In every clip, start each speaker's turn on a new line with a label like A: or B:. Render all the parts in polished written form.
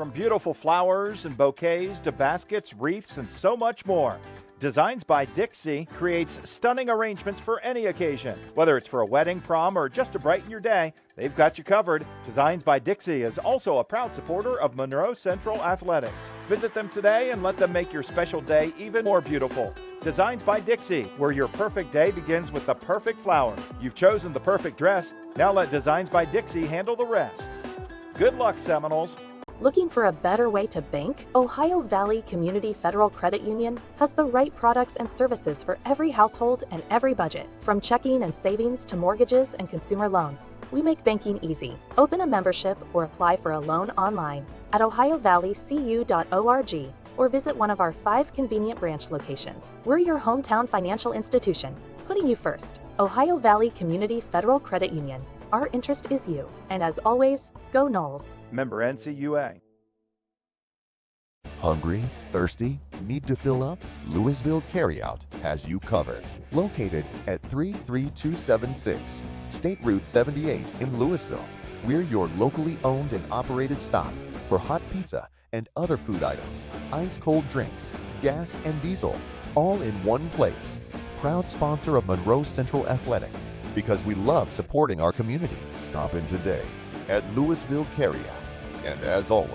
A: From beautiful flowers and bouquets to baskets, wreaths, and so much more, Designs by Dixie creates stunning arrangements for any occasion. Whether it's for a wedding, prom, or just to brighten your day, they've got you covered. Designs by Dixie is also a proud supporter of Monroe Central Athletics. Visit them today and let them make your special day even more beautiful. Designs by Dixie, where your perfect day begins with the perfect flowers. You've chosen the perfect dress. Now let Designs by Dixie handle the rest. Good luck, Seminoles.
B: Looking for a better way to bank? Ohio Valley Community Federal Credit Union has the right products and services for every household and every budget. From checking and savings to mortgages and consumer loans, we make banking easy. Open a membership or apply for a loan online at ohiovalleycu.org or visit one of our 5 convenient branch locations. We're your hometown financial institution, putting you first. Ohio Valley Community Federal Credit Union. Our interest is you. And as always, go Noles.
A: Member NCUA.
C: Hungry? Thirsty? Need to fill up? Louisville Carryout has you covered. Located at 33276 State Route 78 in Louisville, we're your locally owned and operated stop for hot pizza and other food items, ice-cold drinks, gas and diesel, all in one place. Proud sponsor of Monroe Central Athletics, because we love supporting our community. Stop in today at Louisville Carryout. And as always,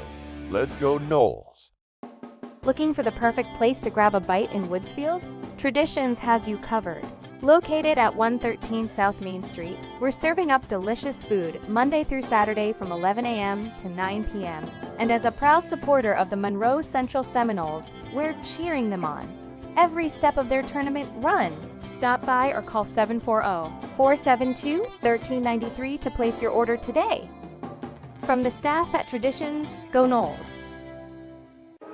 C: let's go Noles.
D: Looking for the perfect place to grab a bite in Woodsfield? Traditions has you covered. Located at 113 South Main Street, we're serving up delicious food Monday through Saturday from 11 a.m. to 9 p.m. And as a proud supporter of the Monroe Central Seminoles, we're cheering them on every step of their tournament run. Stop by or call 740-472-1393 to place your order today. From the staff at Traditions, go Noles.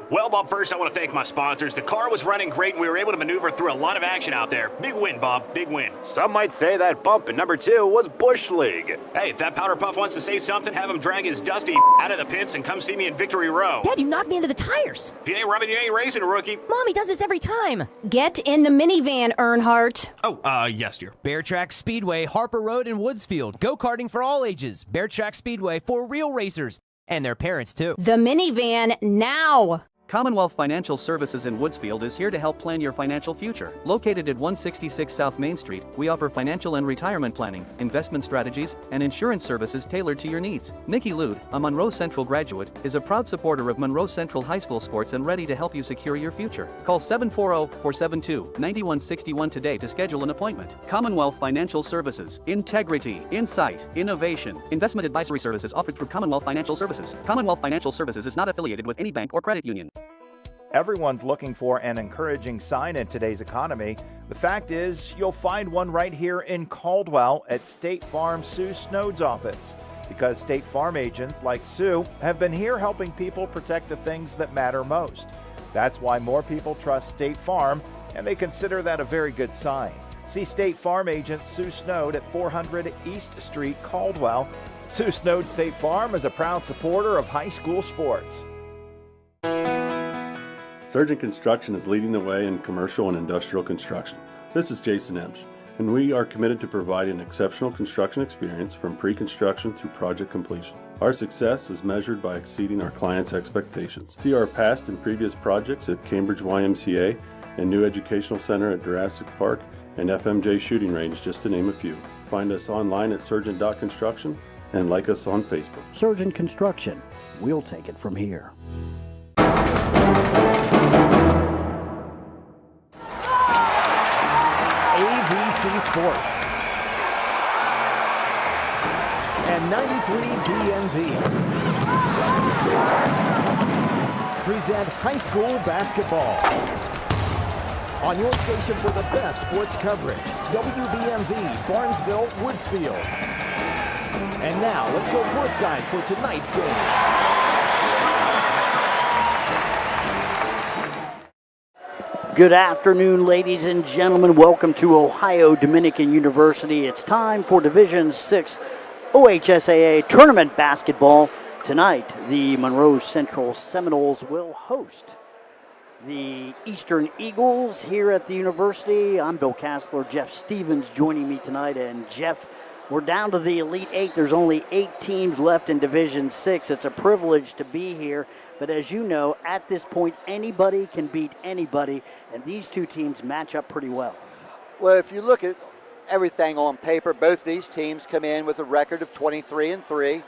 E: Well, Bob, first I want to thank my sponsors. The car was running great, and we were able to maneuver through a lot of action out there. Big win, Bob. Big win.
F: Some might say that bump in number 2 was Bush League.
E: Hey, if that Powder Puff wants to say something, have him drag his dusty out of the pits and come see me in Victory Row.
G: Dad, you knocked me into the tires.
E: If you ain't rubbing, you ain't racing, rookie.
G: Mommy does this every time. Get in the minivan, Earnhardt.
E: Oh, yes, dear.
H: Bear Track Speedway, Harper Road, and Woodsfield. Go-karting for all ages. Bear Track Speedway for real racers and their parents, too.
G: The minivan now.
I: Commonwealth Financial Services in Woodsfield is here to help plan your financial future. Located at 166 South Main Street, we offer financial and retirement planning, investment strategies, and insurance services tailored to your needs. Nikki Lude, a Monroe Central graduate, is a proud supporter of Monroe Central High School sports and ready to help you secure your future. Call 740-472-9161 today to schedule an appointment. Commonwealth Financial Services. Integrity, insight, innovation. Investment advisory services offered through Commonwealth Financial Services. Commonwealth Financial Services is not affiliated with any bank or credit union.
A: Everyone's looking for an encouraging sign in today's economy. The fact is, you'll find one right here in Caldwell at State Farm Sue Snode's office. Because State Farm agents like Sue have been here helping people protect the things that matter most. That's why more people trust State Farm, and they consider that a very good sign. See State Farm agent Sue Snode at 400 East Street, Caldwell. Sue Snode State Farm is a proud supporter of high school sports.
J: Surgeon Construction is leading the way in commercial and industrial construction. This is Jason Emsch, and we are committed to providing exceptional construction experience from pre-construction through project completion. Our success is measured by exceeding our clients' expectations. See our past and previous projects at Cambridge YMCA and New Educational Center at Jurassic Park and FMJ Shooting Range, just to name a few. Find us online at surgeon.construction and like us on Facebook.
K: Surgeon Construction. We'll take it from here.
L: AVC Sports and 93BNV present high school basketball. On your station for the best sports coverage, WBNV, Barnesville, Woodsfield. And now, let's go courtside for tonight's game.
K: Good afternoon, ladies and gentlemen. Welcome to Ohio Dominican University. It's time for Division 6 OHSAA tournament basketball. Tonight, the Monroe Central Seminoles will host the Eastern Eagles here at the university. I'm Bill Castler. Jeff Stevens joining me tonight. And Jeff, We're down to the Elite Eight. There's only 8 teams left in Division 6. It's a privilege to be here. But as you know, at this point, anybody can beat anybody, and these two teams match up pretty well.
M: Well, if you look at everything on paper, both these teams come in with a record of 23-3.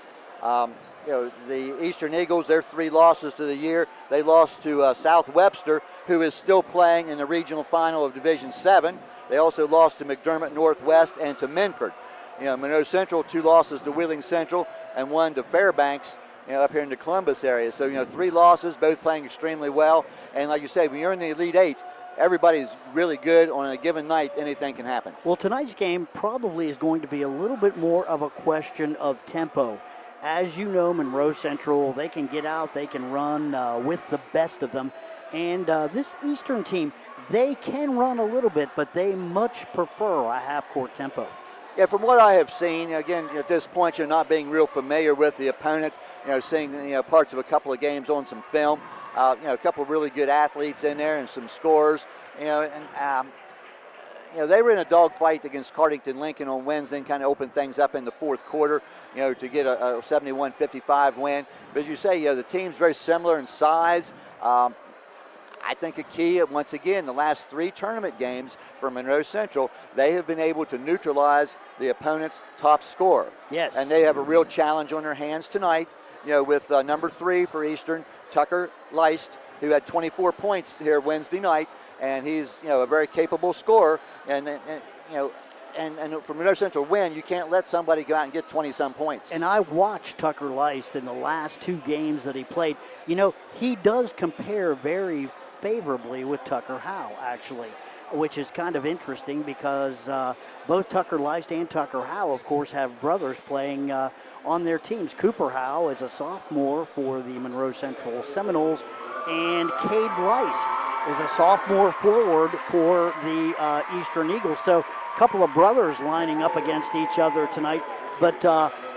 M: The Eastern Eagles, their 3 losses to the year, they lost to South Webster, who is still playing in the regional final of Division 7. They also lost to McDermott Northwest and to Minford. Monroe Central, 2 losses to Wheeling Central and 1 to Fairbanks, up here in the Columbus area. So, 3 losses, both playing extremely well. And like you say, when you're in the Elite Eight, everybody's really good. On a given night, anything can happen.
K: Well, tonight's game probably is going to be a little bit more of a question of tempo. As you know, Monroe Central, they can get out, they can run with the best of them. And this Eastern team, they can run a little bit, but they much prefer a half-court tempo.
M: Yeah, from what I have seen, again, at this point, you're not being real familiar with the opponent, seeing parts of a couple of games on some film, a couple of really good athletes in there and some scores, they were in a dogfight against Cardington Lincoln on Wednesday and kind of opened things up in the fourth quarter, to get a 71-55 win. But as you say, the team's very similar in size. I think a key, once again, the last 3 tournament games for Monroe Central, they have been able to neutralize the opponent's top scorer.
K: Yes.
M: And they have a real challenge on their hands tonight, with number 3 for Eastern, Tucker Leist, who had 24 points here Wednesday night, and he's, a very capable scorer. And for Monroe Central win, you can't let somebody go out and get 20-some points.
K: And I watched Tucker Leist in the last 2 games that he played. He does compare very favorably with Tucker Howe, actually, which is kind of interesting because both Tucker Leist and Tucker Howe, of course, have brothers playing on their teams. Cooper Howe is a sophomore for the Monroe Central Seminoles, and Cade Leist is a sophomore forward for the Eastern Eagles. So a couple of brothers lining up against each other tonight. But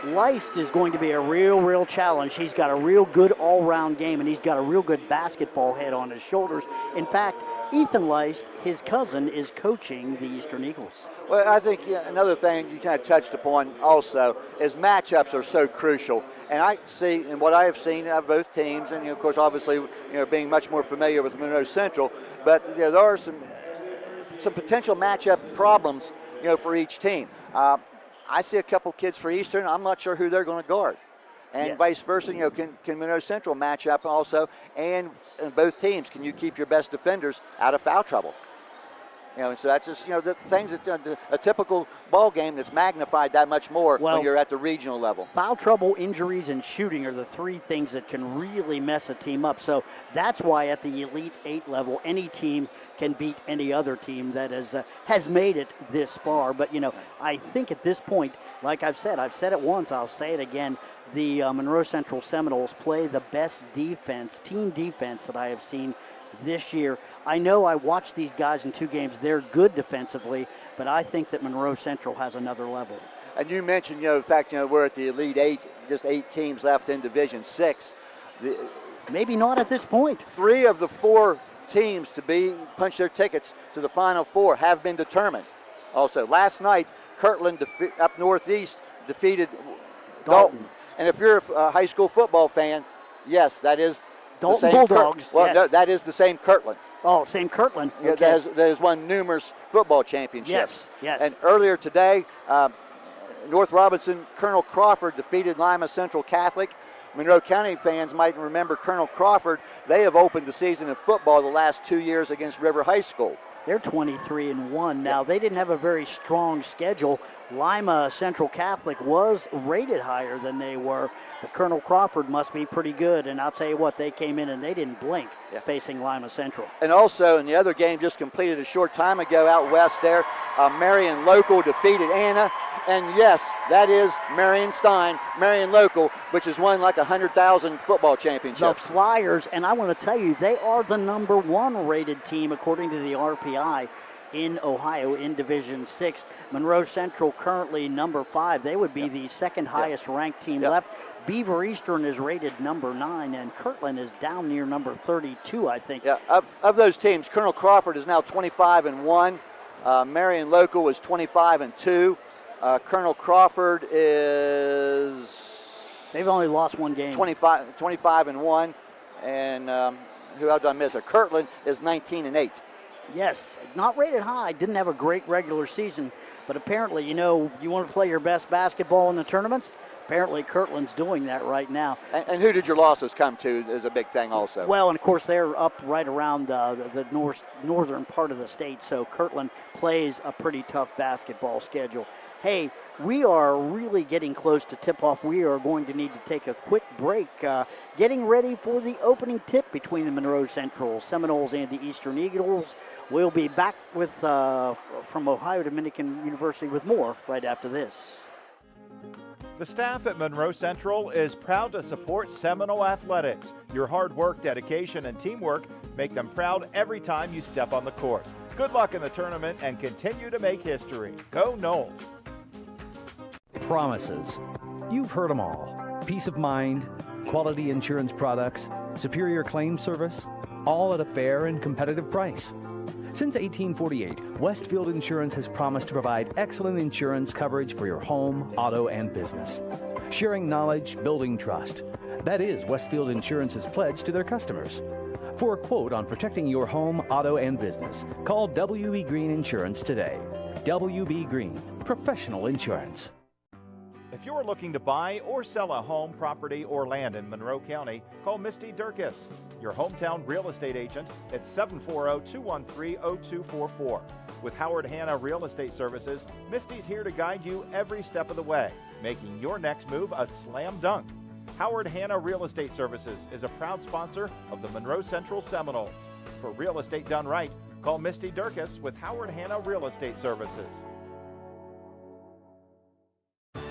K: Leist is going to be a real challenge. He's got a real good all-round game, and he's got a real good basketball head on his shoulders. In fact, Ethan Leist, his cousin, is coaching the Eastern Eagles.
M: Well, I think another thing you kind of touched upon also is matchups are so crucial. And I see, and what I have seen of both teams, and of course, obviously, being much more familiar with Monroe Central, but there are some potential matchup problems, for each team. I see a couple kids for Eastern. I'm not sure who they're going to guard. And
K: yes.
M: Vice versa, can Monroe Central match up also? And both teams, can you keep your best defenders out of foul trouble? And so that's just, the things that a typical ball game that's magnified that much more when you're at the regional level.
K: Foul trouble, injuries, and shooting are the 3 things that can really mess a team up. So that's why at the Elite 8 level, any team can beat any other team that has made it this far. But, I think at this point, like I've said it once, I'll say it again, the Monroe Central Seminoles play the best defense, team defense that I have seen this year. I know I watched these guys in 2 games. They're good defensively, but I think that Monroe Central has another level.
M: And you mentioned, the fact, we're at the Elite 8, just 8 teams left in Division 6.
K: Maybe not at this point.
M: 3 of the 4 teams to punch their tickets to the Final Four have been determined. Also, last night, Kirtland up northeast defeated Dalton. And if you're a high school football fan, yes, that is
K: Dalton
M: the same
K: Bulldogs.
M: Yes. That is the same Kirtland.
K: Oh, same Kirtland.
M: Yeah,
K: okay.
M: that has won numerous football championships.
K: Yes.
M: And earlier today, North Robinson, Colonel Crawford defeated Lima Central Catholic. Monroe County fans might remember Colonel Crawford. They have opened the season in football the last 2 years against River High School.
K: They're 23-1 now. They didn't have a very strong schedule. Lima Central Catholic was rated higher than they were, but Colonel Crawford must be pretty good. And I'll tell you what, they came in and they didn't blink facing Lima Central.
M: And also in the other game just completed a short time ago out west there, Marion Local defeated Anna. And yes, that is Marion Stein, Marion Local, which has won like 100,000 football championships.
K: The Flyers, and I want to tell you, they are the number 1 rated team according to the RPI in Ohio in Division 6. Monroe Central currently number 5. They would be the second highest ranked team left. Beaver Eastern is rated number 9, and Kirtland is down near number 32, I think.
M: Yeah, of those teams, Colonel Crawford is now 25-1. Marion Local is 25-2. Colonel Crawford is...
K: They've only lost one game.
M: 25-1. And who else did I miss? Kirtland is 19-8.
K: Yes, not rated high. Didn't have a great regular season. But apparently, you know, you want to play your best basketball in the tournaments? Apparently, Kirtland's doing that right now.
M: And who did your losses come to is a big thing also.
K: Well, and of course, they're up right around the northern part of the state, so Kirtland plays a pretty tough basketball schedule. Hey, we are really getting close to tip-off. We are going to need to take a quick break, getting ready for the opening tip between the Monroe Central Seminoles and the Eastern Eagles. We'll be back with from Ohio Dominican University with more right after this.
A: The staff at Monroe Central is proud to support Seminole athletics. Your hard work, dedication, and teamwork make them proud every time you step on the court. Good luck in the tournament and continue to make history. Go Noles!
N: Promises. You've heard them all. Peace of mind, quality insurance products, superior claim service, all at a fair and competitive price. Since 1848, Woodsfield Insurance has promised to provide excellent insurance coverage for your home, auto, and business. Sharing knowledge, building trust. That is Woodsfield Insurance's pledge to their customers. For a quote on protecting your home, auto, and business, call WB Green Insurance today. WB Green, professional insurance.
A: If you're looking to buy or sell a home, property, or land in Monroe County, call Misty Durkis, your hometown real estate agent, at 740-213-0244. With Howard Hanna Real Estate Services, Misty's here to guide you every step of the way, making your next move a slam dunk. Howard Hanna Real Estate Services is a proud sponsor of the Monroe Central Seminoles. For real estate done right, call Misty Durkis with Howard Hanna Real Estate Services.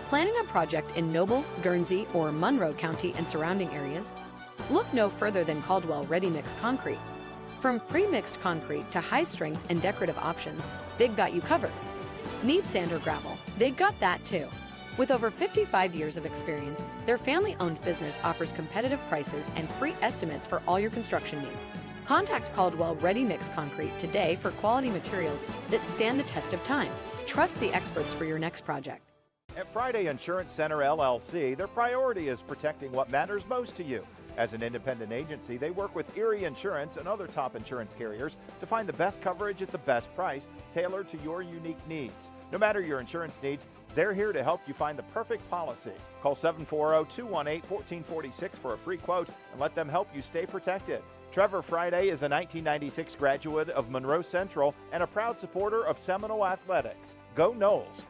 O: Planning a project in Noble, Guernsey, or Monroe County and surrounding areas? Look no further than Caldwell Ready Mix Concrete. From pre-mixed concrete to high-strength and decorative options, they've got you covered. Need sand or gravel? They've got that too. With over 55 years of experience, their family-owned business offers competitive prices and free estimates for all your construction needs. Contact Caldwell Ready Mix Concrete today for quality materials that stand the test of time. Trust the experts for your next project.
A: At Friday Insurance Center LLC, their priority is protecting what matters most to you. As an independent agency, they work with Erie Insurance and other top insurance carriers to find the best coverage at the best price, tailored to your unique needs. No matter your insurance needs, they're here to help you find the perfect policy. Call 740-218-1446 for a free quote and let them help you stay protected. Trevor Friday is a 1996 graduate of Monroe Central and a proud supporter of Seminole Athletics. Go Noles!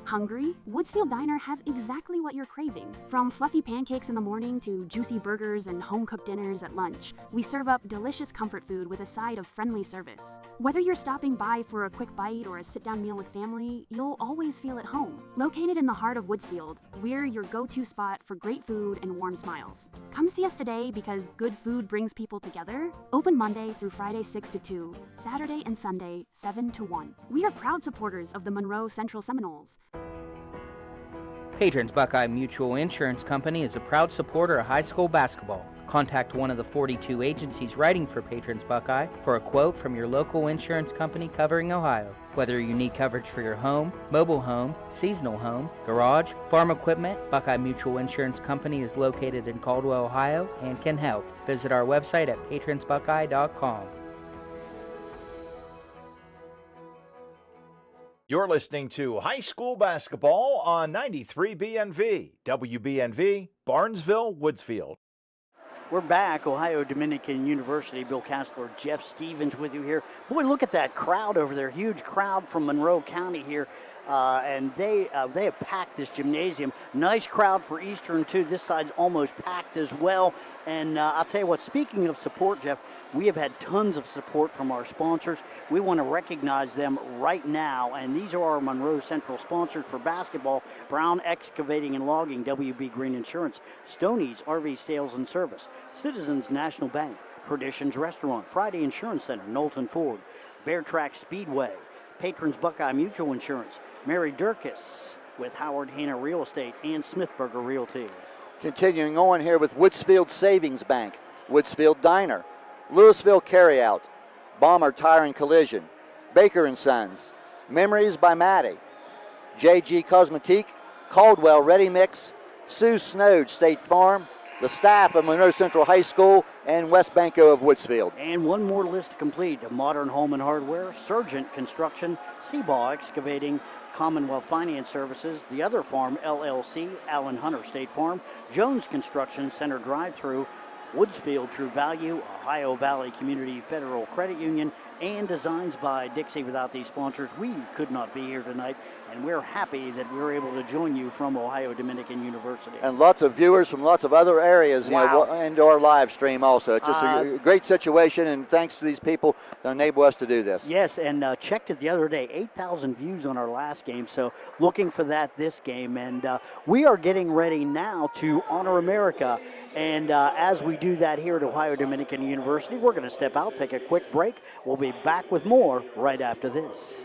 P: Hungry? Woodsfield Diner has exactly what you're craving. From fluffy pancakes in the morning to juicy burgers and home-cooked dinners at lunch, we serve up delicious comfort food with a side of friendly service. Whether you're stopping by for a quick bite or a sit-down meal with family, you'll always feel at home. Located in the heart of Woodsfield, we're your go-to spot for great food and warm smiles. Come see us today because good food brings people together. Open Monday through Friday 6 to 2, Saturday and Sunday 7 to 1. We are proud supporters of the Monroe Central Seminoles.
Q: Patrons Buckeye Mutual Insurance Company is a proud supporter of high school basketball. Contact one of the 42 agencies writing for Patrons Buckeye for a quote from your local insurance company covering Ohio. Whether you need coverage for your home, mobile home, seasonal home, garage, farm equipment, Buckeye Mutual Insurance Company is located in Caldwell, Ohio and can help. Visit our website at patronsbuckeye.com.
A: You're listening to high school basketball on 93 BNV, WBNV, Barnesville, Woodsfield.
K: We're back, Ohio Dominican University. Bill Castler, Jeff Stevens with you here. Boy, look at that crowd over there. Huge crowd from Monroe County here. And they have packed this gymnasium. Nice crowd for Eastern, too. This side's almost packed as well. And I'll tell you what, speaking of support, Jeff, we have had tons of support from our sponsors. We want to recognize them right now. And these are our Monroe Central sponsors for basketball: Brown Excavating and Logging, WB Green Insurance, Stoney's RV Sales and Service, Citizens National Bank, Perdition's Restaurant, Friday Insurance Center, Knowlton Ford, Bear Track Speedway, Patrons Buckeye Mutual Insurance, Mary Durkis with Howard Hanna Real Estate, and Smithburger Realty.
M: Continuing on here with Woodsfield Savings Bank, Woodsfield Diner, Louisville Carryout, Bomber Tire and Collision, Baker & Sons, Memories by Maddie, JG Cosmetique, Caldwell Ready Mix, Sue Snowd, State Farm, the staff of Monroe Central High School, and West Banco of Woodsfield.
K: And one more list to complete: Modern Home and Hardware, Surgent Construction, Seabaugh Excavating, Commonwealth Finance Services, The Other Farm LLC, Allen Hunter State Farm, Jones Construction, Center Drive-Thru, Woodsfield True Value, Ohio Valley Community Federal Credit Union, and Designs by Dixie. Without these sponsors, we could not be here tonight, and we're happy that we're able to join you from Ohio Dominican University.
M: And lots of viewers from lots of other areas, into our live stream also. It's just a great situation, and thanks to these people that enable us to do this.
K: Yes, and checked it the other day, 8,000 views on our last game, so looking for that this game. And we are getting ready now to honor America. And as we do that here at Ohio Dominican University, we're going to step out, take a quick break. We'll be back with more right after this.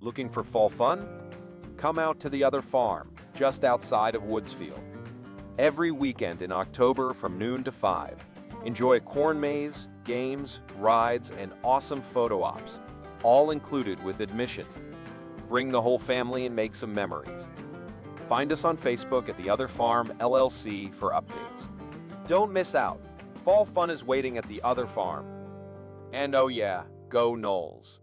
R: Looking for fall fun? Come out to the Other Farm, just outside of Woodsfield. Every weekend in October from noon to 5. Enjoy a corn maze, games, rides, and awesome photo ops, all included with admission. Bring the whole family and make some memories. Find us on Facebook at The Other Farm LLC for updates. Don't miss out. Fall fun is waiting at The Other Farm. And oh yeah, go Noles.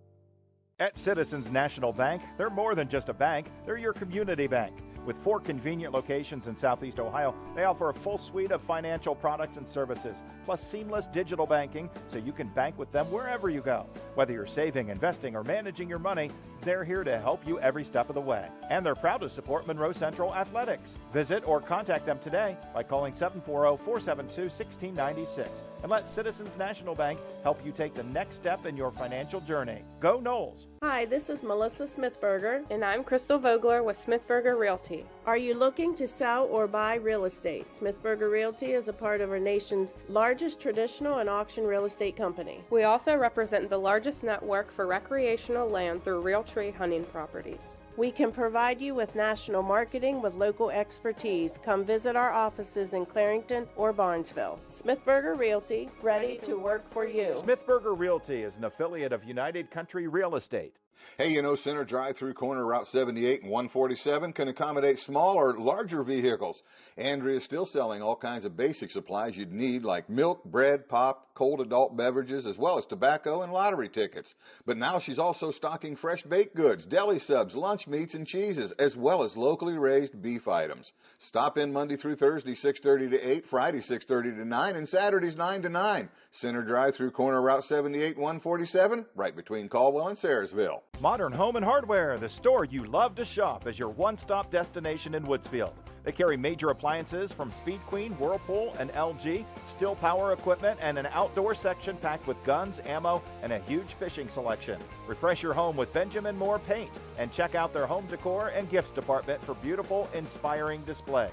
A: At Citizens National Bank, they're more than just a bank, they're your community bank. With 4 convenient locations in Southeast Ohio, they offer a full suite of financial products and services, plus seamless digital banking so you can bank with them wherever you go. Whether you're saving, investing, or managing your money, they're here to help you every step of the way. And they're proud to support Monroe Central Athletics. Visit or contact them today by calling 740-472-1696 and let Citizens National Bank help you take the next step in your financial journey. Go Noles!
S: Hi, this is Melissa Smithberger.
T: And I'm Crystal Vogler with Smithberger Realty.
S: Are you looking to sell or buy real estate? Smithberger Realty is a part of our nation's largest traditional and auction real estate company.
T: We also represent the largest network for recreational land through Realtree hunting properties.
S: We can provide you with national marketing with local expertise. Come visit our offices in Clarington or Barnesville. Smithberger Realty, ready to work for you.
A: Smithberger Realty is an affiliate of United Country Real Estate.
U: Hey, you know, Center Drive-Thru corner Route 78 and 147 can accommodate small or larger vehicles. Andrea is still selling all kinds of basic supplies you'd need, like milk, bread, pop, cold adult beverages, as well as tobacco and lottery tickets. But now she's also stocking fresh baked goods, deli subs, lunch meats, and cheeses, as well as locally raised beef items. Stop in Monday through Thursday, 6:30 to 8, Friday, 6:30 to 9, and Saturdays, 9 to 9. Center Drive-Thru corner Route 78 and 147, right between Caldwell and Sayersville.
A: Modern Home and Hardware, the store you love to shop, is your one-stop destination in Woodsfield. They carry major appliances from Speed Queen, Whirlpool, and LG, still power equipment, and an outdoor section packed with guns, ammo, and a huge fishing selection. Refresh your home with Benjamin Moore Paint, and check out their home decor and gifts department for beautiful, inspiring displays.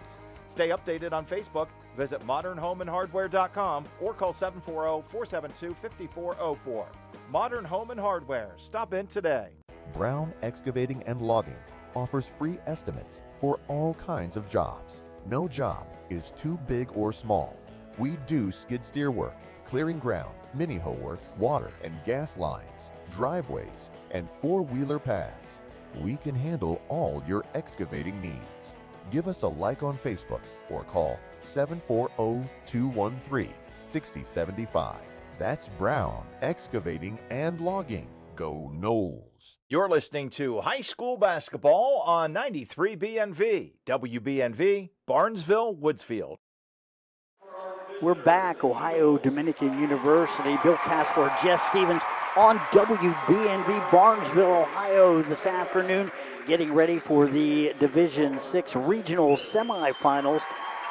A: Stay updated on Facebook. Visit modernhomeandhardware.com or call 740-472-5404. Modern Home and Hardware. Stop in today.
C: Brown Excavating and Logging offers free estimates for all kinds of jobs. No job is too big or small. We do skid steer work, clearing ground, mini hoe work, water and gas lines, driveways, and four-wheeler paths. We can handle all your excavating needs. Give us a like on Facebook or call 740-213-6075. That's Brown Excavating and Logging. Go Noles!
A: You're listening to high school basketball on 93 BNV, WBNV, Barnesville, Woodsfield.
K: We're back, Ohio Dominican University. Bill Castler, Jeff Stevens on WBNV, Barnesville, Ohio this afternoon, getting ready for the Division VI regional semifinals.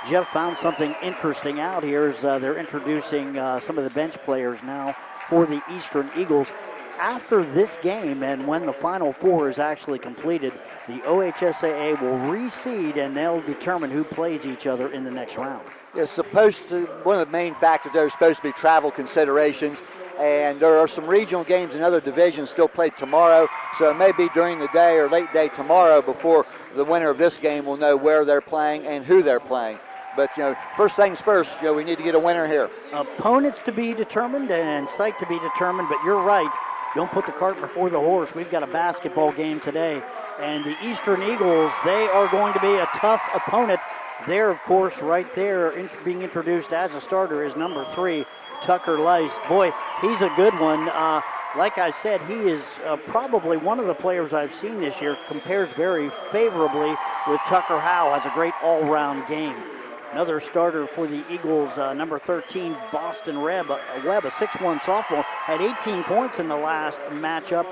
K: Jeff found something interesting out here as they're introducing some of the bench players now for the Eastern Eagles. After this game and when the Final Four is actually completed, the OHSAA will reseed and they'll determine who plays each other in the next round.
M: It's supposed to, one of the main factors there is supposed to be travel considerations, and there are some regional games in other divisions still played tomorrow, so it may be during the day or late day tomorrow before the winner of this game will know where they're playing and who they're playing. But, first things first, we need to get a winner here.
K: Opponents to be determined and site to be determined, but you're right. Don't put the cart before the horse. We've got a basketball game today And the Eastern Eagles, they are going to be a tough opponent. There, of course, right there, being introduced as a starter is number 3, Tucker Leist. Boy, he's a good one. Like I said, he is probably one of the players I've seen this year, compares very favorably with Tucker Howe, has a great all-round game. Another starter for the Eagles, number 13, Boston Webb, a 6'1 sophomore, had 18 points in the last matchup.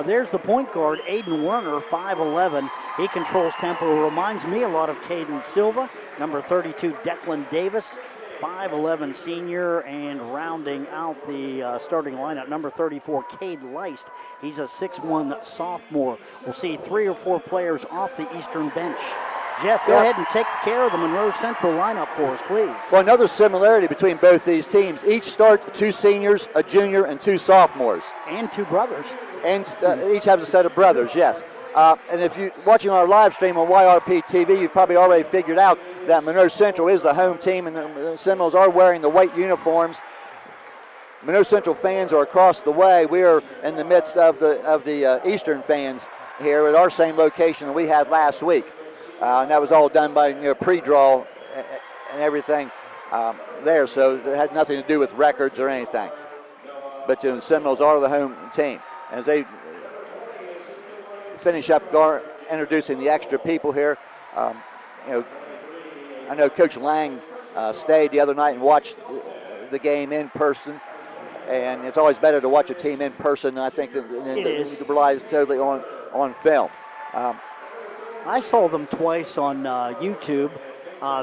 K: There's the point guard, Aiden Werner, 5'11". He controls tempo, reminds me a lot of Caden Silva. Number 32, Declan Davis, 5'11 senior, and rounding out the starting lineup, number 34, Cade Leist. He's a 6'1 sophomore. We'll see 3 or 4 players off the Eastern bench. Jeff, go ahead and take care of the Monroe Central lineup for us, please.
M: Well, another similarity between both these teams. Each start 2 seniors, a junior, and 2 sophomores.
K: And 2 brothers.
M: And each has a set of brothers, yes. And if you're watching our live stream on YRP TV, you've probably already figured out that Monroe Central is the home team, and the Seminoles are wearing the white uniforms. Monroe Central fans are across the way. We are in the midst of the Eastern fans here at our same location that we had last week. And that was all done by pre-draw and everything there, so it had nothing to do with records or anything. But the Seminoles are the home team. As they finish up introducing the extra people here, I know Coach Lang stayed the other night and watched the game in person, and it's always better to watch a team in person. I think that it relies totally on film.
K: I saw them twice on YouTube.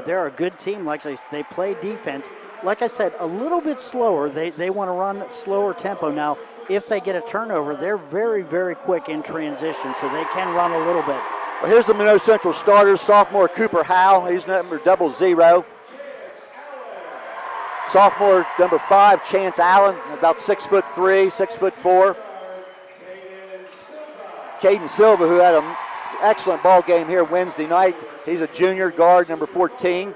K: They're a good team. Like they play defense. Like I said, a little bit slower. They want to run slower tempo. Now, if they get a turnover, they're very, very quick in transition, so they can run a little bit.
M: Well, here's the Monroe Central starters. Sophomore Cooper Howe, he's number 00. Sophomore number 5, Chance Allen, about 6'3", 6'4". Caden Silva, who had an excellent ball game here Wednesday night. He's a junior guard, number 14.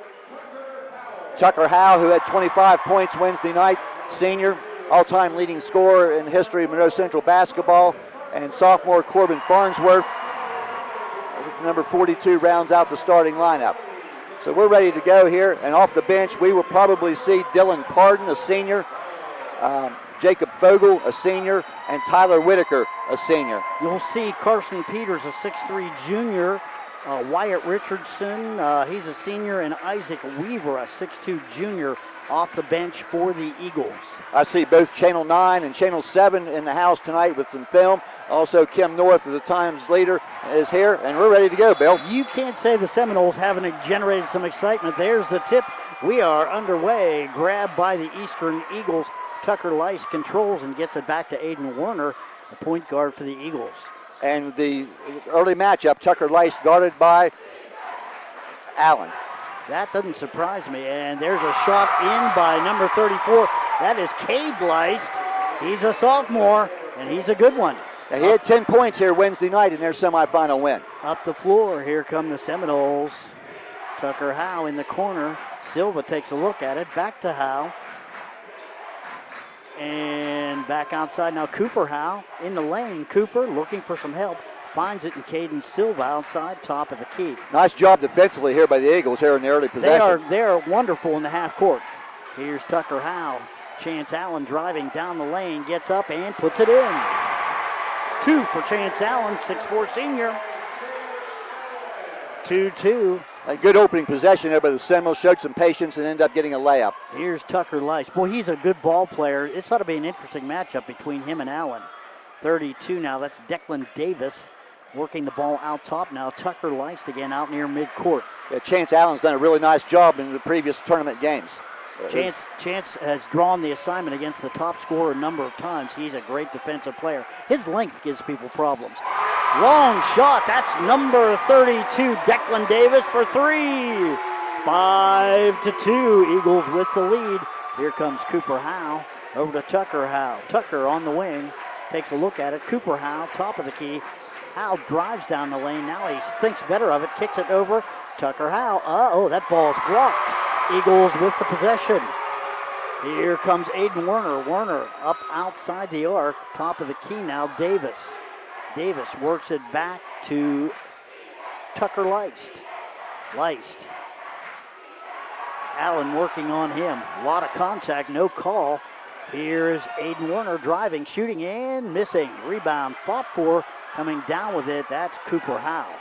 M: Tucker Howe, who had 25 points Wednesday night, senior, all-time leading scorer in the history of Monroe Central basketball. And sophomore Corbin Farnsworth, number 42, rounds out the starting lineup. So we're ready to go here, and off the bench we will probably see Dylan Pardon, a senior, Jacob Fogel, a senior, and Tyler Whitaker, a senior.
K: You'll see Carson Peters, a 6'3 junior, Wyatt Richardson, he's a senior, and Isaac Weaver, a 6'2 junior, off the bench for the Eagles.
M: I see both Channel 9 and Channel 7 in the house tonight with some film. Also, Kim North, the Times leader, is here, and we're ready to go, Bill.
K: You can't say the Seminoles haven't generated some excitement. There's the tip. We are underway. Grabbed by the Eastern Eagles. Tucker Leist controls and gets it back to Aiden Werner, the point guard for the Eagles.
M: And the early matchup, Tucker Leist guarded by Allen.
K: That doesn't surprise me. And there's a shot in by number 34. That is Cade Leist. He's a sophomore, and he's a good one.
M: Now, he had 10 points here Wednesday night in their semifinal win.
K: Up the floor, here come the Seminoles. Tucker Howe in the corner. Silva takes a look at it. Back to Howe. And back outside now, Cooper Howe in the lane. Cooper looking for some help. Finds it in Caden Silva outside, top of the key.
M: Nice job defensively here by the Eagles here in the early possession.
K: They are wonderful in the half court. Here's Tucker Howe. Chance Allen driving down the lane, gets up and puts it in. 2 for Chance Allen, 6'4 senior. 2-2.
M: A good opening possession there by the Seminoles. Showed some patience and ended up getting a layup.
K: Here's Tucker Leist. Boy, he's a good ball player. This ought to be an interesting matchup between him and Allen. 32 now. That's Declan Davis working the ball out top now. Tucker Leist again out near midcourt.
M: Yeah, Chance Allen's done a really nice job in the previous tournament games.
K: Chance has drawn the assignment against the top scorer a number of times. He's a great defensive player. His length gives people problems. Long shot. That's number 32, Declan Davis for 3. 5-2. Eagles with the lead. Here comes Cooper Howe over to Tucker Howe. Tucker on the wing. Takes a look at it. Cooper Howe, top of the key. Howe drives down the lane. Now he thinks better of it. Kicks it over. Tucker Howe. Oh, that ball is blocked. Eagles with the possession. Here comes Aiden Werner. Werner up outside the arc. Top of the key now, Davis. Davis works it back to Tucker Leist. Allen working on him. A lot of contact, no call. Here's Aiden Werner driving, shooting, and missing. Rebound fought for, coming down with it. That's Cooper Howe.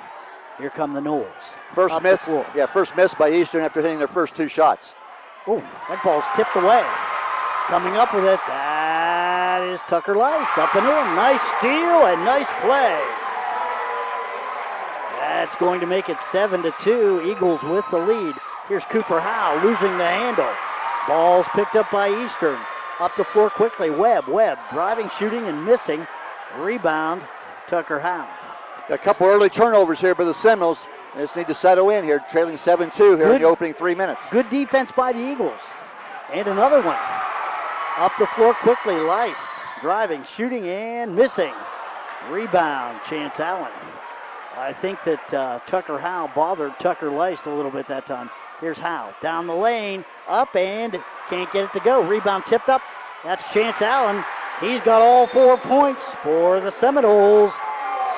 K: Here come the Noles.
M: First miss by Eastern after hitting their first 2 shots.
K: Oh, that ball's tipped away. Coming up with it, that is Tucker Leist up and in. Nice steal and nice play. That's going to make it 7-2. Eagles with the lead. Here's Cooper Howe losing the handle. Ball's picked up by Eastern. Up the floor quickly. Webb driving, shooting, and missing. Rebound, Tucker Howe.
M: A couple early turnovers here by the Seminoles. They just need to settle in here, trailing 7-2 here in the opening 3 minutes.
K: Good defense by the Eagles. And another one. Up the floor quickly. Leist driving, shooting, and missing. Rebound, Chance Allen. I think that Tucker Howe bothered Tucker Leist a little bit that time. Here's Howe down the lane, up, and can't get it to go. Rebound tipped up. That's Chance Allen. He's got all 4 points for the Seminoles.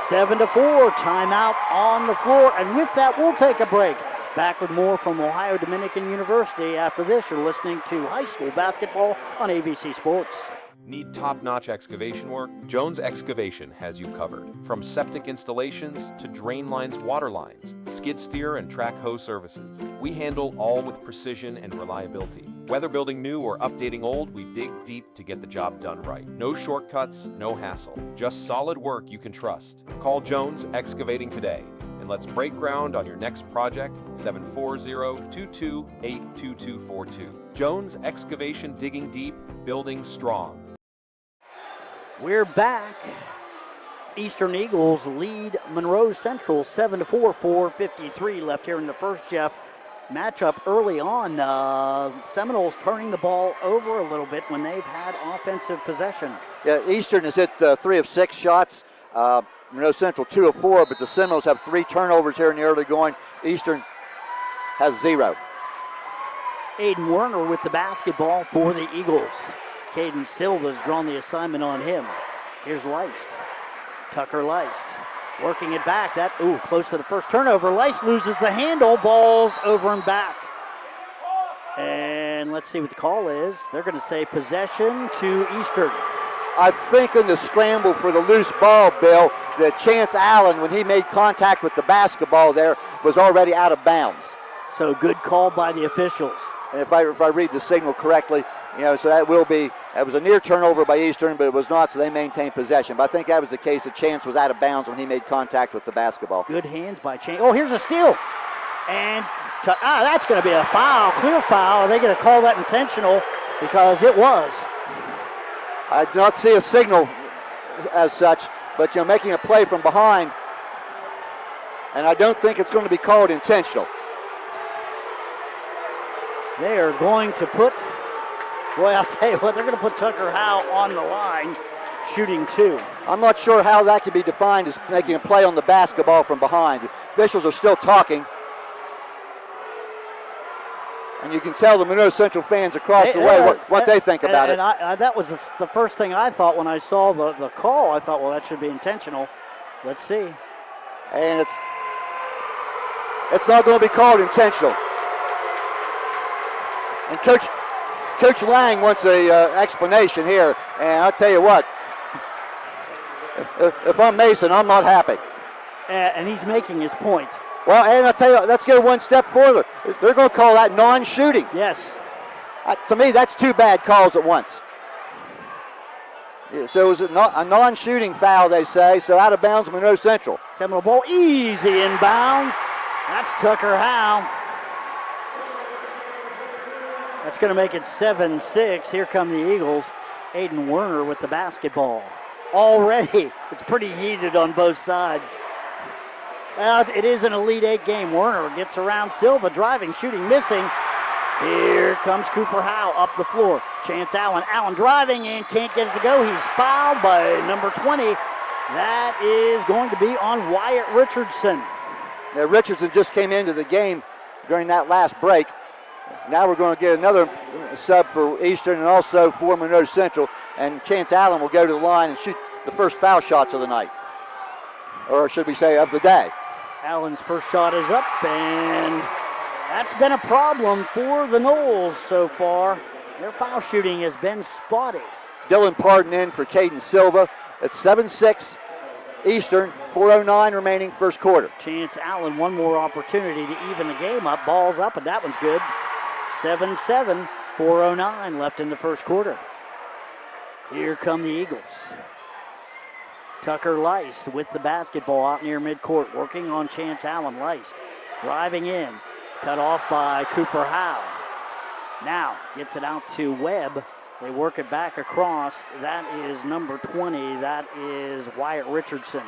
K: 7-4. Timeout on the floor. And with that, we'll take a break. Back with more from Ohio Dominican University. After this, you're listening to high school basketball on AVC Sports.
R: Need top-notch excavation work? Jones Excavation has you covered. From septic installations to drain lines, water lines, skid steer and track hoe services. We handle all with precision and reliability. Whether building new or updating old, we dig deep to get the job done right. No shortcuts, no hassle. Just solid work you can trust. Call Jones Excavating today, and let's break ground on your next project. 740-228-2242. Jones Excavation, digging deep, building strong.
K: We're back. Eastern Eagles lead Monroe Central 7-4, 4:53 left here in the first, Jeff. Matchup early on. Seminoles turning the ball over a little bit when they've had offensive possession.
M: Yeah, Eastern has hit 3 of 6 shots. Monroe Central 2 of 4, but the Seminoles have 3 turnovers here in the early going. Eastern has 0.
K: Aiden Werner with the basketball for the Eagles. Caden Silva's drawn the assignment on him. Here's Leist. Tucker Leist working it back. Close to the first turnover. Leist loses the handle. Ball's over and back. And let's see what the call is. They're going to say possession to Eastern.
M: I think in the scramble for the loose ball, Bill, that Chance Allen, when he made contact with the basketball there, was already out of bounds.
K: So good call by the officials.
M: And if I read the signal correctly, so that was a near turnover by Eastern, but it was not, so they maintained possession. But I think that was the case that Chance was out of bounds when he made contact with the basketball.
K: Good hands by Chance. Oh, here's a steal. And that's going to be a foul, clear foul. Are they going to call that intentional? Because it was.
M: I do not see a signal as such, but making a play from behind, and I don't think it's going to be called intentional.
K: They are going to put, I'll tell you what, they're going to put Tucker Howe on the line, shooting 2.
M: I'm not sure how that can be defined as making a play on the basketball from behind. Officials are still talking. And you can tell the Monroe Central fans across the way what they think about it.
K: And that was the first thing I thought when I saw the call. I thought, well, that should be intentional. Let's see.
M: And it's not going to be called intentional. And Coach Lang wants an explanation here, and I'll tell you what, if I'm Mason, I'm not happy.
K: And he's making his point.
M: Well, and I'll tell you, let's go one step further. They're going to call that non-shooting.
K: Yes.
M: To me, that's 2 bad calls at once. Yeah, so it was a non-shooting foul, they say, so out of bounds, Monroe Central.
K: Seminole ball easy inbounds. That's Tucker Howe. That's going to make it 7-6. Here come the Eagles. Aiden Werner with the basketball. Already, it's pretty heated on both sides. Well, it is an Elite 8 game. Werner gets around Silva, driving, shooting, missing. Here comes Cooper Howe up the floor. Chance Allen. Allen driving and can't get it to go. He's fouled by number 20. That is going to be on Wyatt Richardson.
M: Now, Richardson just came into the game during that last break. Now we're going to get another sub for Eastern and also for Monroe Central. And Chance Allen will go to the line and shoot the first foul shots of the night. or should we say of the day.
K: Allen's first shot is up, and that's been a problem for the Noles so far. Their foul shooting has been spotty.
M: Dylan Pardon in for Caden Silva. It's 7-6 Eastern, 4:09 remaining first quarter.
K: Chance Allen, one more opportunity to even the game up. Ball's up, and that one's good. 7-7, 4:09 left in the first quarter. Here come the Eagles. Tucker Leist with the basketball out near midcourt, working on Chance Allen. Leist driving in, cut off by Cooper Howe. Now gets it out to Webb. They work it back across. That is number 20. That is Wyatt Richardson.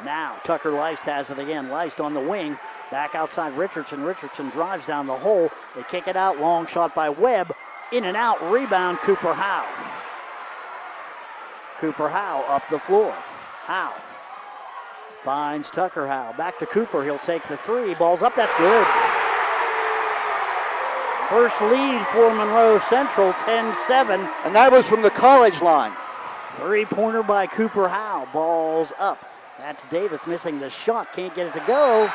K: Now Tucker Leist has it again. Leist on the wing, back outside Richardson. Richardson drives down the hole. They kick it out. Long shot by Webb. In and out. Rebound Cooper Howe. Cooper Howe up the floor. Howe finds Tucker Howe. Back to Cooper. He'll take the three. Ball's up. That's good. First lead for Monroe Central, 10-7.
M: And that was from the college line.
K: Three-pointer by Cooper Howe. Ball's up. That's Davis missing the shot. Can't get it to go.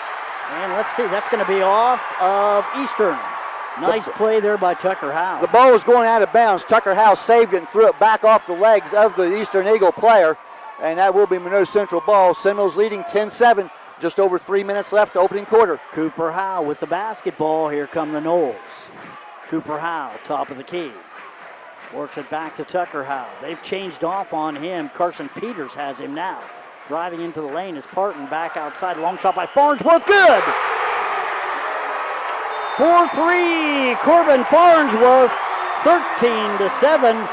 K: And let's see. That's going to be off of Eastern. Nice play there by Tucker Howe.
M: The ball was going out of bounds. Tucker Howe saved it and threw it back off the legs of the Eastern Eagle player. And that will be Monroe Central ball. Seminoles leading 10-7. Just over 3 minutes left, opening quarter.
K: Cooper Howe with the basketball. Here come the Noles. Cooper Howe, top of the key. Works it back to Tucker Howe. They've changed off on him. Carson Peters has him now. Driving into the lane is Parton back outside. Long shot by Farnsworth. Good! 4-3, Corbin Farnsworth, 13-7.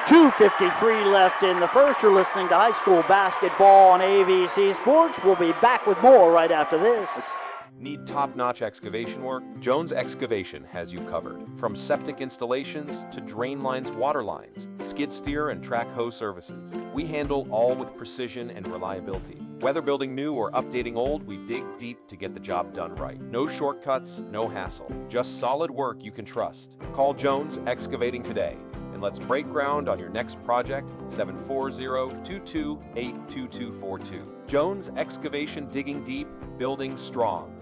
K: 2:53 left in the first. You're listening to high school basketball on AVC Sports. We'll be back with more right after this.
R: Need top-notch excavation work? Jones Excavation has you covered. From septic installations to drain lines, water lines, skid steer and track hoe services. We handle all with precision and reliability. Whether building new or updating old, we dig deep to get the job done right. No shortcuts, no hassle. Just solid work you can trust. Call Jones Excavating today. And let's break ground on your next project, 740-228-2242. Jones Excavation, digging deep, building strong.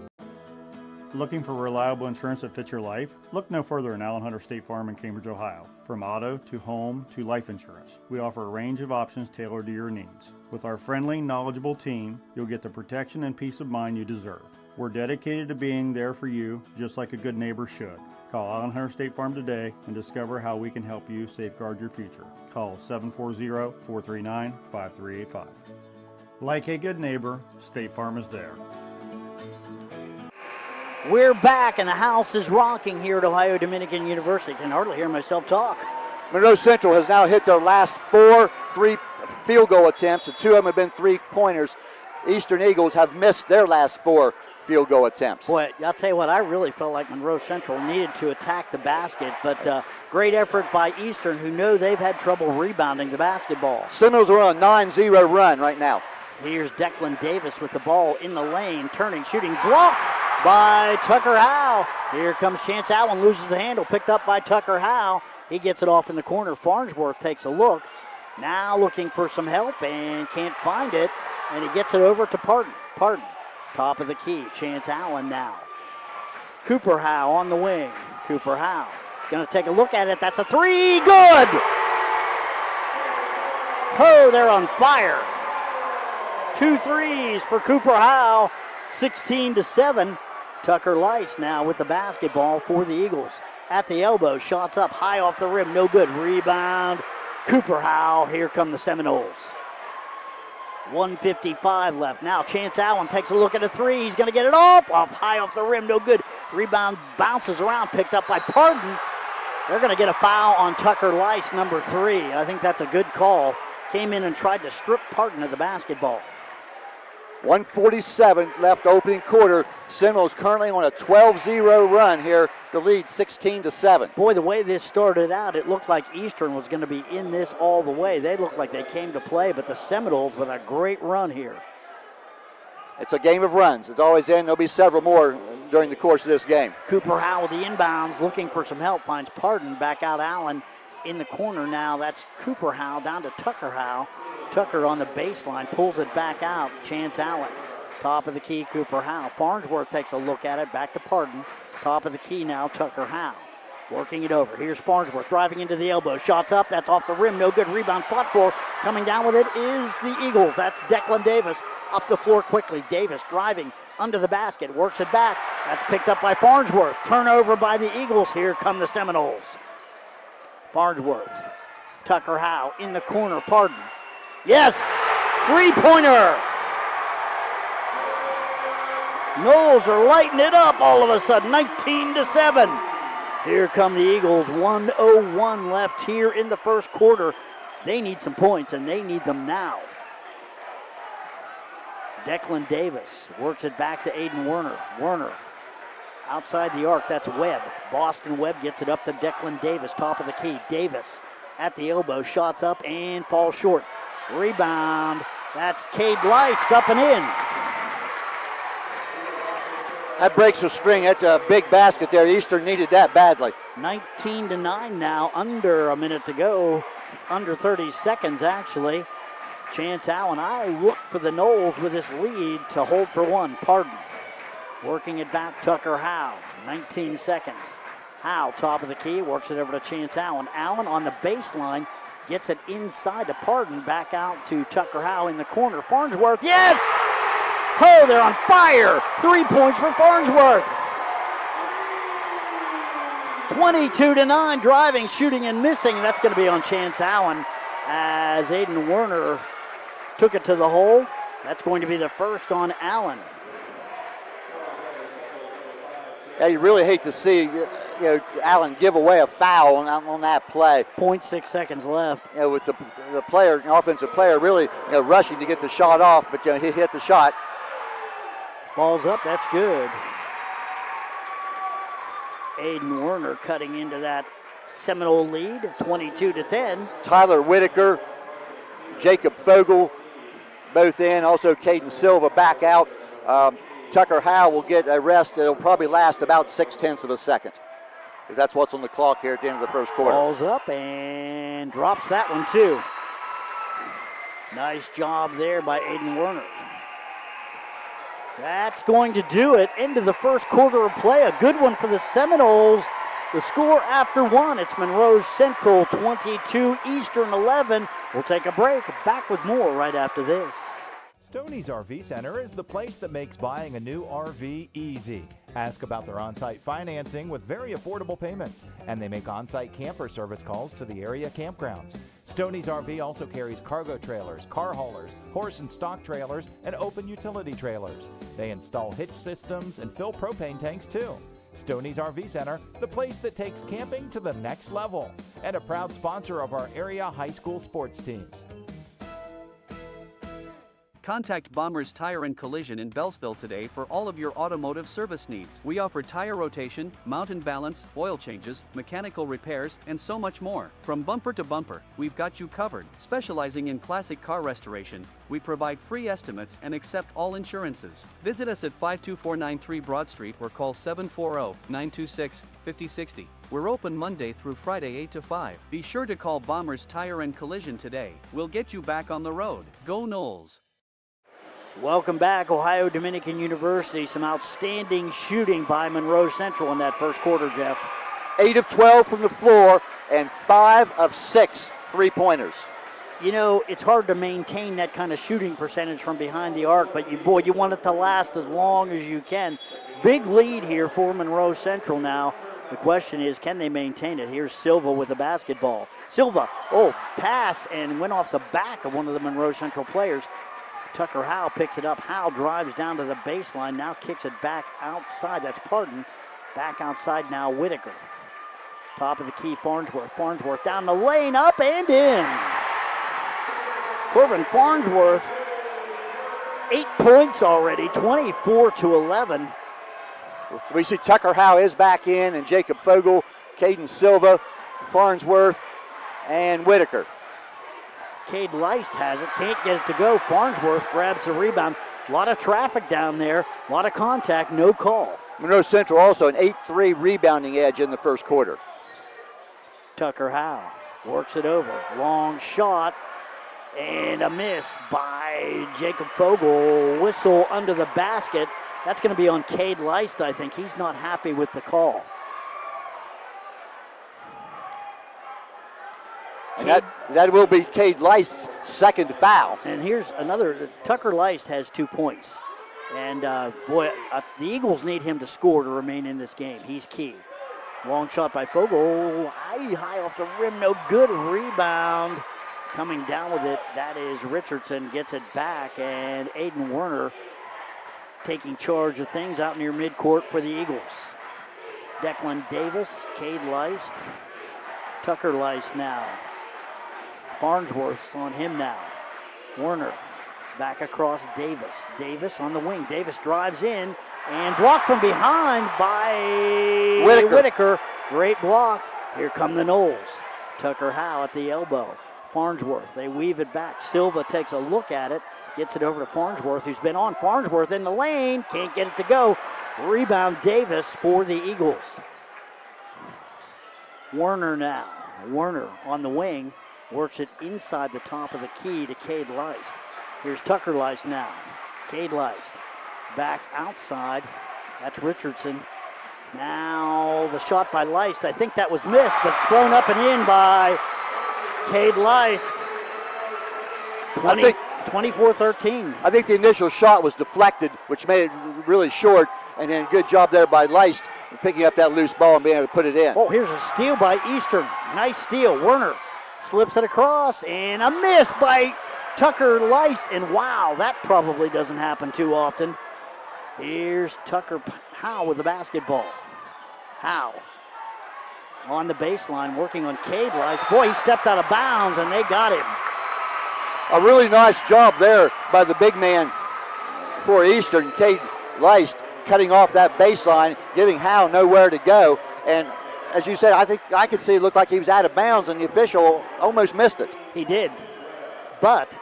B: Looking for reliable insurance that fits your life? Look no further than Allen Hunter State Farm in Cambridge, Ohio. From auto to home to life insurance, we offer a range of options tailored to your needs. With our friendly, knowledgeable team, you'll get the protection and peace of mind you deserve. We're dedicated to being there for you, just like a good neighbor should. Call Allen Hunter State Farm today and discover how we can help you safeguard your future. Call 740-439-5385. Like a good neighbor, State Farm is there.
K: We're back, and the house is rocking here at Ohio Dominican University. I can hardly hear myself talk.
M: Monroe Central has now hit their last 4 field goal attempts, and 2 of them have been three-pointers. Eastern Eagles have missed their last 4 field goal attempts.
K: Boy, I'll tell you what, I really felt like Monroe Central needed to attack the basket, but great effort by Eastern, who know they've had trouble rebounding the basketball.
M: Seminoles are on a 9-0 run right now.
K: Here's Declan Davis with the ball in the lane, turning, shooting, blocked by Tucker Howe. Here comes Chance Allen, loses the handle, picked up by Tucker Howe. He gets it off in the corner. Farnsworth takes a look. Now looking for some help and can't find it, and he gets it over to Parton. Parton, top of the key. Chance Allen now. Cooper Howe on the wing. Cooper Howe going to take a look at it. That's a three. Good! Oh, they're on fire. 2 threes for Cooper Howe. 16-7. Tucker Leist now with the basketball for the Eagles. At the elbow, shots up, high off the rim, no good. Rebound, Cooper Howe. Here come the Seminoles. 1:55 left. Now Chance Allen takes a look at a three. He's going to get it off high off the rim, no good. Rebound bounces around, picked up by Parton. They're going to get a foul on Tucker Leist, number 3. I think that's a good call. Came in and tried to strip Parton of the basketball.
M: 1:47 left opening quarter. Seminoles currently on a 12-0 run here to lead 16-7.
K: Boy, the way this started out, it looked like Eastern was going to be in this all the way. They looked like they came to play, but the Seminoles with a great run here.
M: It's a game of runs. It's always in. There'll be several more during the course of this game.
K: Cooper Howe with the inbounds, looking for some help, finds Parton. Back out Allen in the corner now. That's Cooper Howe down to Tucker Howe. Tucker on the baseline, pulls it back out. Chance Allen, top of the key, Cooper Howe. Farnsworth takes a look at it, back to Pardon. Top of the key now, Tucker Howe. Working it over. Here's Farnsworth driving into the elbow. Shots up. That's off the rim. No good. Rebound fought for. Coming down with it is the Eagles. That's Declan Davis. Up the floor quickly. Davis driving under the basket. Works it back. That's picked up by Farnsworth. Turnover by the Eagles. Here come the Seminoles. Farnsworth. Tucker Howe in the corner. Pardon. Yes! Three-pointer! Noles are lighting it up all of a sudden. 19-7. Here come the Eagles, 1:01 left here in the first quarter. They need some points, and they need them now. Declan Davis works it back to Aiden Werner. Werner outside the arc, that's Webb. Boston Webb gets it up to Declan Davis, top of the key. Davis at the elbow, shots up and falls short. Rebound, that's Cade Leist up and in.
M: That breaks a string. That's a big basket there. Eastern needed that badly.
K: 19-9 now, under a minute to go. Under 30 seconds, actually. Chance Allen, I look for the Noles with this lead to hold for one. Pardon. Working it back, Tucker Howe. 19 seconds. Howe, top of the key, works it over to Chance Allen. Allen on the baseline, gets it inside to Pardon. Back out to Tucker Howe in the corner. Farnsworth, yes! Oh, they're on fire! 3 points for Farnsworth. 22-9, driving, shooting, and missing. That's going to be on Chance Allen as Aiden Werner took it to the hole. That's going to be the first on Allen.
M: Yeah, you really hate to see Allen give away a foul on that play.
K: 0.6 seconds left.
M: With the player, offensive player, really rushing to get the shot off, but he hit the shot.
K: Ball's up, that's good. Aiden Werner cutting into that Seminole lead, 22-10.
M: Tyler Whitaker, Jacob Fogel, both in. Also Caden Silva back out. Tucker Howe will get a rest that'll probably last about 0.6 of a second. That's what's on the clock here at the end of the first quarter.
K: Ball's up and drops that one too. Nice job there by Aiden Werner. That's going to do it. Into the first quarter of play. A good one for the Seminoles. The score after one. It's Monroe Central 22, Eastern 11. We'll take a break. Back with more right after this.
A: Stoney's RV Center is the place that makes buying a new RV easy. Ask about their on-site financing with very affordable payments, and they make on-site camper service calls to the area campgrounds. Stoney's RV also carries cargo trailers, car haulers, horse and stock trailers, and open utility trailers. They install hitch systems and fill propane tanks too. Stoney's RV Center, the place that takes camping to the next level, and a proud sponsor of our area high school sports teams.
I: Contact Bombers Tire and Collision in Bellsville today for all of your automotive service needs. We offer tire rotation, mount and balance, oil changes, mechanical repairs, and so much more. From bumper to bumper, we've got you covered. Specializing in classic car restoration, we provide free estimates and accept all insurances. Visit us at 52493 Broad Street or call 740-926-5060. We're open Monday through Friday 8 to 5. Be sure to call Bombers Tire and Collision today. We'll get you back on the road. Go Noles!
K: Welcome back, Ohio Dominican University. Some outstanding shooting by Monroe Central in that first quarter, Jeff.
M: 8 of 12 from the floor and 5 of 6 three-pointers.
K: You know, it's hard to maintain that kind of shooting percentage from behind the arc, but you want it to last as long as you can. Big lead here for Monroe Central now. The question is, can they maintain it? Here's Silva with the basketball. Silva, pass and went off the back of one of the Monroe Central players. Tucker Howe picks it up. Howe drives down to the baseline, now kicks it back outside. That's Pardon. Back outside now, Whitaker. Top of the key, Farnsworth. Farnsworth down the lane, up and in. Corbin Farnsworth, 8 points already, 24-11.
M: We see Tucker Howe is back in, and Jacob Fogel, Caden Silva, Farnsworth, and Whitaker.
K: Cade Leist has it, can't get it to go. Farnsworth grabs the rebound. A lot of traffic down there, a lot of contact, no call.
M: Monroe Central also an 8-3 rebounding edge in the first quarter.
K: Tucker Howe works it over. Long shot, And a miss by Jacob Fogel. Whistle under the basket. That's going to be on Cade Leist, I think. He's not happy with the call.
M: And that will be Cade Leist's second foul.
K: And here's another. Tucker Leist has 2 points. And, the Eagles need him to score to remain in this game. He's key. Long shot by Fogel. High off the rim. No good. Rebound. Coming down with it, that is Richardson. Gets it back. And Aiden Werner taking charge of things out near midcourt for the Eagles. Declan Davis, Cade Leist, Tucker Leist now. Farnsworth's on him now. Werner back across Davis. Davis on the wing. Davis drives in and blocked from behind by Whitaker. Great block. Here come the Noles. Tucker Howe at the elbow. Farnsworth, they weave it back. Silva takes a look at it, gets it over to Farnsworth, who's been on. Farnsworth in the lane, can't get it to go. Rebound Davis for the Eagles. Werner now. Werner on the wing, works it inside the top of the key to Cade Leist. Here's Tucker Leist now. Cade Leist back outside. That's Richardson. Now the shot by Leist. I think that was missed, but thrown up and in by Cade Leist. 24-13.
M: I think the initial shot was deflected, which made it really short, and then good job there by Leist picking up that loose ball and being able to put it in.
K: Oh, here's a steal by Eastern. Nice steal. Werner slips it across, and a miss by Tucker Leist. And wow, that probably doesn't happen too often. Here's Tucker Howe with the basketball. Howe on the baseline, working on Cade Leist. Boy, he stepped out of bounds, and they got him.
M: A really nice job there by the big man for Eastern, Cade Leist, cutting off that baseline, giving Howe nowhere to go. And as you said, I think I could see it looked like he was out of bounds, and the official almost missed it.
K: He did. But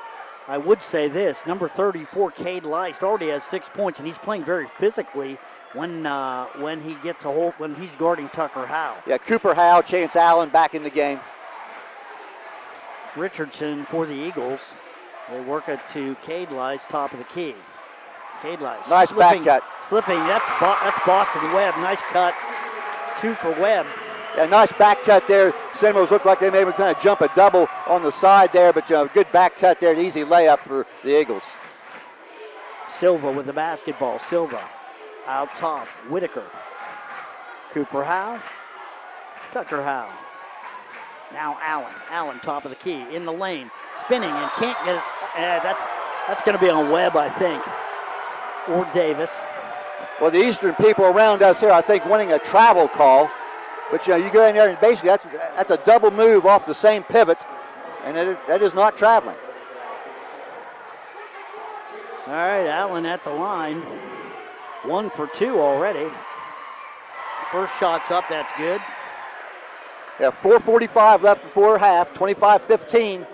K: I would say this, number 34, Cade Leist, already has 6 points, and he's playing very physically when he gets a hold, when he's guarding Tucker Howe.
M: Yeah, Cooper Howe, Chance Allen back in the game.
K: Richardson for the Eagles. They work it to Cade Leist, top of the key. Cade Leist.
M: Nice back cut.
K: Slipping, that's Boston Webb. Nice cut, 2 for Webb.
M: Yeah, nice back cut there. Seminoles looked like they maybe kind of jump a double on the side there, but good back cut there, an easy layup for the Eagles.
K: Silva with the basketball. Silva out top. Whitaker. Cooper Howe. Tucker Howe. Now Allen. Allen, top of the key, in the lane, spinning and can't get it. That's going to be on Webb, I think, or Davis.
M: Well, the Eastern people around us here, I think, wanting a travel call. But you go in there and basically that's a double move off the same pivot, and that is not traveling.
K: All right, Allen at the line. 1 for 2 already. First shot's up, that's good.
M: Yeah, 4:45 left before half, 25-15.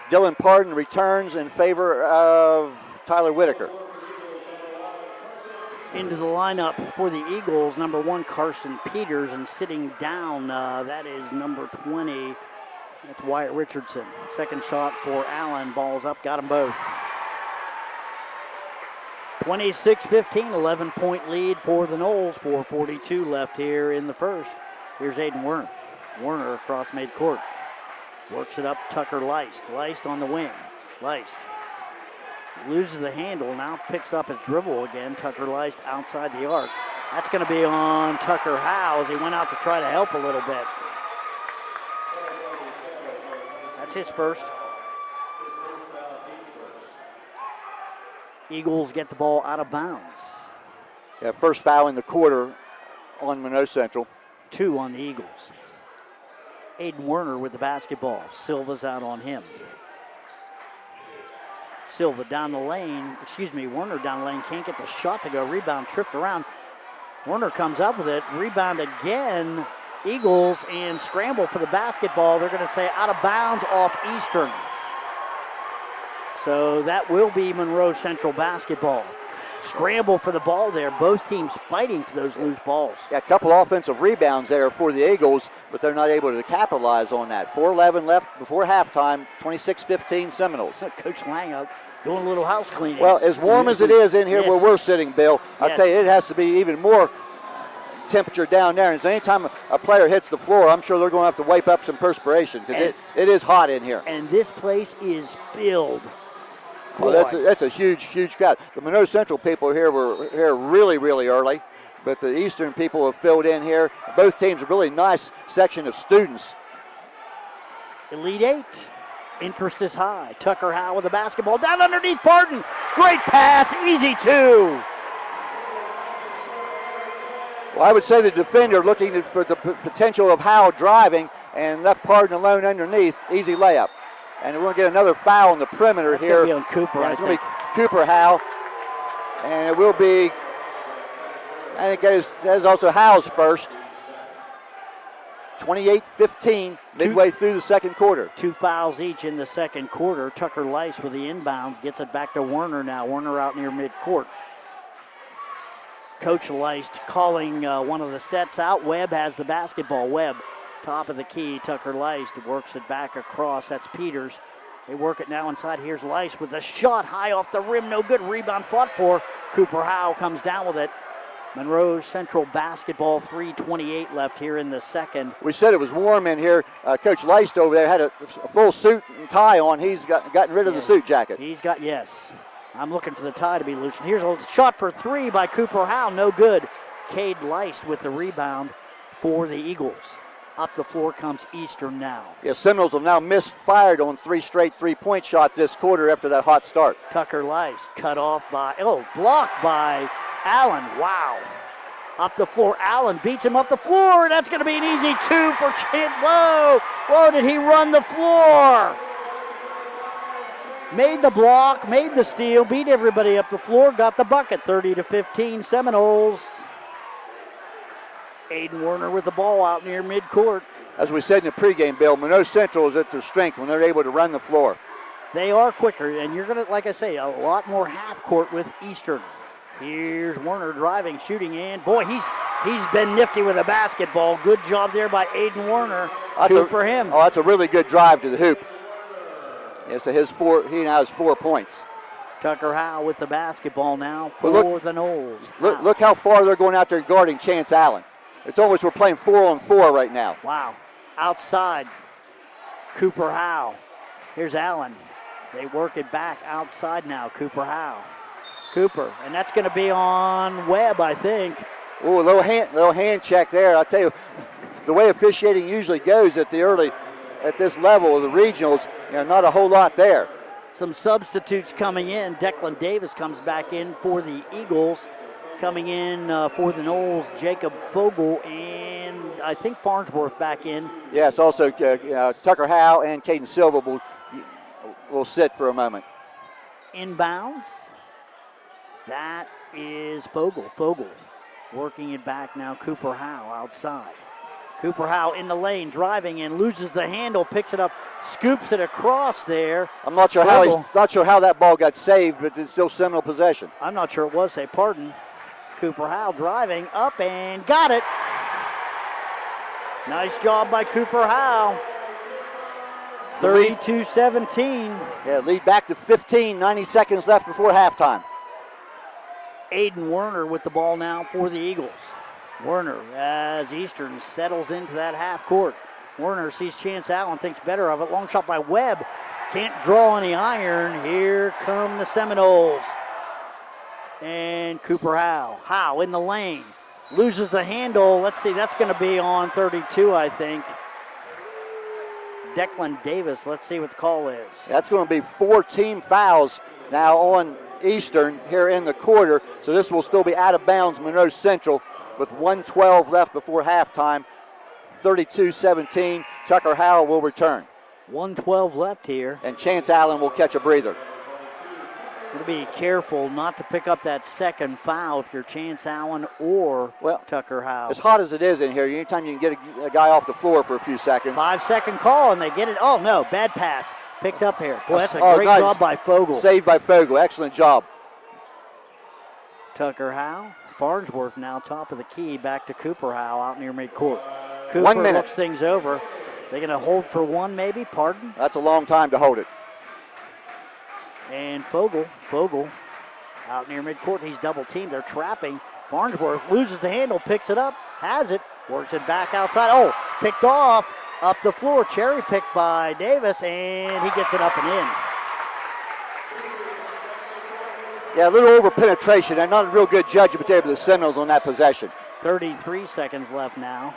M: Dylan Pardon returns in favor of Tyler Whitaker.
K: Into the lineup for the Eagles, number 1, Carson Peters, and sitting down, that is number 20. That's Wyatt Richardson. Second shot for Allen, balls up, got them both. 26-15, 11-point lead for the Noles, 4:42 left here in the first. Here's Aiden Werner. Werner across midcourt. Works it up, Tucker Leist. Leist on the wing. Leist loses the handle, now picks up his dribble again. Tucker Leist outside the arc. That's going to be on Tucker Howe as he went out to try to help a little bit. That's his first. Eagles get the ball out of bounds.
M: Yeah, first foul in the quarter on Monroe Central.
K: 2 on the Eagles. Aiden Werner with the basketball. Silva's out on him. Silva down the lane, Werner down the lane, can't get the shot to go. Rebound tripped around. Werner comes up with it. Rebound again. Eagles and scramble for the basketball. They're going to say out of bounds off Eastern. So that will be Monroe Central basketball. scramble for the ball there. Both teams fighting for those loose balls.
M: Yeah, a couple offensive rebounds there for the Eagles, but they're not able to capitalize on that. 4:11 left before halftime, 26-15 Seminoles.
K: Coach Lang up doing a little house cleaning.
M: Well, as warm as it is in here where we're sitting, Bill, I'll tell you, it has to be even more temperature down there. And so anytime a player hits the floor, I'm sure they're going to have to wipe up some perspiration because it is hot in here.
K: And this place is filled.
M: Well, that's a huge crowd. The Monroe Central people here were here really, really early, but the Eastern people have filled in here. Both teams a really nice section of students.
K: Elite Eight. Interest is high. Tucker Howe with the basketball down underneath Barton. Great pass, easy two.
M: Well, I would say the defender looking for the potential of Howe driving and left Pardon alone underneath. Easy layup. And we're going to get another foul on the perimeter here.
K: It's going to be on Cooper,
M: It's going to be Cooper Howe. And it will be, I think that is also Howe's first. 28-15 midway through the second quarter.
K: 2 fouls each in the second quarter. Tucker Lice with the inbound gets it back to Werner now. Werner out near midcourt. Coach Lice calling one of the sets out. Webb has the basketball. Webb, top of the key. Tucker Lice works it back across. That's Peters. They work it now inside. Here's Lice with the shot high off the rim. No good. Rebound fought for. Cooper Howe comes down with it. Monroe Central basketball, 3:28 left here in the second.
M: We said it was warm in here. Coach Leist over there had a full suit and tie on. He's gotten rid of the suit jacket.
K: He's got, yes. I'm looking for the tie to be loosened. Here's a shot for three by Cooper Howe. No good. Cade Leist with the rebound for the Eagles. Up the floor comes Eastern now.
M: Yeah, Seminoles have now misfired on 3 straight three-point shots this quarter after that hot start.
K: Tucker Leist cut off by, blocked by Allen. Wow. Up the floor, Allen beats him up the floor. That's going to be an easy two for Chant. Whoa, did he run the floor? Made the block, made the steal, beat everybody up the floor, got the bucket. 30-15 Seminoles. Aiden Werner with the ball out near midcourt.
M: As we said in the pregame, Bill, Monroe Central is at their strength when they're able to run the floor.
K: They are quicker, and you're going to, like I say, a lot more half court with Eastern. Here's Werner driving, shooting, and boy, he's been nifty with a basketball. Good job there by Aiden Werner. Two for him.
M: Oh, that's a really good drive to the hoop. Yeah, so he now has 4 points.
K: Tucker Howe with the basketball now for the Noles.
M: Look how far they're going out there guarding Chance Allen. It's almost we're playing 4-on-4 right now.
K: Wow. Outside, Cooper Howe. Here's Allen. They work it back outside now, Cooper Howe. Cooper, and that's going to be on Webb, I think.
M: Oh, a little hand check there. I'll tell you, the way officiating usually goes at this level of the regionals, not a whole lot there.
K: Some substitutes coming in. Declan Davis comes back in for the Eagles. Coming in for the Noles, Jacob Fogel, and I think Farnsworth back in.
M: Yes, also Tucker Howe and Caden Silva will sit for a moment.
K: Inbounds. That is Fogel. Fogel working it back now. Cooper Howe outside. Cooper Howe in the lane, driving and loses the handle, picks it up, scoops it across there.
M: I'm not sure how that ball got saved, but it's still Seminole possession.
K: I'm not sure it was. Pardon. Cooper Howe driving up and got it. Nice job by Cooper Howe. 32-17.
M: Yeah, lead back to 15, 90 seconds left before halftime.
K: Aiden Werner with the ball now for the Eagles. Werner, as Eastern settles into that half court. Werner sees Chance Allen, thinks better of it. Long shot by Webb. Can't draw any iron. Here come the Seminoles. And Cooper Howe. Howe in the lane. Loses the handle. Let's see, that's going to be on 32, I think. Declan Davis, let's see what the call is.
M: That's going to be 4 team fouls now on Eastern here in the quarter. So this will still be out of bounds, Monroe Central, with 1:12 left before halftime. 32-17. Tucker Howe will return.
K: 1:12 left here.
M: And Chance Allen will catch a breather.
K: Going to be careful not to pick up that second foul if you're Chance Allen or Tucker Howe.
M: As hot as it is in here, anytime you can get a guy off the floor for a few seconds.
K: 5-second call, and they get it. Oh, no, bad pass. Picked up here. Boy, that's a great job by Fogel.
M: Saved by Fogel. Excellent job.
K: Tucker Howe. Farnsworth now top of the key, back to Cooper Howe out near midcourt. Cooper
M: 1 minute.
K: looks things over. They're going to hold for one maybe, pardon?
M: That's a long time to hold it.
K: And Fogel out near midcourt. He's double teamed. They're trapping. Farnsworth loses the handle, picks it up, has it, works it back outside. Oh, picked off up the floor. Cherry picked by Davis, and he gets it up and in.
M: Yeah, a little over penetration and not a real good judgment there by the Seminoles on that possession.
K: 33 seconds left now.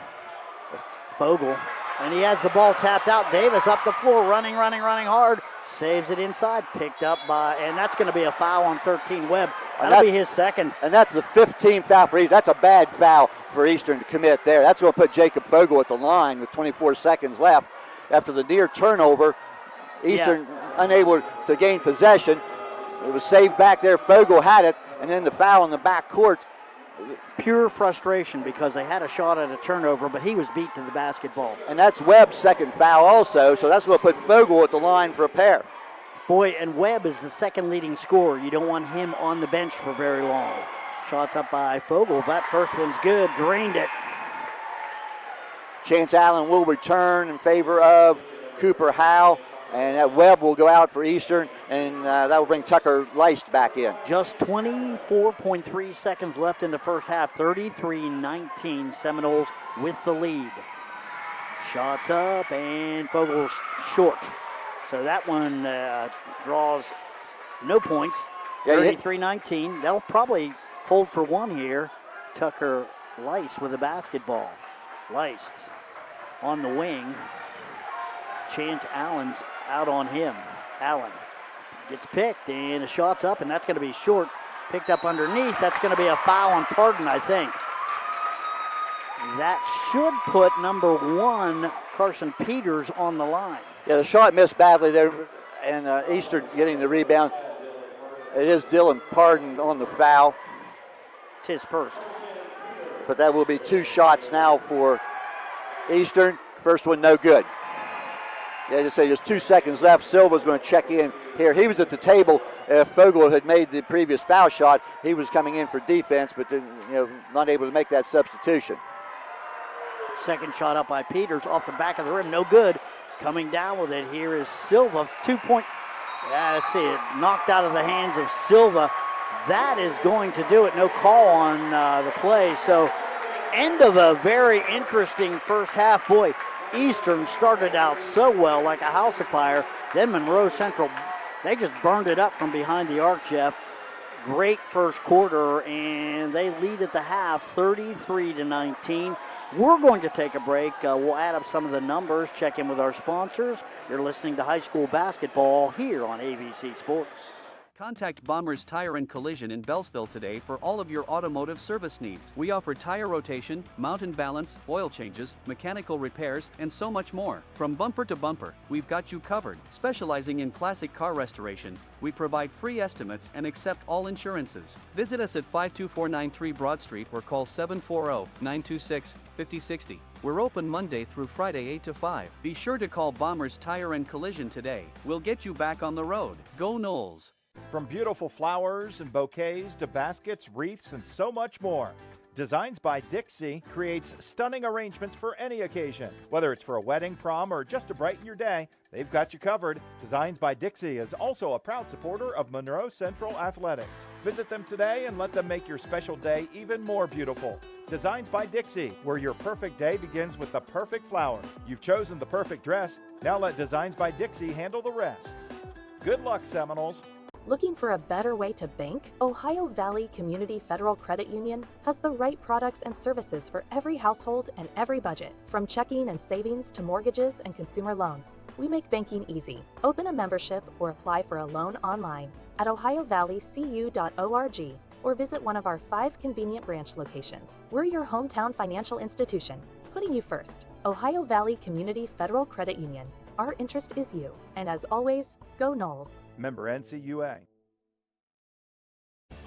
K: Fogel, and he has the ball tapped out. Davis up the floor, running hard. Saves it inside, picked up by, and that's going to be a foul on 13 Webb. That'll be his second.
M: And that's the 15th foul for Eastern. That's a bad foul for Eastern to commit there. That's going to put Jacob Fogel at the line with 24 seconds left. After the near turnover, Eastern unable to gain possession. It was saved back there. Fogel had it, and then the foul in the back court.
K: Pure frustration because they had a shot at a turnover, but he was beat to the basketball.
M: And that's Webb's second foul also, so that's going to put Fogel at the line for a pair.
K: Boy, and Webb is the second leading scorer. You don't want him on the bench for very long. Shots up by Fogel. That first one's good. Drained it.
M: Chance Allen will return in favor of Cooper Howe. And that Webb will go out for Eastern, and that will bring Tucker Leist back in.
K: Just 24.3 seconds left in the first half. 33-19, Seminoles with the lead. Shots up, and Fogel's short. So that one draws no points. 33-19. They'll probably hold for one here. Tucker Leist with the basketball. Leist on the wing. Chance Allen's out on him. Allen gets picked, and a shot's up, and that's going to be short. Picked up underneath. That's going to be a foul on Pardon, I think. That should put number 1, Carson Peters, on the line.
M: Yeah, the shot missed badly there, and Eastern getting the rebound. It is Dylan Pardon on the foul.
K: It's his first.
M: But that will be 2 shots now for Eastern. First one no good. Yeah, just say there's 2 seconds left. Silva's going to check in here. He was at the table. If Fogel had made the previous foul shot, he was coming in for defense, but then, not able to make that substitution.
K: Second shot up by Peters off the back of the rim, no good. Coming down with it here is Silva. 2-point. Let's see it knocked out of the hands of Silva. That is going to do it. No call on the play. So end of a very interesting first half. Boy, Eastern started out so well, like a house of fire. Then Monroe Central, they just burned it up from behind the arc, Jeff. Great first quarter, and they lead at the half, 33-19. We're going to take a break. We'll add up some of the numbers, check in with our sponsors. You're listening to high school basketball here on AVC Sports.
I: Contact Bombers Tire and Collision in Bellsville today for all of your automotive service needs. We offer tire rotation, mount and balance, oil changes, mechanical repairs, and so much more. From bumper to bumper, we've got you covered. Specializing in classic car restoration, we provide free estimates and accept all insurances. Visit us at 52493 Broad Street or call 740-926-5060. We're open Monday through Friday 8 to 5. Be sure to call Bombers Tire and Collision today. We'll get you back on the road. Go Noles!
A: From beautiful flowers and bouquets to baskets, wreaths, and so much more, Designs by Dixie creates stunning arrangements for any occasion. Whether it's for a wedding, prom, or just to brighten your day, they've got you covered. Designs by Dixie is also a proud supporter of Monroe Central Athletics. Visit them today and let them make your special day even more beautiful. Designs by Dixie, where your perfect day begins with the perfect flowers. You've chosen the perfect dress. Now let Designs by Dixie handle the rest. Good luck, Seminoles.
D: Looking for a better way to bank? Ohio Valley Community Federal Credit Union has the right products and services for every household and every budget. From checking and savings to mortgages and consumer loans, we make banking easy. Open a membership or apply for a loan online at ohiovalleycu.org or visit one of our 5 convenient branch locations. We're your hometown financial institution, putting you first. Ohio Valley Community Federal Credit Union. Our interest is you. And as always, go Noles.
A: Member NCUA.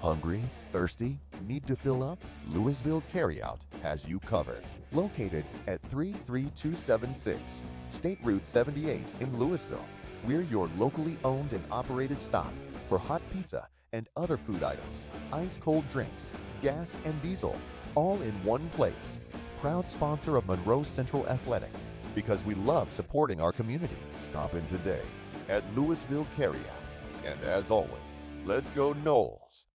C: Hungry? Thirsty? Need to fill up? Louisville Carryout has you covered. Located at 33276 State Route 78 in Louisville, we're your locally owned and operated stop for hot pizza and other food items, ice-cold drinks, gas and diesel, all in one place. Proud sponsor of Monroe Central Athletics, because we love supporting our community. Stop in today at Louisville Carryout. And as always, let's go Noles.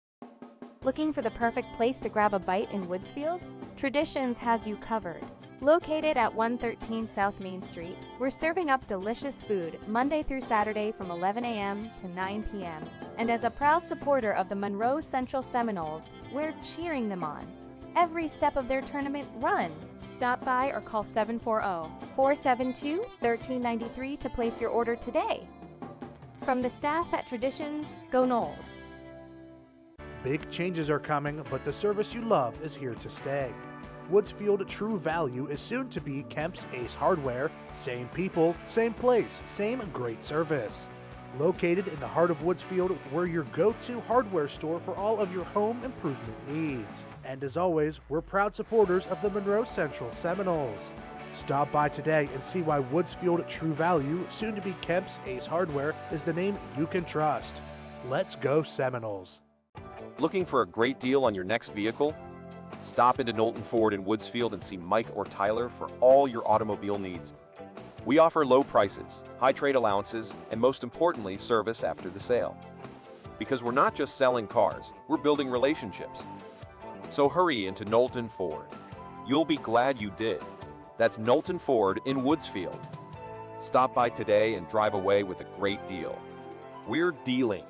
F: Looking for the perfect place to grab a bite in Woodsfield? Traditions has you covered. Located at 113 South Main Street, we're serving up delicious food Monday through Saturday from 11 a.m. to 9 p.m. And as a proud supporter of the Monroe Central Seminoles, we're cheering them on every step of their tournament run. Stop by or call 740-472-1393 to place your order today. From the staff at Traditions, go Noles.
V: Big changes are coming, but the service you love is here to stay. Woodsfield True Value is soon to be Kemp's Ace Hardware. Same people, same place, same great service. Located in the heart of Woodsfield, we're your go-to hardware store for all of your home improvement needs. And as always, we're proud supporters of the Monroe Central Seminoles. Stop by today and see why Woodsfield True Value, soon to be Kemp's Ace Hardware, is the name you can trust. Let's go Seminoles.
R: Looking for a great deal on your next vehicle? Stop into Knowlton Ford in Woodsfield and see Mike or Tyler for all your automobile needs. We offer low prices, high trade allowances, and most importantly, service after the sale. Because we're not just selling cars, we're building relationships. So hurry into Knowlton Ford. You'll be glad you did. That's Knowlton Ford in Woodsfield. Stop by today and drive away with a great deal. We're dealing.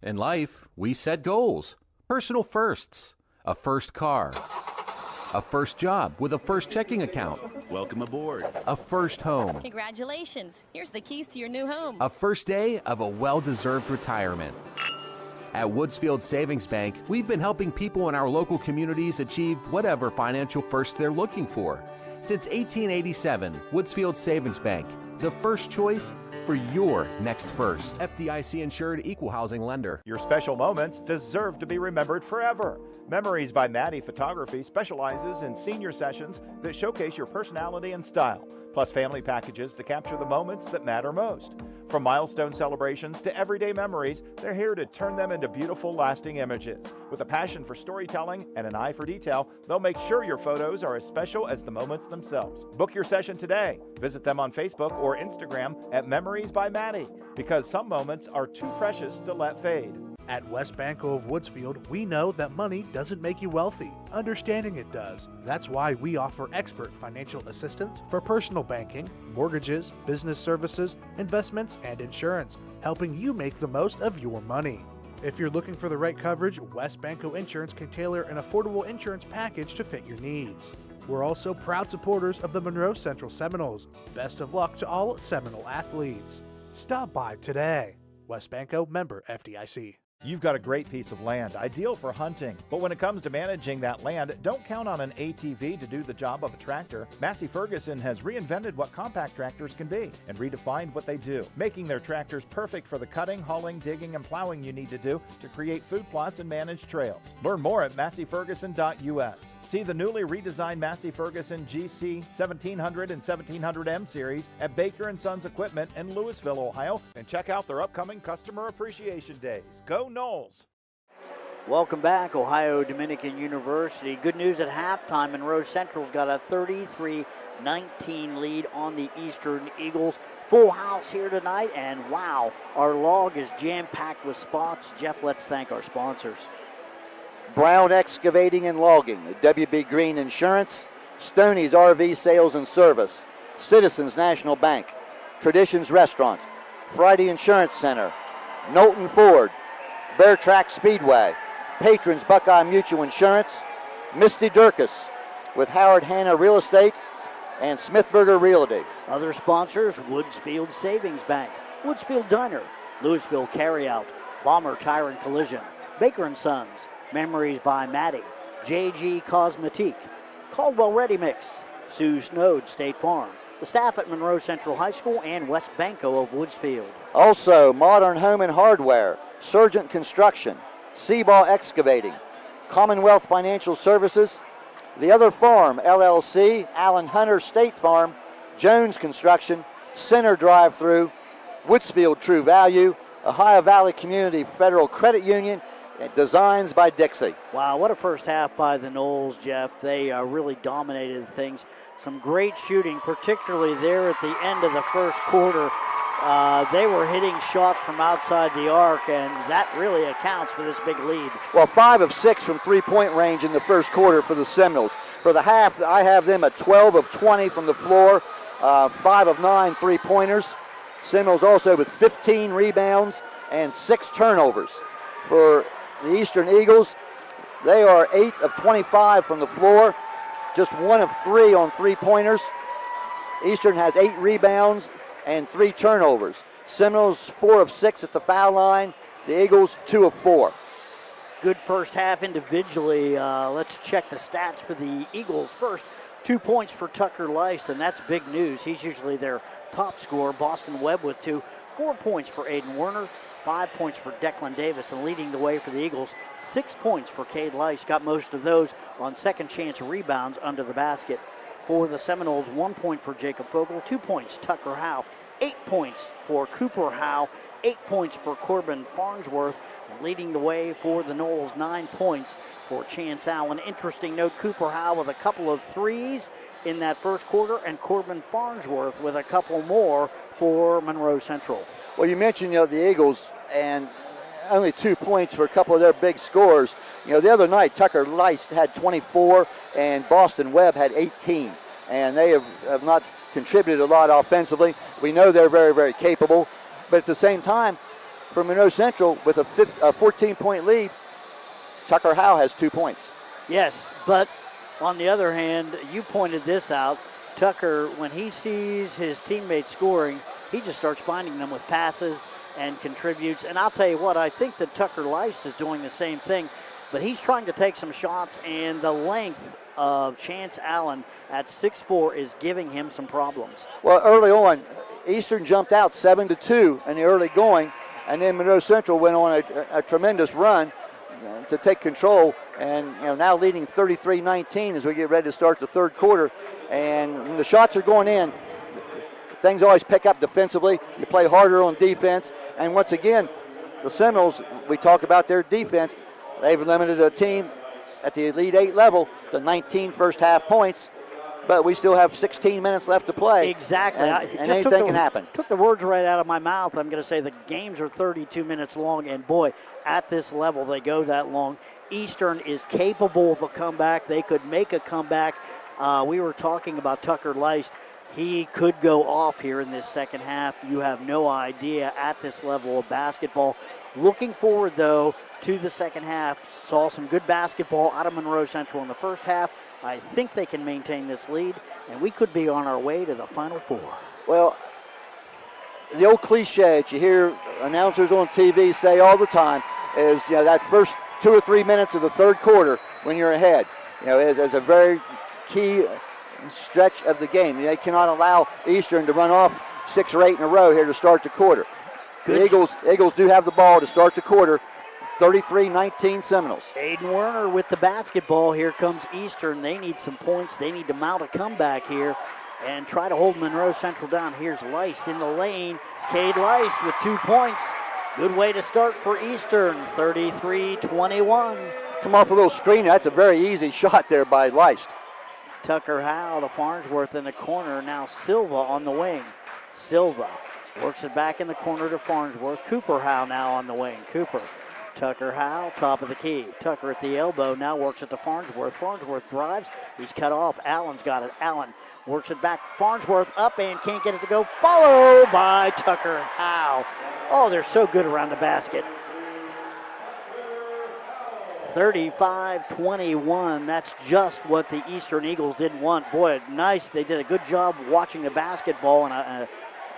W: In life, we set goals. Personal firsts. A first car. A first job with a first checking account.
X: Welcome aboard.
W: A first home.
Y: Congratulations. Here's the keys to your new home.
W: A first day of a well-deserved retirement. At Woodsfield Savings Bank, we've been helping people in our local communities achieve whatever financial first they're looking for. Since 1887, Woodsfield Savings Bank, the first choice for your next first. FDIC insured equal housing lender.
A: Your special moments deserve to be remembered forever. Memories by Maddie Photography specializes in senior sessions that showcase your personality and style, plus family packages to capture the moments that matter most. From milestone celebrations to everyday memories, they're here to turn them into beautiful, lasting images. With a passion for storytelling and an eye for detail, they'll make sure your photos are as special as the moments themselves. Book your session today. Visit them on Facebook or Instagram at Memories by Maddie, because some moments are too precious to let fade.
V: At West Banco of Woodsfield, we know that money doesn't make you wealthy. Understanding it does. That's why we offer expert financial assistance for personal banking, mortgages, business services, investments, and insurance, helping you make the most of your money. If you're looking for the right coverage, West Banco Insurance can tailor an affordable insurance package to fit your needs. We're also proud supporters of the Monroe Central Seminoles. Best of luck to all Seminole athletes. Stop by today. West Banco, member FDIC.
A: You've got a great piece of land, ideal for hunting. But when it comes to managing that land, don't count on an ATV to do the job of a tractor. Massey Ferguson has reinvented what compact tractors can be and redefined what they do, making their tractors perfect for the cutting, hauling, digging, and plowing you need to do to create food plots and manage trails. Learn more at masseyferguson.us. See the newly redesigned Massey Ferguson GC 1700 and 1700M series at Baker & Sons Equipment in Louisville, Ohio, and check out their upcoming Customer Appreciation Days. Go Noles!
K: Welcome back, Ohio Dominican University. Good news at halftime. Monroe Central's got a 33-19 lead on the Eastern Eagles. Full house here tonight, and wow, our log is jam-packed with spots. Jeff, let's thank our sponsors.
M: Brown Excavating and Logging, WB Green Insurance, Stoney's RV Sales and Service, Citizens National Bank, Traditions Restaurant, Friday Insurance Center, Knowlton Ford, Bear Track Speedway, Patrons Buckeye Mutual Insurance, Misty Durkis with Howard Hanna Real Estate, and Smithburger Realty.
K: Other sponsors, Woodsfield Savings Bank, Woodsfield Diner, Louisville Carryout, Bomber Tire and Collision, Baker & Sons, Memories by Maddie, JG Cosmetique, Caldwell Ready Mix, Sue Snowed State Farm, the staff at Monroe Central High School, and West Banco of Woodsfield.
M: Also, Modern Home and Hardware, Surgent Construction, Seabaugh Excavating, Commonwealth Financial Services, The Other Farm, LLC, Allen Hunter State Farm, Jones Construction, Center Drive-Thru, Woodsfield True Value, Ohio Valley Community Federal Credit Union, Designs by Dixie.
K: Wow, what a first half by the Noles, Jeff. They really dominated things. Some great shooting, particularly there at the end of the first quarter. They were hitting shots from outside the arc, and that really accounts for this big lead.
M: Well, 5 of 6 from three-point range in the first quarter for the Seminoles. For the half, I have them at 12 of 20 from the floor, 5 of 9 three-pointers. Seminoles also with 15 rebounds and 6 turnovers. For the Eastern Eagles, they are 8 of 25 from the floor, just 1 of 3 on three-pointers. Eastern has 8 rebounds and 3 turnovers. Seminoles 4 of 6 at the foul line. The Eagles 2 of 4.
K: Good first half individually. Let's check the stats for the Eagles first. 2 points for Tucker Leist, and that's big news. He's usually their top scorer. Boston Webb with 2. 4 points for Aiden Werner. 5 points for Declan Davis, and leading the way for the Eagles, 6 points for Cade Leist. Got most of those on second chance rebounds under the basket. For the Seminoles, 1 point for Jacob Fogel, 2 points Tucker Howe, 8 points for Cooper Howe, 8 points for Corbin Farnsworth. Leading the way for the Noles, 9 points for Chance Allen. Interesting note, Cooper Howe with a couple of threes in that first quarter, and Corbin Farnsworth with a couple more for Monroe Central.
M: Well, you mentioned, the Eagles, and only 2 points for a couple of their big scores. The other night, Tucker Leist had 24, and Boston Webb had 18. And they have not contributed a lot offensively. We know they're very, very capable. But at the same time, for Monroe Central, with a 14-point lead, Tucker Howe has 2 points.
K: Yes, but on the other hand, you pointed this out. Tucker, when he sees his teammates scoring, he just starts finding them with passes and contributes. And I'll tell you what, I think that Tucker Leist is doing the same thing, but he's trying to take some shots, and the length of Chance Allen at 6'4" is giving him some problems.
M: Well, early on, Eastern jumped out 7-2 in the early going, and then Monroe Central went on a tremendous run to take control, and now leading 33-19 as we get ready to start the third quarter. And when the shots are going in, things always pick up defensively. You play harder on defense. And once again, the Seminoles, we talk about their defense. They've limited a team at the Elite 8 level to 19 first half points, but we still have 16 minutes left to play.
K: Exactly.
M: And anything can happen.
K: Took the words right out of my mouth. I'm going to say the games are 32 minutes long, and boy, at this level, they go that long. Eastern is capable of a comeback. They could make a comeback. We were talking about Tucker Leist. He could go off here in this second half. You have no idea at this level of basketball. Looking forward, though, to the second half. Saw some good basketball out of Monroe Central in the first half. I think they can maintain this lead, and we could be on our way to the Final Four.
M: Well, the old cliche that you hear announcers on TV say all the time is, that first 2 or 3 minutes of the third quarter when you're ahead, is a very key stretch of the game. They cannot allow Eastern to run off 6 or 8 in a row here to start the quarter. The Eagles do have the ball to start the quarter. 33-19 Seminoles.
K: Aiden Werner with the basketball. Here comes Eastern. They need some points. They need to mount a comeback here and try to hold Monroe Central down. Here's Leist in the lane. Cade Leist with 2 points. Good way to start for Eastern. 33-21.
M: Come off a little screen. That's a very easy shot there by Leist.
K: Tucker Howe to Farnsworth in the corner. Now Silva on the wing. Silva works it back in the corner to Farnsworth. Cooper Howe now on the wing. Cooper. Tucker Howe, top of the key. Tucker at the elbow, now works it to Farnsworth. Farnsworth drives, he's cut off. Allen's got it. Allen works it back. Farnsworth up and can't get it to go. Followed by Tucker Howe. Oh, they're so good around the basket. 35-21. That's just what the Eastern Eagles didn't want. Boy, nice. They did a good job watching the basketball and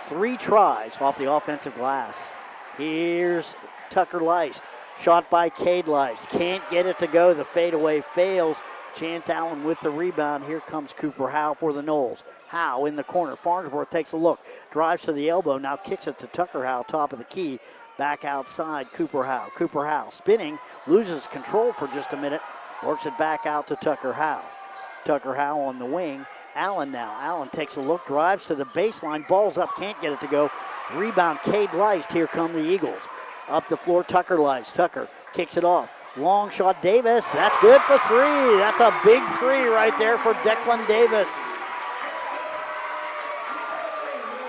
K: 3 tries off the offensive glass. Here's Tucker Leist. Shot by Cade Leist. Can't get it to go. The fadeaway fails. Chance Allen with the rebound. Here comes Cooper Howe for the Noles. Howe in the corner. Farnsworth takes a look. Drives to the elbow. Now kicks it to Tucker Howe, top of the key. Back outside, Cooper Howe. Cooper Howe spinning. Loses control for just a minute. Works it back out to Tucker Howe. Tucker Howe on the wing. Allen now. Allen takes a look. Drives to the baseline. Balls up. Can't get it to go. Rebound, Cade Leist. Here come the Eagles. Up the floor, Tucker lies. Tucker kicks it off. Long shot, Davis. That's good for three. That's a big three right there for Declan Davis.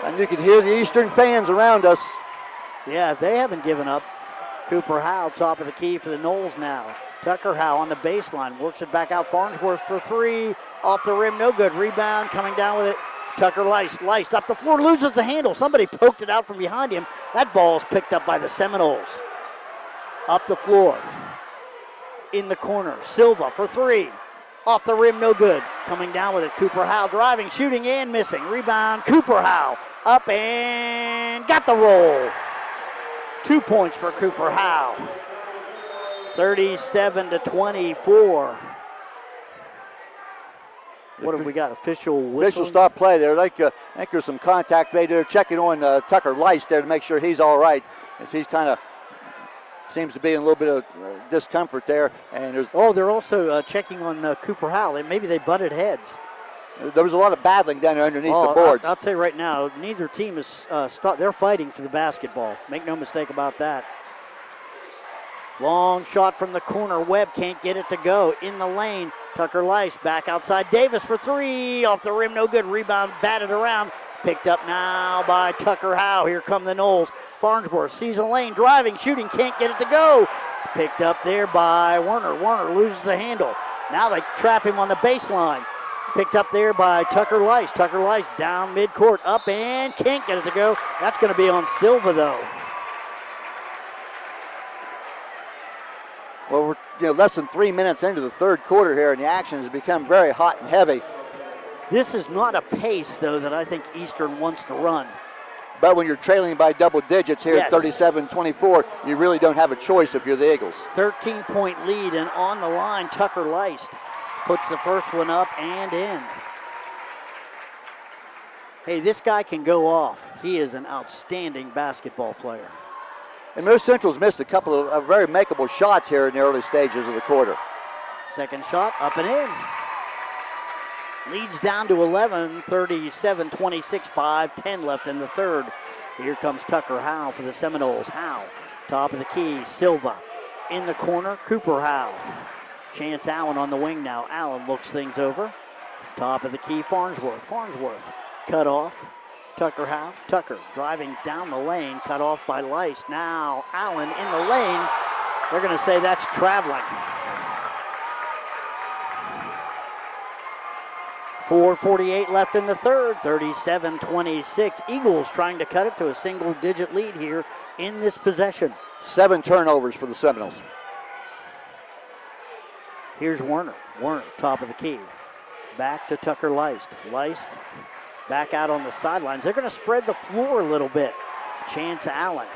M: And you can hear the Eastern fans around us.
K: Yeah, they haven't given up. Cooper Howe, top of the key for the Noles now. Tucker Howe on the baseline, works it back out. Farnsworth for three, off the rim, no good. Rebound, coming down with it. Tucker Leist up the floor, loses the handle. Somebody poked it out from behind him. That ball is picked up by the Seminoles. Up the floor, in the corner, Silva for three. Off the rim, no good. Coming down with it, Cooper Howe driving, shooting, and missing. Rebound, Cooper Howe up and got the roll. 2 points for Cooper Howe. 37-24. What have we got? Official whistle?
M: Official stop play there. I think there's some contact made there. Checking on Tucker Leist there to make sure he's all right, as he's kind of seems to be in a little bit of discomfort there. And there's
K: they're also checking on Cooper Howe. Maybe they butted heads.
M: There was a lot of battling down there underneath the boards.
K: I'll tell you right now, neither team is they're fighting for the basketball. Make no mistake about that. Long shot from the corner. Webb can't get it to go. In the lane, Tucker Leist back outside. Davis for three. Off the rim, no good. Rebound batted around. Picked up now by Tucker Howe. Here come the Noles. Farnsworth sees a lane, driving, shooting, can't get it to go. Picked up there by Werner. Werner loses the handle. Now they trap him on the baseline. Picked up there by Tucker Leist. Tucker Leist down midcourt, up and can't get it to go. That's going to be on Silva, though.
M: Well, we're less than 3 minutes into the third quarter here, and the action has become very hot and heavy.
K: This is not a pace, though, that I think Eastern wants to run.
M: But when you're trailing by double digits here at 37-24, you really don't have a choice if you're the Eagles.
K: 13-point lead, and on the line, Tucker Leist puts the first one up and in. Hey, this guy can go off. He is an outstanding basketball player.
M: And Monroe Central's missed a couple of very makeable shots here in the early stages of the quarter.
K: Second shot, up and in. Leads down to 11, 37-26, 5:10 left in the third. Here comes Tucker Howe for the Seminoles. Howe, top of the key, Silva. In the corner, Cooper Howe. Chance Allen on the wing now. Allen looks things over. Top of the key, Farnsworth. Farnsworth, cut off. Tucker Howe. Tucker driving down the lane, cut off by Leist. Now Allen in the lane. They're going to say that's traveling. 4:48 left in the third, 37-26. Eagles trying to cut it to a single-digit lead here in this possession.
M: 7 turnovers for the Seminoles.
K: Here's Werner. Werner, top of the key. Back to Tucker Leist. Leist back out on the sidelines. They're going to spread the floor a little bit. Chance Allen.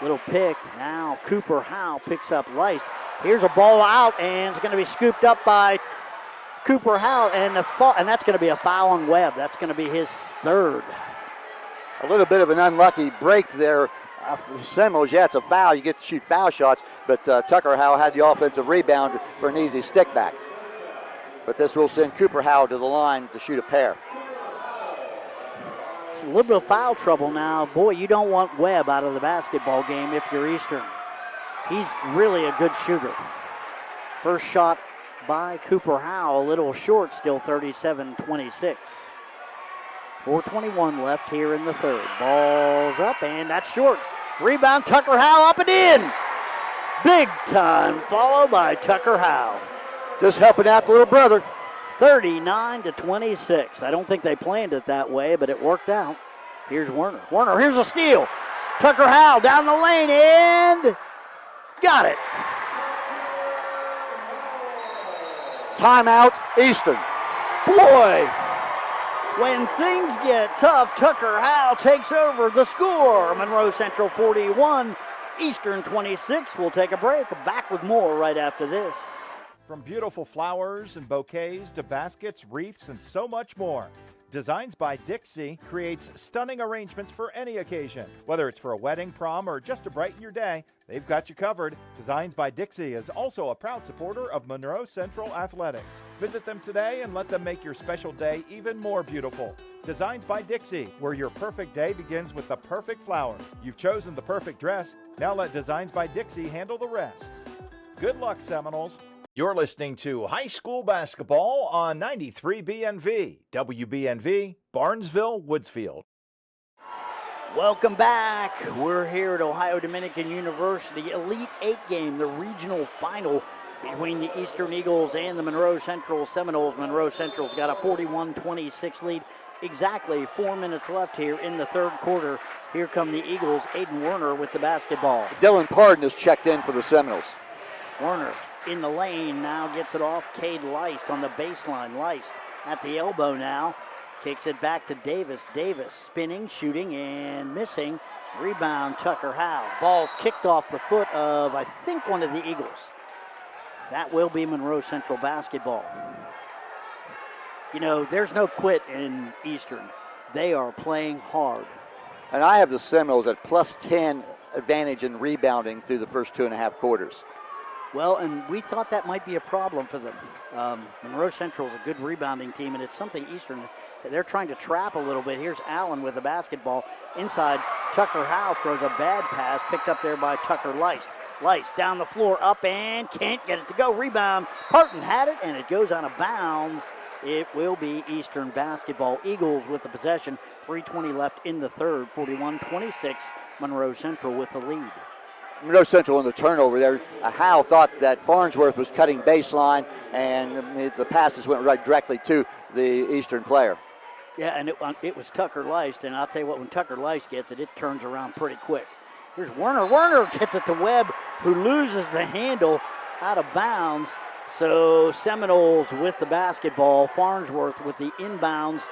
K: Little pick. Now Cooper Howe picks up Leist. Here's a ball out, and it's going to be scooped up by Cooper Howe, and that's going to be a foul on Webb. That's going to be his third.
M: A little bit of an unlucky break there. For the Seminoles, it's a foul. You get to shoot foul shots, but Tucker Howe had the offensive rebound for an easy stick back. But this will send Cooper Howe to the line to shoot a pair.
K: It's a little bit of foul trouble now. Boy, you don't want Webb out of the basketball game if you're Eastern. He's really a good shooter. First shot by Cooper Howe, a little short, still 37-26. 4:21 left here in the third. Ball's up, and that's short. Rebound, Tucker Howe up and in. Big time follow by Tucker Howe.
M: Just helping out the little brother.
K: 39-26. I don't think they planned it that way, but it worked out. Here's Werner. Werner, here's a steal. Tucker Howe down the lane and got it.
M: Timeout, Eastern.
K: Boy, when things get tough, Tucker Howe takes over the score. Monroe Central 41, Eastern 26. We'll take a break. Back with more right after this.
A: From beautiful flowers and bouquets to baskets, wreaths, and so much more, Designs by Dixie creates stunning arrangements for any occasion. Whether it's for a wedding, prom, or just to brighten your day, they've got you covered. Designs by Dixie is also a proud supporter of Monroe Central Athletics. Visit them today and let them make your special day even more beautiful. Designs by Dixie, where your perfect day begins with the perfect flowers. You've chosen the perfect dress. Now let Designs by Dixie handle the rest. Good luck, Seminoles. You're listening to high school basketball on 93 BNV, WBNV, Barnesville, Woodsfield.
K: Welcome back. We're here at Ohio Dominican University. Elite 8 game, the regional final between the Eastern Eagles and the Monroe Central Seminoles. Monroe Central's got a 41-26 lead. Exactly 4 minutes left here in the third quarter. Here come the Eagles. Aiden Werner with the basketball.
M: Dylan Pardon has checked in for the Seminoles.
K: Werner in the lane, now gets it off Cade Leist on the baseline. Leist at the elbow now, kicks it back to Davis. Davis spinning, shooting, and missing. Rebound, Tucker Howe. Ball's kicked off the foot of, I think, one of the Eagles. That will be Monroe Central basketball. You know, there's no quit in Eastern. They are playing hard.
M: And I have the Seminoles at plus 10 advantage in rebounding through the first 2.5 quarters.
K: Well, and we thought that might be a problem for them. Monroe Central is a good rebounding team, and it's something Eastern, they're trying to trap a little bit. Here's Allen with the basketball. Inside, Tucker Howe throws a bad pass, picked up there by Tucker Leist. Leist down the floor, up, and can't get it to go. Rebound, Parton had it, and it goes out of bounds. It will be Eastern basketball. Eagles with the possession, 3:20 left in the third, 41-26, Monroe Central with the lead.
M: Monroe Central on the turnover there. Howe thought that Farnsworth was cutting baseline, and the passes went right directly to the Eastern player.
K: Yeah, and it was Tucker Leist, and I'll tell you what, when Tucker Leist gets it, it turns around pretty quick. Here's Werner. Werner gets it to Webb, who loses the handle out of bounds. So Seminoles with the basketball, Farnsworth with the inbounds,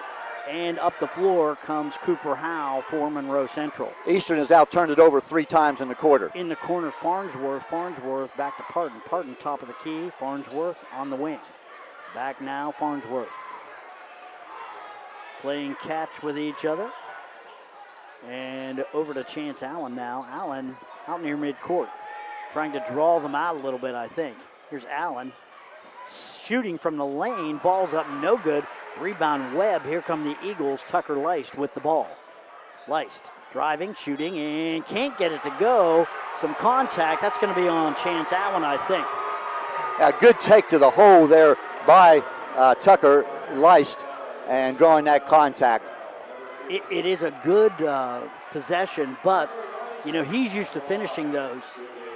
K: and up the floor comes Cooper Howe for Monroe Central.
M: Eastern has now turned it over 3 times in the quarter.
K: In the corner, Farnsworth back to Parton. Parton top of the key, Farnsworth on the wing. Back now, Farnsworth. Playing catch with each other. And over to Chance Allen now. Allen out near midcourt. Trying to draw them out a little bit, I think. Here's Allen. Shooting from the lane, ball's up, no good. Rebound Webb. Here come the Eagles. Tucker Leist with the ball. Leist driving, shooting, and can't get it to go. Some contact. That's going to be on Chance Allen, I think.
M: A good take to the hole there by Tucker Leist and drawing that contact.
K: It is a good possession, but you know he's used to finishing those,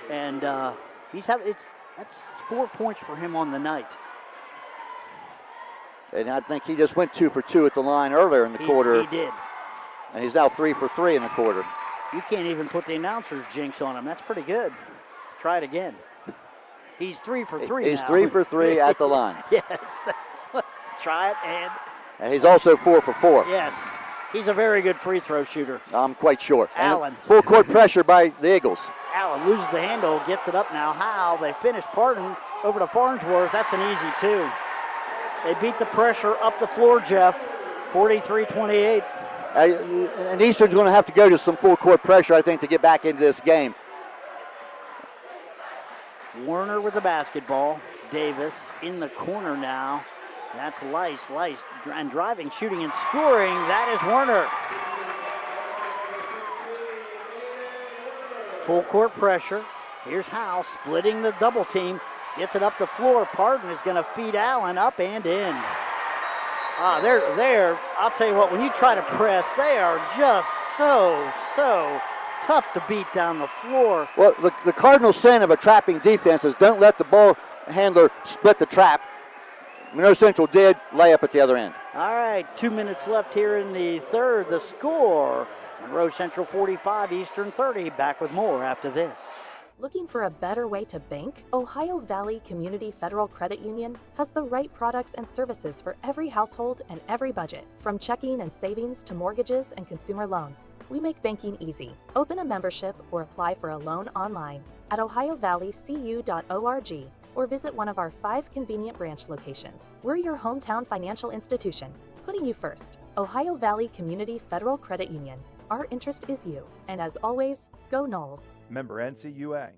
K: and that's 4 points for him on the night.
M: And I think he just went 2 for 2 at the line earlier in the quarter.
K: He did.
M: And he's now 3 for 3 in the quarter.
K: You can't even put the announcer's jinx on him. That's pretty good. Try it again. He's 3 for 3
M: He's
K: now.
M: 3 for 3 at the line.
K: Yes. Try it
M: And he's also 4 for 4.
K: Yes. He's a very good free throw shooter.
M: I'm quite sure.
K: Allen.
M: And full court pressure by the Eagles.
K: Allen loses the handle, gets it up now. Howe, they finish Parton over to Farnsworth. That's an easy 2. They beat the pressure up the floor, Jeff, 43-28.
M: And Eastern's going to have to go to some full court pressure, I think, to get back into this game.
K: Werner with the basketball. Davis in the corner now. That's Leist. Leist and driving, shooting, and scoring. That is Werner. Full court pressure. Here's Howe splitting the double team. Gets it up the floor. Parton is going to feed Allen up and in. They're, I'll tell you what, when you try to press, they are just so tough to beat down the floor.
M: Well, the cardinal sin of a trapping defense is don't let the ball handler split the trap. Monroe Central did, lay up at the other end.
K: All right, 2 minutes left here in the third. The score, Monroe Central 45, Eastern 30. Back with more after this.
D: Looking for a better way to bank? Ohio Valley Community Federal Credit Union has the right products and services for every household and every budget. From checking and savings to mortgages and consumer loans, we make banking easy. Open a membership or apply for a loan online at ohiovalleycu.org or visit one of our 5 convenient branch locations. We're your hometown financial institution, Putting you first. Ohio Valley Community Federal Credit Union. Our interest is you. And as always, go Noles.
A: Member NCUA.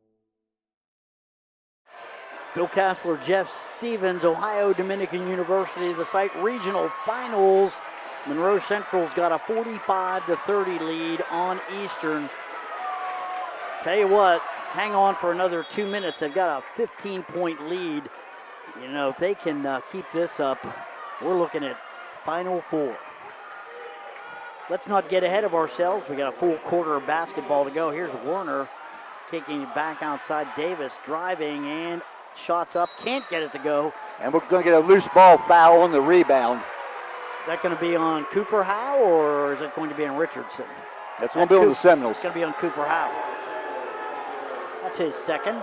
K: Bill Castler, Jeff Stevens, Ohio Dominican University, the site regional finals. Monroe Central's got a 45-30 lead on Eastern. Tell you what, hang on for another 2 minutes. They've got a 15-point lead. You know, if they can keep this up, we're looking at Final Four. Let's not get ahead of ourselves. We got a full quarter of basketball to go. Here's Werner kicking it back outside. Davis driving and shots up. Can't get it to go.
M: And we're going to get a loose ball foul on the rebound.
K: Is that going to be on Cooper Howe or is it going to be on Richardson?
M: That's going to be on the Seminoles.
K: It's going to be on Cooper Howe. That's his second.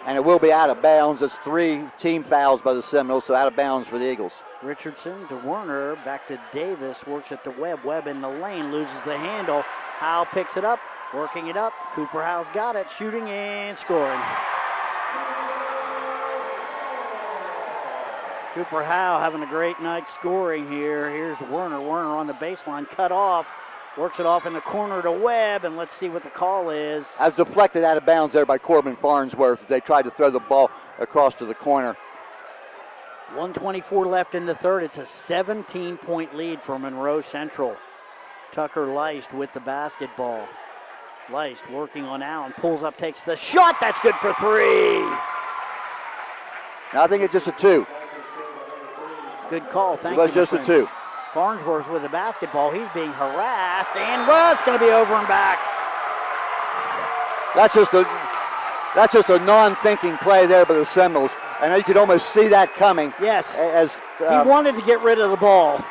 M: And it will be out of bounds. It's 3 team fouls by the Seminoles, so out of bounds for the Eagles.
K: Richardson to Werner, back to Davis, works it to Webb. Webb in the lane, loses the handle. Howe picks it up, working it up. Cooper Howe's got it, shooting and scoring. Cooper Howe having a great night scoring here. Here's Werner. Werner on the baseline, cut off. Works it off in the corner to Webb, and let's see what the call is.
M: That was deflected out of bounds there by Corbin Farnsworth as they tried to throw the ball across to the corner.
K: 1:24 left in the third. It's a 17-point lead for Monroe Central. Tucker Leist with the basketball. Leist working on Allen, pulls up, takes the shot. That's good for 3.
M: Now I think it's just a 2.
K: Good call. Thank you.
M: It was just a 2.
K: Farnsworth with the basketball. He's being harassed, and well, it's going to be over and back.
M: That's just a non-thinking play there by the Seminoles. I know you could almost see that coming.
K: Yes.
M: As
K: he wanted to get rid of the ball,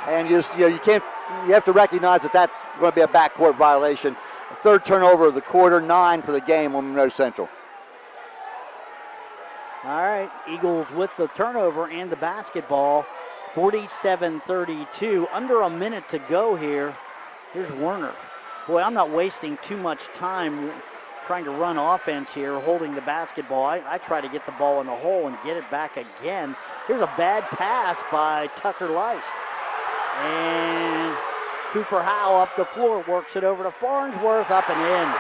M: and you have to recognize that that's going to be a backcourt violation. Third turnover of the quarter, 9 for the game on Monroe Central.
K: All right, Eagles with the turnover and the basketball. 47-32, under a minute to go here. Here's Werner. Boy, I'm not wasting too much time trying to run offense here, holding the basketball. I try to get the ball in the hole and get it back again. Here's a bad pass by Tucker Leist. And Cooper Howe up the floor, works it over to Farnsworth, up and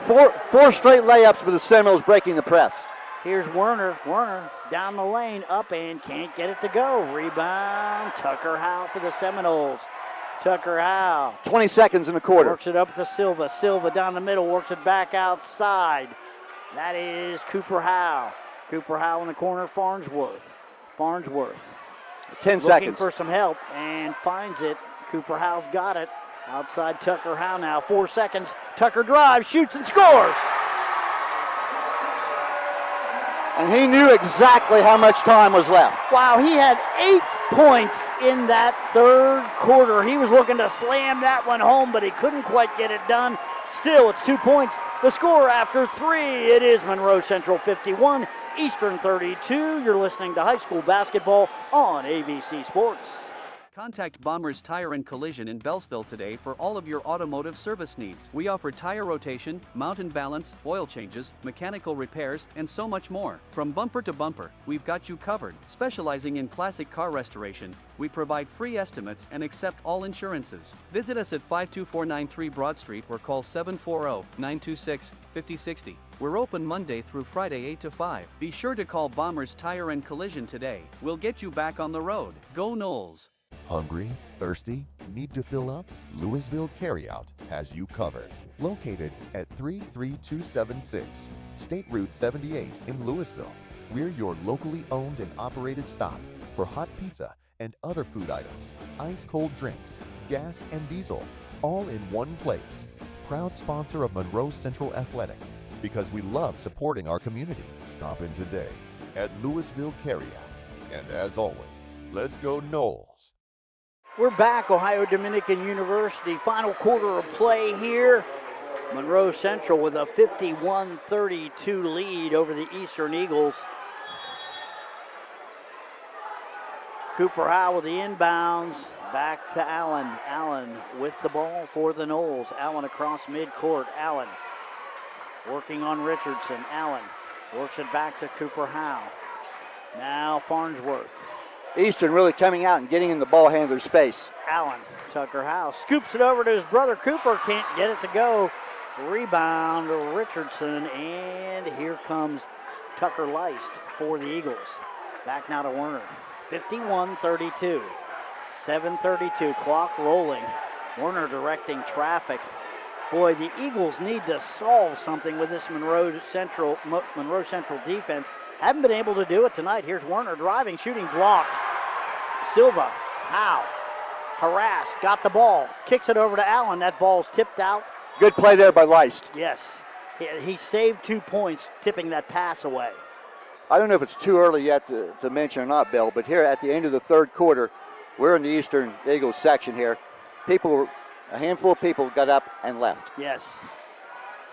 K: in.
M: Four straight layups with the Seminoles breaking the press.
K: Here's Werner. Werner down the lane, up and can't get it to go. Rebound, Tucker Howe for the Seminoles. Tucker Howe.
M: 20 seconds in the quarter.
K: Works it up to Silva. Silva down the middle, works it back outside. That is Cooper Howe. Cooper Howe in the corner, Farnsworth. Farnsworth.
M: 10 seconds.
K: Looking for some help and finds it. Cooper Howe's got it. Outside Tucker Howe now, 4 seconds. Tucker drives, shoots and scores.
M: And he knew exactly how much time was left.
K: Wow, he had 8 points in that third quarter. He was looking to slam that one home, but he couldn't quite get it done. Still, it's 2 points. The score after 3, it is Monroe Central 51, Eastern 32. You're listening to high school basketball on AVC Sports.
I: Contact Bombers Tire and Collision in Bellsville today for all of your automotive service needs. We offer tire rotation, mount and balance, oil changes, mechanical repairs, and so much more. From bumper to bumper, we've got you covered. Specializing in classic car restoration, we provide free estimates and accept all insurances. Visit us at 52493 Broad Street or call 740-926-5060. We're open Monday through Friday 8 to 5. Be sure to call Bombers Tire and Collision today. We'll get you back on the road. Go Noles!
C: Hungry? Thirsty? Need to fill up? Louisville Carryout has you covered. Located at 33276 State Route 78 in Louisville, we're your locally owned and operated stop for hot pizza and other food items, ice-cold drinks, gas and diesel, all in one place. Proud sponsor of Monroe Central Athletics because we love supporting our community. Stop in today at Louisville Carryout. And as always, let's go Noles.
K: We're back, Ohio Dominican University. Final quarter of play here. Monroe Central with a 51-32 lead over the Eastern Eagles. Cooper Howe with the inbounds. Back to Allen. Allen with the ball for the Noles. Allen across midcourt. Allen working on Richardson. Allen works it back to Cooper Howe. Now Farnsworth.
M: Eastern really coming out and getting in the ball handler's face.
K: Allen, Tucker Howe scoops it over to his brother Cooper, can't get it to go. Rebound Richardson, and here comes Tucker Leist for the Eagles. Back now to Werner. 51-32. 7:32, clock rolling. Werner directing traffic. Boy, the Eagles need to solve something with this Monroe Central defense. Haven't been able to do it tonight. Here's Werner driving, shooting, blocked. Silva, Howe, harassed, got the ball, kicks it over to Allen. That ball's tipped out.
M: Good play there by Leist.
K: Yes, he saved 2 points, tipping that pass away.
M: I don't know if it's too early yet to mention or not, Bill, but here at the end of the third quarter, we're in the Eastern Eagles section here. A handful of people got up and left.
K: Yes.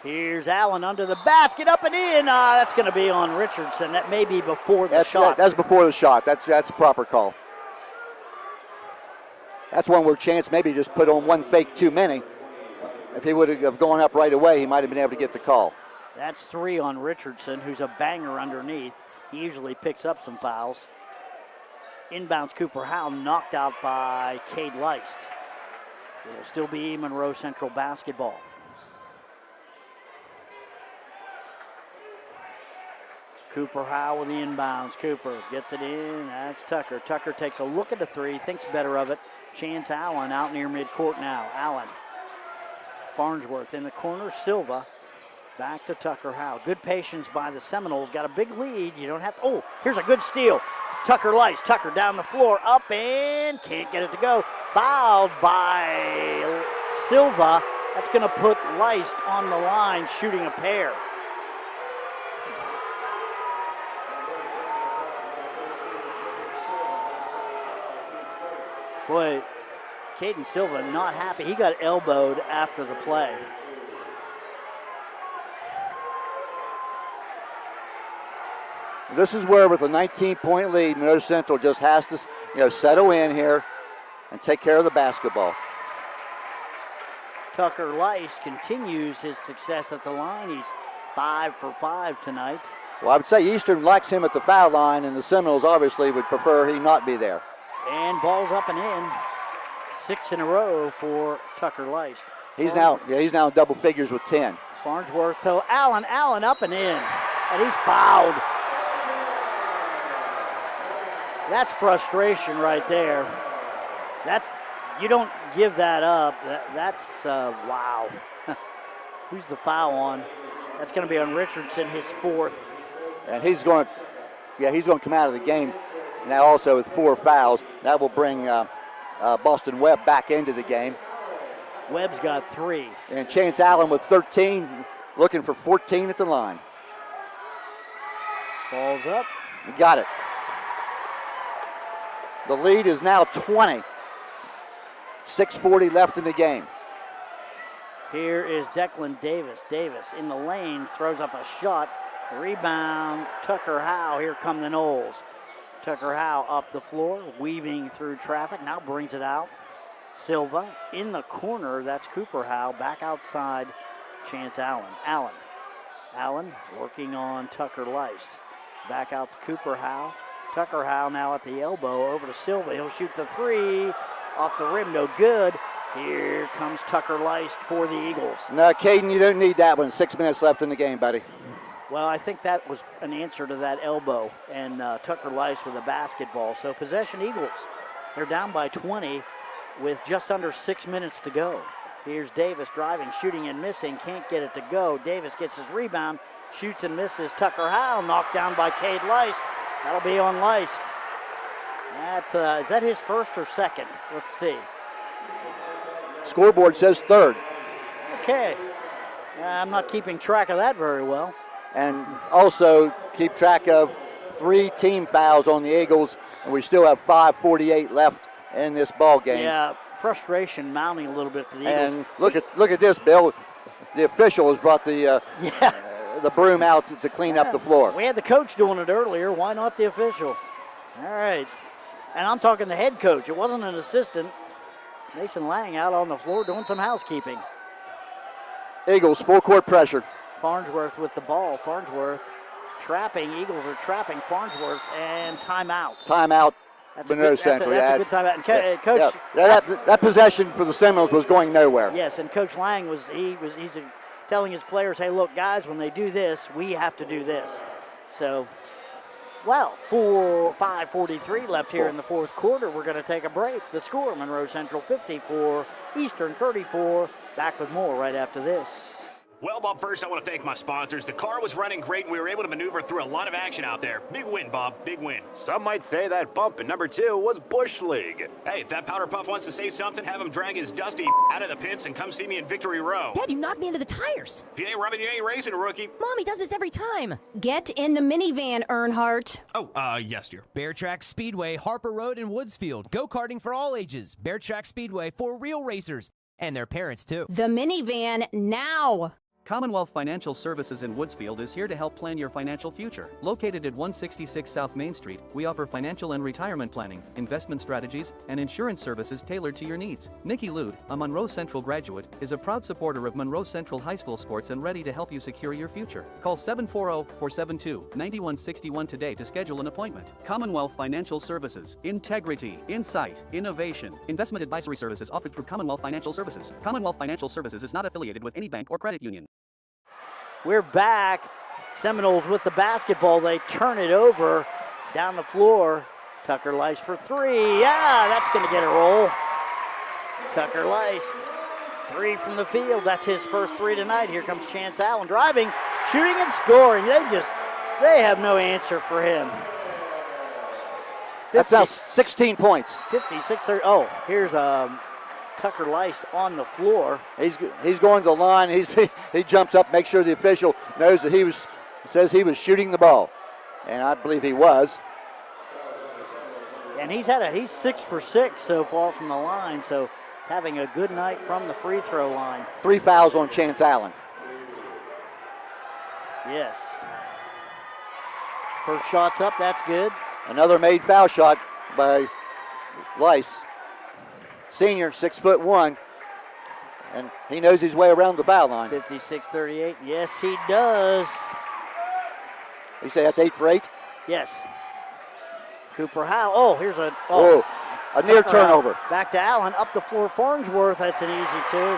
K: Here's Allen under the basket, up and in. That's going to be on Richardson. That may be before the shot.
M: That's before the shot. That's a proper call. That's one where Chance maybe just put on one fake too many. If he would have gone up right away, he might have been able to get the call.
K: That's 3 on Richardson, who's a banger underneath. He usually picks up some fouls. Inbounds Cooper Howe, knocked out by Cade Leist. It will still be Monroe Central basketball. Cooper Howe with the inbounds. Cooper gets it in. That's Tucker. Tucker takes a look at the 3, thinks better of it. Chance Allen out near midcourt now. Allen. Farnsworth in the corner. Silva. Back to Tucker Howe. Good patience by the Seminoles. Got a big lead. You don't have to. Oh, here's a good steal. It's Tucker Leist. Tucker down the floor. Up and can't get it to go. Fouled by Silva. That's going to put Leist on the line shooting a pair. Boy, Caden Silva not happy. He got elbowed after the play.
M: This is where, with a 19-point lead, Monroe Central just has to, settle in here and take care of the basketball.
K: Tucker Leist continues his success at the line. He's 5 for 5 tonight.
M: Well, I would say Eastern likes him at the foul line, and the Seminoles obviously would prefer he not be there.
K: And ball's up and in. 6 in a row for Tucker Leist.
M: He's now in double figures with 10.
K: Farnsworth to Allen. Allen up and in. And he's fouled. That's frustration right there. You don't give that up. That's wow. Who's the foul on? That's going to be on Richardson, his 4th.
M: And he's going to come out of the game now also with 4 fouls. That will bring Boston Webb back into the game.
K: Webb's got 3.
M: And Chance Allen with 13, looking for 14 at the line.
K: Ball's up.
M: He got it. The lead is now 20. 6:40 left in the game.
K: Here is Declan Davis. Davis in the lane, throws up a shot. Rebound, Tucker Howe. Here come the Noles. Tucker Howe up the floor, weaving through traffic. Now brings it out. Silva in the corner. That's Cooper Howe. Back outside, Chance Allen. Allen working on Tucker Leist. Back out to Cooper Howe. Tucker Howe now at the elbow, over to Silva. He'll shoot the 3 off the rim, no good. Here comes Tucker Leist for the Eagles.
M: No, Caden, you don't need that one. 6 minutes left in the game, buddy.
K: Well, I think that was an answer to that elbow, and Tucker Leist with a basketball. So possession Eagles. They're down by 20 with just under 6 minutes to go. Here's Davis driving, shooting and missing. Can't get it to go. Davis gets his rebound, shoots and misses. Tucker Howe knocked down by Cade Leist. That'll be on Leist. Is that his 1st or 2nd? Let's see.
M: Scoreboard says 3rd.
K: Okay. I'm not keeping track of that very well.
M: And also keep track of 3 team fouls on the Eagles, and we still have 5:48 left in this ball game.
K: Yeah, frustration mounting a little bit for the Eagles.
M: And look at this, Bill. The official has brought the broom out to clean up the floor.
K: We had the coach doing it earlier. Why not the official? All right. And I'm talking the head coach. It wasn't an assistant. Mason Lang out on the floor doing some housekeeping.
M: Eagles, full court pressure.
K: Farnsworth with the ball. Farnsworth Eagles are trapping Farnsworth, and timeout.
M: Timeout. Monroe Central.
K: That's a good timeout. And Coach,
M: that possession for the Seminoles was going nowhere.
K: Yes, and Coach Lang he's telling his players, hey, look, guys, when they do this, we have to do this. So, well, 5:43 left here in the fourth quarter. We're going to take a break. The score, Monroe Central 54, Eastern 34. Back with more right after this.
E: Well, Bob, first I want to thank my sponsors. The car was running great, and we were able to maneuver through a lot of action out there. Big win, Bob, big win.
G: Some might say that bump in number 2 was Bush League.
E: Hey, if that powder puff wants to say something, have him drag his dusty out of the pits and come see me in Victory Row.
H: Dad, you knocked me into the tires.
E: If you ain't rubbing, you ain't racing, rookie.
H: Mommy does this every time. Get in the minivan, Earnhardt.
E: Oh, yes, dear.
J: Bear Track Speedway, Harper Road, and Woodsfield. Go-karting for all ages. Bear Track Speedway for real racers and their parents, too.
H: The minivan now.
I: Commonwealth Financial Services in Woodsfield is here to help plan your financial future. Located at 166 South Main Street, we offer financial and retirement planning, investment strategies, and insurance services tailored to your needs. Nikki Lude, a Monroe Central graduate, is a proud supporter of Monroe Central High School sports and ready to help you secure your future. Call 740-472-9161 today to schedule an appointment. Commonwealth Financial Services. Integrity, insight, innovation. Investment advisory services offered through Commonwealth Financial Services. Commonwealth Financial Services is not affiliated with any bank or credit union.
K: We're back. Seminoles with the basketball. They turn it over down the floor. Tucker Lice for 3. Yeah, that's going to get a roll. Tucker Lice, 3 from the field. That's his first 3 tonight. Here comes Chance Allen driving, shooting, and scoring. They have no answer for him.
M: That's now 16 points.
K: 56-30. Oh, here's Tucker Lice on the floor.
M: He's going to the line. He jumps up, makes sure the official knows that says he was shooting the ball, and I believe he was.
K: And he's 6 for 6 so far from the line, so he's having a good night from the free throw line.
M: 3 fouls on Chance Allen.
K: Yes. First shot's up. That's good.
M: Another made foul shot by Lice. Senior, 6'1", and he knows his way around the foul line.
K: 56-38. Yes, he does.
M: You say that's 8 for 8?
K: Yes. Cooper Howell. Oh, here's a
M: near turnover.
K: Back to Allen, up the floor. Farnsworth. That's an easy 2.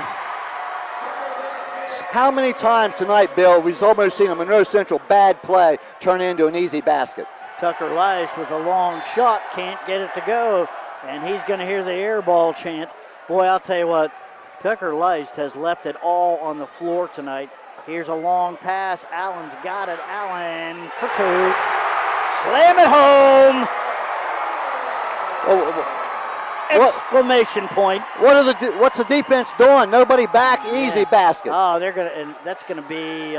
M: How many times tonight, Bill, we've almost seen a Monroe Central bad play turn into an easy basket?
K: Tucker Lice with a long shot, can't get it to go. And he's going to hear the air ball chant. Boy, I'll tell you what, Tucker Lice has left it all on the floor tonight. Here's a long pass. Allen's got it. Allen for 2. Slam it home. Exclamation point.
M: What's the defense doing? Nobody back. Easy basket.
K: Oh, and that's going to be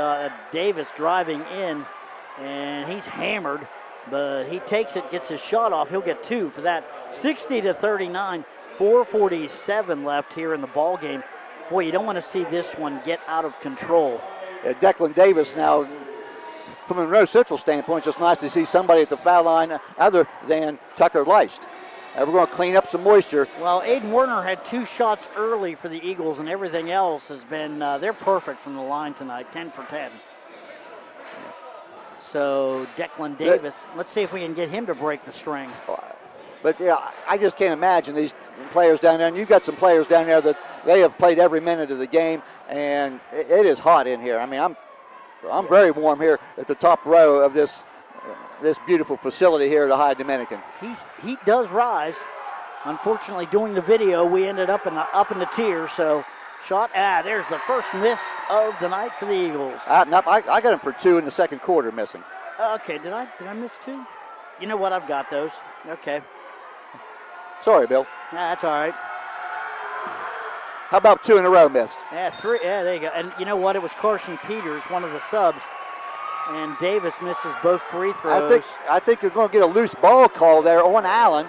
K: Davis driving in, and he's hammered. But he takes it, gets his shot off. He'll get 2 for that. 60-39, 4:47 left here in the ball game. Boy, you don't want to see this one get out of control.
M: Declan Davis now, from a Monroe Central standpoint, just nice to see somebody at the foul line other than Tucker Lice. We're going to clean up some moisture.
K: Well, Aiden Werner had 2 shots early for the Eagles, and everything else has been, they're perfect from the line tonight, 10 for 10. So Declan Davis, let's see if we can get him to break the string.
M: But yeah, I just can't imagine these players down there. And you've got some players down there that they have played every minute of the game, and it is hot in here. I mean, I'm very warm here at the top row of this beautiful facility here at Ohio Dominican.
K: Heat does rise. Unfortunately, doing the video, we ended up in the tier. So shot, there's the first miss of the night for the Eagles.
M: I got him for 2 in the second quarter missing.
K: Okay, did I miss 2? You know what, I've got those. Okay.
M: Sorry, Bill.
K: That's all right.
M: How about 2 in a row missed?
K: 3. Yeah, there you go. And you know what? It was Carson Peters, one of the subs, and Davis misses both free throws.
M: I think you're going to get a loose ball call there on Allen,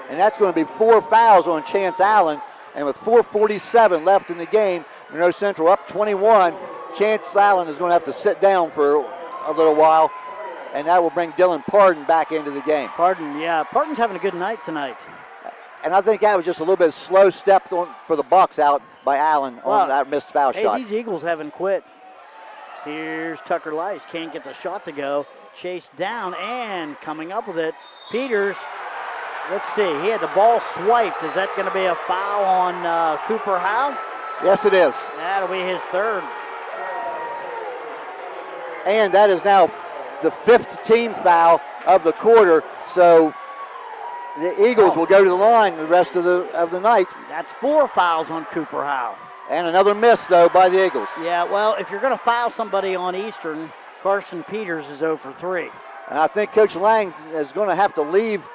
M: and that's going to be 4 fouls on Chance Allen. And with 4:47 left in the game, Monroe Central up 21. Chance Allen is going to have to sit down for a little while, and that will bring Dylan Pardon back into the game.
K: Pardon's having a good night tonight.
M: And I think that was just a little bit slow step for the Bucks out by Allen on that missed foul shot.
K: These Eagles haven't quit. Here's Tucker Lice, can't get the shot to go. Chased down and coming up with it, Peters. Let's see, he had the ball swiped. Is that going to be a foul on Cooper Howe?
M: Yes, it is.
K: That'll be his third.
M: And that is now the 5th team foul of the quarter. So the Eagles will go to the line the rest of the night.
K: That's 4 fouls on Cooper Howe.
M: And another miss, though, by the Eagles.
K: Yeah, well, if you're going to foul somebody on Eastern, Carson Peters is 0 for 3.
M: And I think Coach Lang is going to have to leave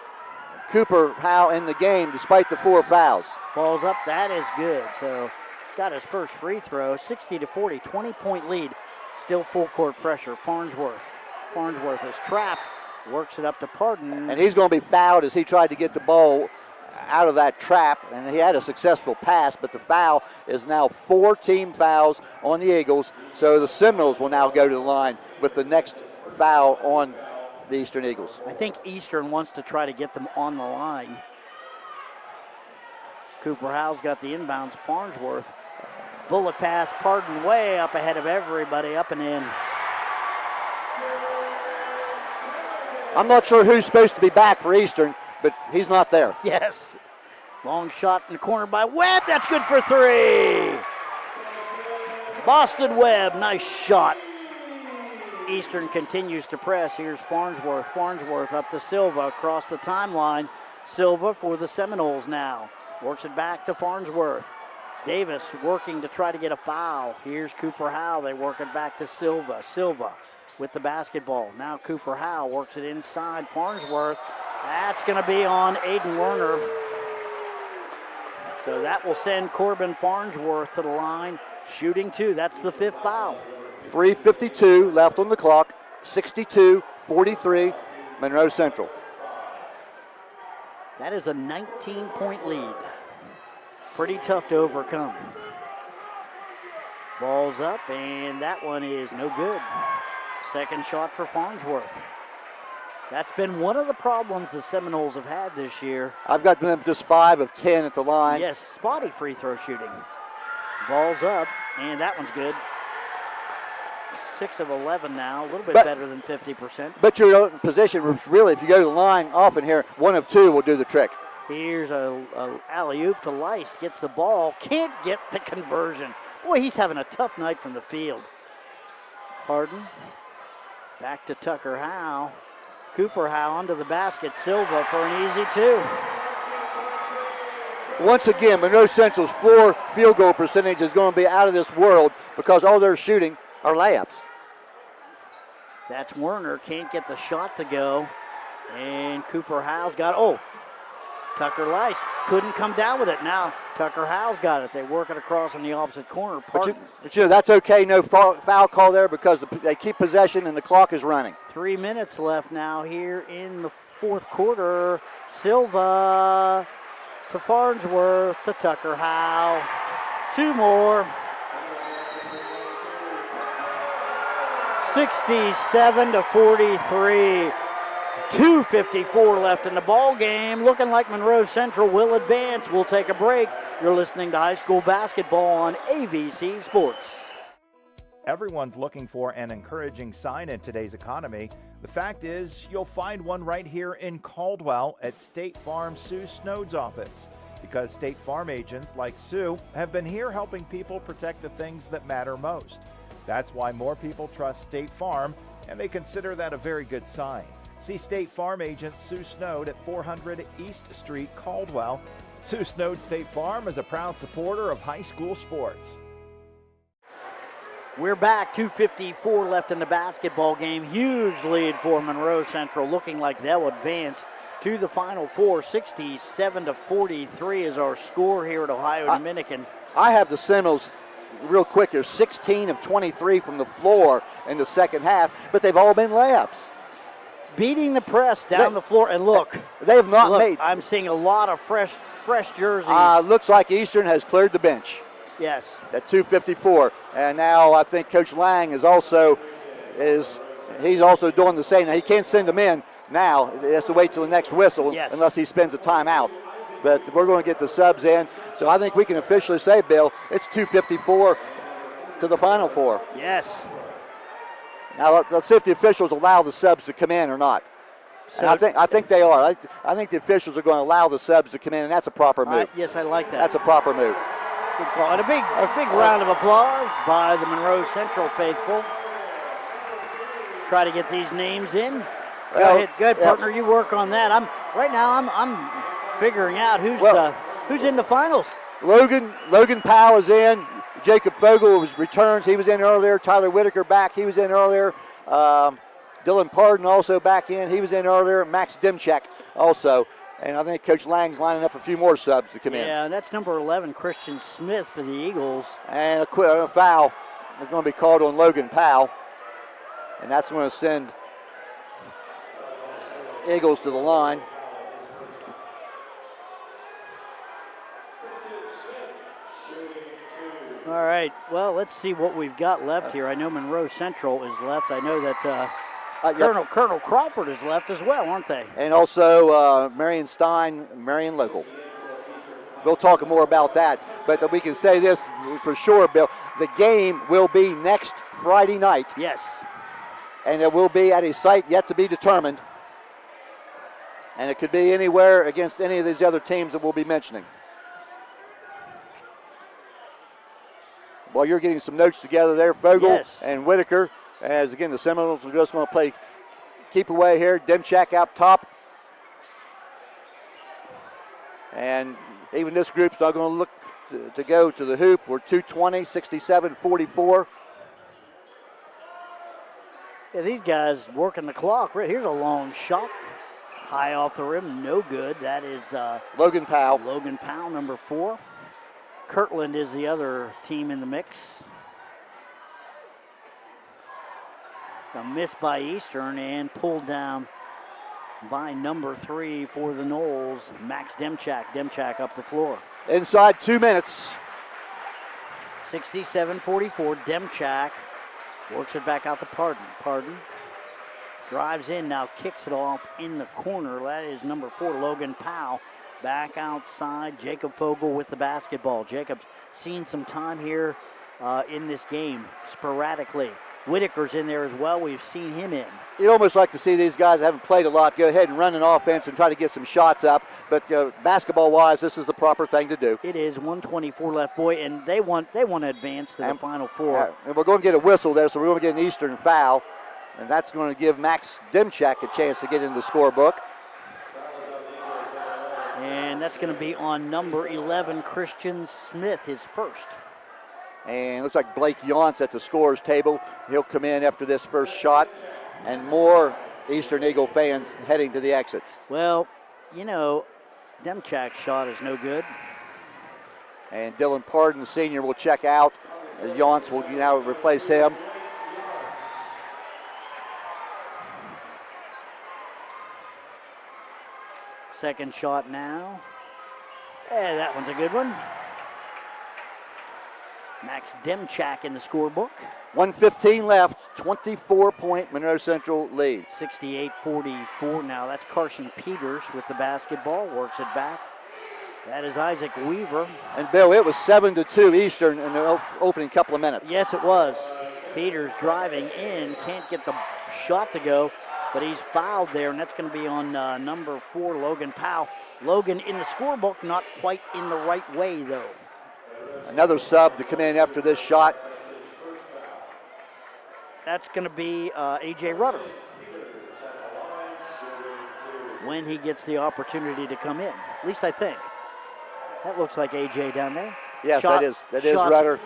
M: Cooper Howe in the game despite the 4 fouls.
K: Ball's up, that is good. So got his first free throw, 60-40, 20-point lead. Still full court pressure. Farnsworth is trapped, works it up to Pardon.
M: And he's going to be fouled as he tried to get the ball out of that trap, and he had a successful pass, but the foul is now 4 team fouls on the Eagles. So the Seminoles will now go to the line with the next foul on the Eastern Eagles.
K: I think Eastern wants to try to get them on the line. Cooper Howe's got the inbounds. Farnsworth. Bullet pass, Pardon way up ahead of everybody, up and in.
M: I'm not sure who's supposed to be back for Eastern, but he's not there.
K: Yes. Long shot in the corner by Webb. That's good for 3. Boston Webb, nice shot. Eastern continues to press. Here's Farnsworth. Farnsworth up to Silva across the timeline. Silva for the Seminoles now. Works it back to Farnsworth. Davis working to try to get a foul. Here's Cooper Howe. They work it back to Silva. Silva with the basketball. Now Cooper Howe works it inside Farnsworth. That's going to be on Aiden Werner. So that will send Corbin Farnsworth to the line. Shooting 2. That's the 5th foul.
M: 3:52 left on the clock. 62-43, Monroe Central.
K: That is a 19-point lead. Pretty tough to overcome. Ball's up, and that one is no good. Second shot for Farnsworth. That's been one of the problems the Seminoles have had this year.
M: I've got them just 5 of 10 at the line.
K: Yes, spotty free throw shooting. Ball's up, and that one's good. 6 of 11 now, a little bit better than 50%.
M: But your position, really, if you go to the line often here, 1 of 2 will do the trick.
K: Here's a alley-oop to Lice, gets the ball, can't get the conversion. Boy, he's having a tough night from the field. Harden, back to Tucker Howe. Cooper Howe under the basket, Silva for an easy 2.
M: Once again, Monroe Central's floor field goal percentage is going to be out of this world because all they're shooting are layups.
K: That's Werner, can't get the shot to go. And Cooper Howe's got, Tucker Lice couldn't come down with it. Now Tucker Howe's got it. They work it across on the opposite corner.
M: But that's okay. No foul call there because they keep possession and the clock is running.
K: 3 minutes left now here in the 4th quarter. Silva to Farnsworth to Tucker Howe. 2 more. 67-43. 2:54 left in the ball game. Looking like Monroe Central will advance. We'll take a break. You're listening to high school basketball on AVC Sports.
A: Everyone's looking for an encouraging sign in today's economy. The fact is, you'll find one right here in Caldwell at State Farm Sue Snowd's office. Because State Farm agents like Sue have been here helping people protect the things that matter most. That's why more people trust State Farm, and they consider that a very good sign. See State Farm agent Sue Snowd at 400 East Street, Caldwell. Sue Snowd State Farm is a proud supporter of high school sports.
K: We're back, 2:54 left in the basketball game. Huge lead for Monroe Central, looking like they'll advance to the Final Four. 67-43 is our score here at Ohio Dominican.
M: I have the Seminoles real quick here, 16 of 23 from the floor in the second half, but they've all been layups.
K: Beating the press down the floor, and look.
M: They have not made.
K: I'm seeing a lot of fresh jerseys.
M: Looks like Eastern has cleared the bench.
K: Yes.
M: At 2:54, and now I think Coach Lang he's also doing the same. Now he can't send them in now. He has to wait till the next whistle unless he spends a timeout. But we're going to get the subs in, so I think we can officially say, Bill, it's 2:54 to the Final Four.
K: Yes.
M: Now let's see if the officials allow the subs to come in or not.
K: So
M: I think they are. I think the officials are going to allow the subs to come in, and that's a proper move.
K: Yes, I like that.
M: That's a proper move.
K: Good call. And a big round of applause by the Monroe Central faithful. Try to get these names in. Go ahead, partner. You work on that. I'm figuring out who's in the finals.
M: Logan Powell is in. Jacob Fogel returns. He was in earlier. Tyler Whitaker back. He was in earlier. Dylan Pardon also back in. He was in earlier. Max Demchak also. And I think Coach Lang's lining up a few more subs to come in.
K: Yeah, that's number 11, Christian Smith for the Eagles.
M: And a foul is going to be called on Logan Powell. And that's going to send Eagles to the line.
K: All right, well, let's see what we've got left here. I know Monroe Central is left. I know that Colonel Crawford is left as well, aren't they?
M: And also Marion Stein, Marion Local. We'll talk more about that, but we can say this for sure, Bill. The game will be next Friday night.
K: Yes.
M: And it will be at a site yet to be determined. And it could be anywhere against any of these other teams that we'll be mentioning. While you're getting some notes together there, Fogel and Whitaker, as again the Seminoles are just going to play keep away here. Demchak out top. And even this group's not going to look to go to the hoop. We're 220, 67, 44.
K: Yeah, these guys working the clock. Here's a long shot. High off the rim, no good. That is
M: Logan Powell.
K: Logan Powell, number 4. Kirtland is the other team in the mix. A miss by Eastern and pulled down by number 3 for the Noles, Max Demchak. Demchak up the floor.
M: Inside 2 minutes.
K: 67-44, Demchak works it back out to Pardon. Pardon drives in, now kicks it off in the corner. That is number 4, Logan Powell. Back outside, Jacob Fogel with the basketball. Jacob's seen some time here in this game, sporadically. Whitaker's in there as well. We've seen him in.
M: You'd almost like to see these guys that haven't played a lot go ahead and run an offense and try to get some shots up. But basketball-wise, this is the proper thing to do.
K: It is 124 left, boy, and they want to advance to the Final Four.
M: And we're going to get a whistle there, so we're going to get an Eastern foul. And that's going to give Max Demchak a chance to get in the scorebook.
K: And that's going to be on number 11, Christian Smith, his first.
M: And looks like Blake Yonts at the scorer's table. He'll come in after this first shot. And more Eastern Eagle fans heading to the exits.
K: Well, you know, Demchak's shot is no good.
M: And Dylan Pardon, the senior, will check out. Yonts will now replace him.
K: Second shot now. Yeah, that one's a good one. Max Demchak in the scorebook.
M: 1:15 left, 24-point Monroe Central lead.
K: 68-44 now. That's Carson Peters with the basketball, works it back. That is Isaac Weaver.
M: And Bill, it was 7-2 Eastern in the opening couple of minutes.
K: Yes, it was. Peters driving in, can't get the shot to go, but he's fouled there, and that's going to be on number 4, Logan Powell. Logan in the scorebook, not quite in the right way, though.
M: Another sub to come in after this shot.
K: That's going to be A.J. Rutter when he gets the opportunity to come in. At least I think. That looks like A.J. down there.
M: Yes, that is Rutter.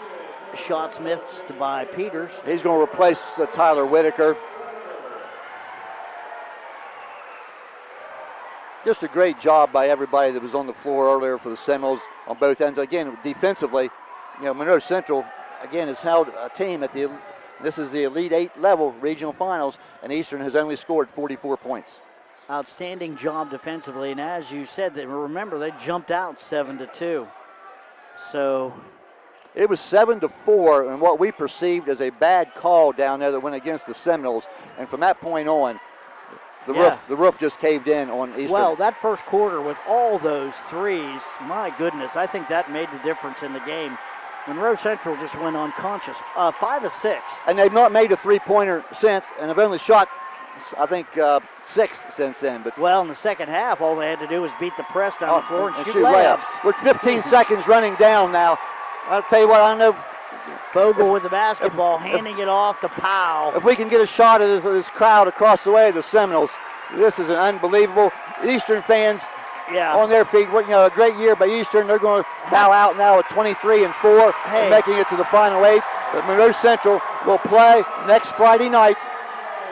K: Shot Smiths by Peters.
M: He's going to replace Tyler Whitaker. Just a great job by everybody that was on the floor earlier for the Seminoles on both ends. Again, defensively, Monroe Central, again, has held a team at this is the Elite 8 level regional finals, and Eastern has only scored 44 points.
K: Outstanding job defensively, and as you said, remember, they jumped out 7-2. So
M: it was 7-4, and what we perceived as a bad call down there that went against the Seminoles, and from that point on, the roof just caved in on Eastern.
K: Well, that first quarter with all those threes, my goodness, I think that made the difference in the game. Monroe Central just went unconscious. 5 of 6.
M: And they've not made a three-pointer since, and have only shot, I think, 6 since then. But
K: well, in the second half, all they had to do was beat the press down the floor and shoot layups.
M: With 15 seconds running down now. I'll tell you what, I know.
K: Vogel with the basketball, handing it off to Powell.
M: If we can get a shot at this crowd across the way of the Seminoles, this is an unbelievable. Eastern fans on their feet. A great year by Eastern. They're going to bow out now at 23-4 and making it to the final 8. But Monroe Central will play next Friday night.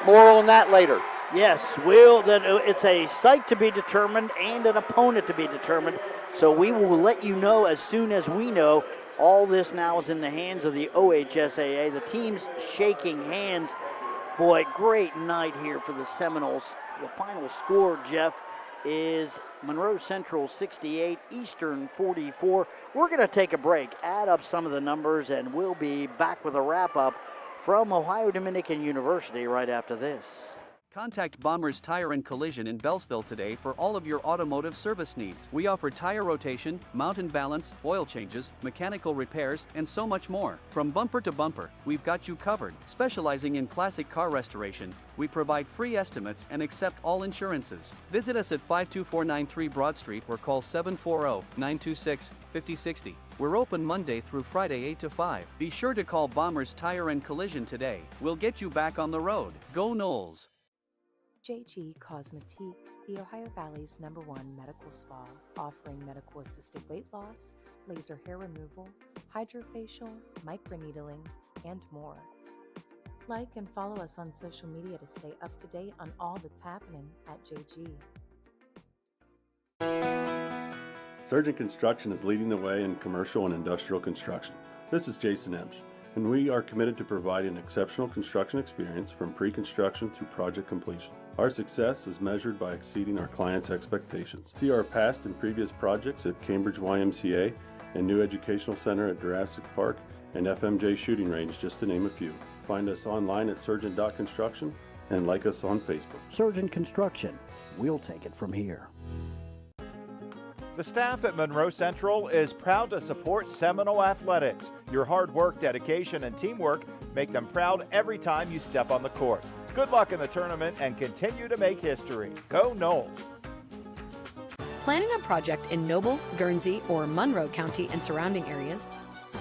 M: More on that later.
K: Yes, it's a site to be determined and an opponent to be determined. So we will let you know as soon as we know. All this now is in the hands of the OHSAA. The team's shaking hands. Boy, great night here for the Seminoles. The final score, Jeff, is Monroe Central 68, Eastern 44. We're going to take a break, add up some of the numbers, and we'll be back with a wrap-up from Ohio Dominican University right after this.
I: Contact Bombers Tire and Collision in Bellsville today for all of your automotive service needs. We offer tire rotation, mount and balance, oil changes, mechanical repairs, and so much more. From bumper to bumper, we've got you covered. Specializing in classic car restoration, we provide free estimates and accept all insurances. Visit us at 52493 Broad Street or call 740-926-5060. We're open Monday through Friday 8 to 5. Be sure to call Bombers Tire and Collision today. We'll get you back on the road. Go Noles!
L: JG Cosmetique, the Ohio Valley's #1 medical spa, offering medical-assisted weight loss, laser hair removal, hydrofacial, microneedling, and more. Like and follow us on social media to stay up to date on all that's happening at JG.
B: Surgeon Construction is leading the way in commercial and industrial construction. This is Jason Emsch, and we are committed to providing exceptional construction experience from pre-construction through project completion. Our success is measured by exceeding our clients' expectations. See our past and previous projects at Cambridge YMCA and New Educational Center at Jurassic Park and FMJ Shooting Range, just to name a few. Find us online at surgeon.construction and like us on Facebook.
K: Surgeon Construction, we'll take it from here.
A: The staff at Monroe Central is proud to support Seminole Athletics. Your hard work, dedication, and teamwork make them proud every time you step on the court. Good luck in the tournament and continue to make history. Go Noles!
N: Planning a project in Noble, Guernsey, or Monroe County and surrounding areas?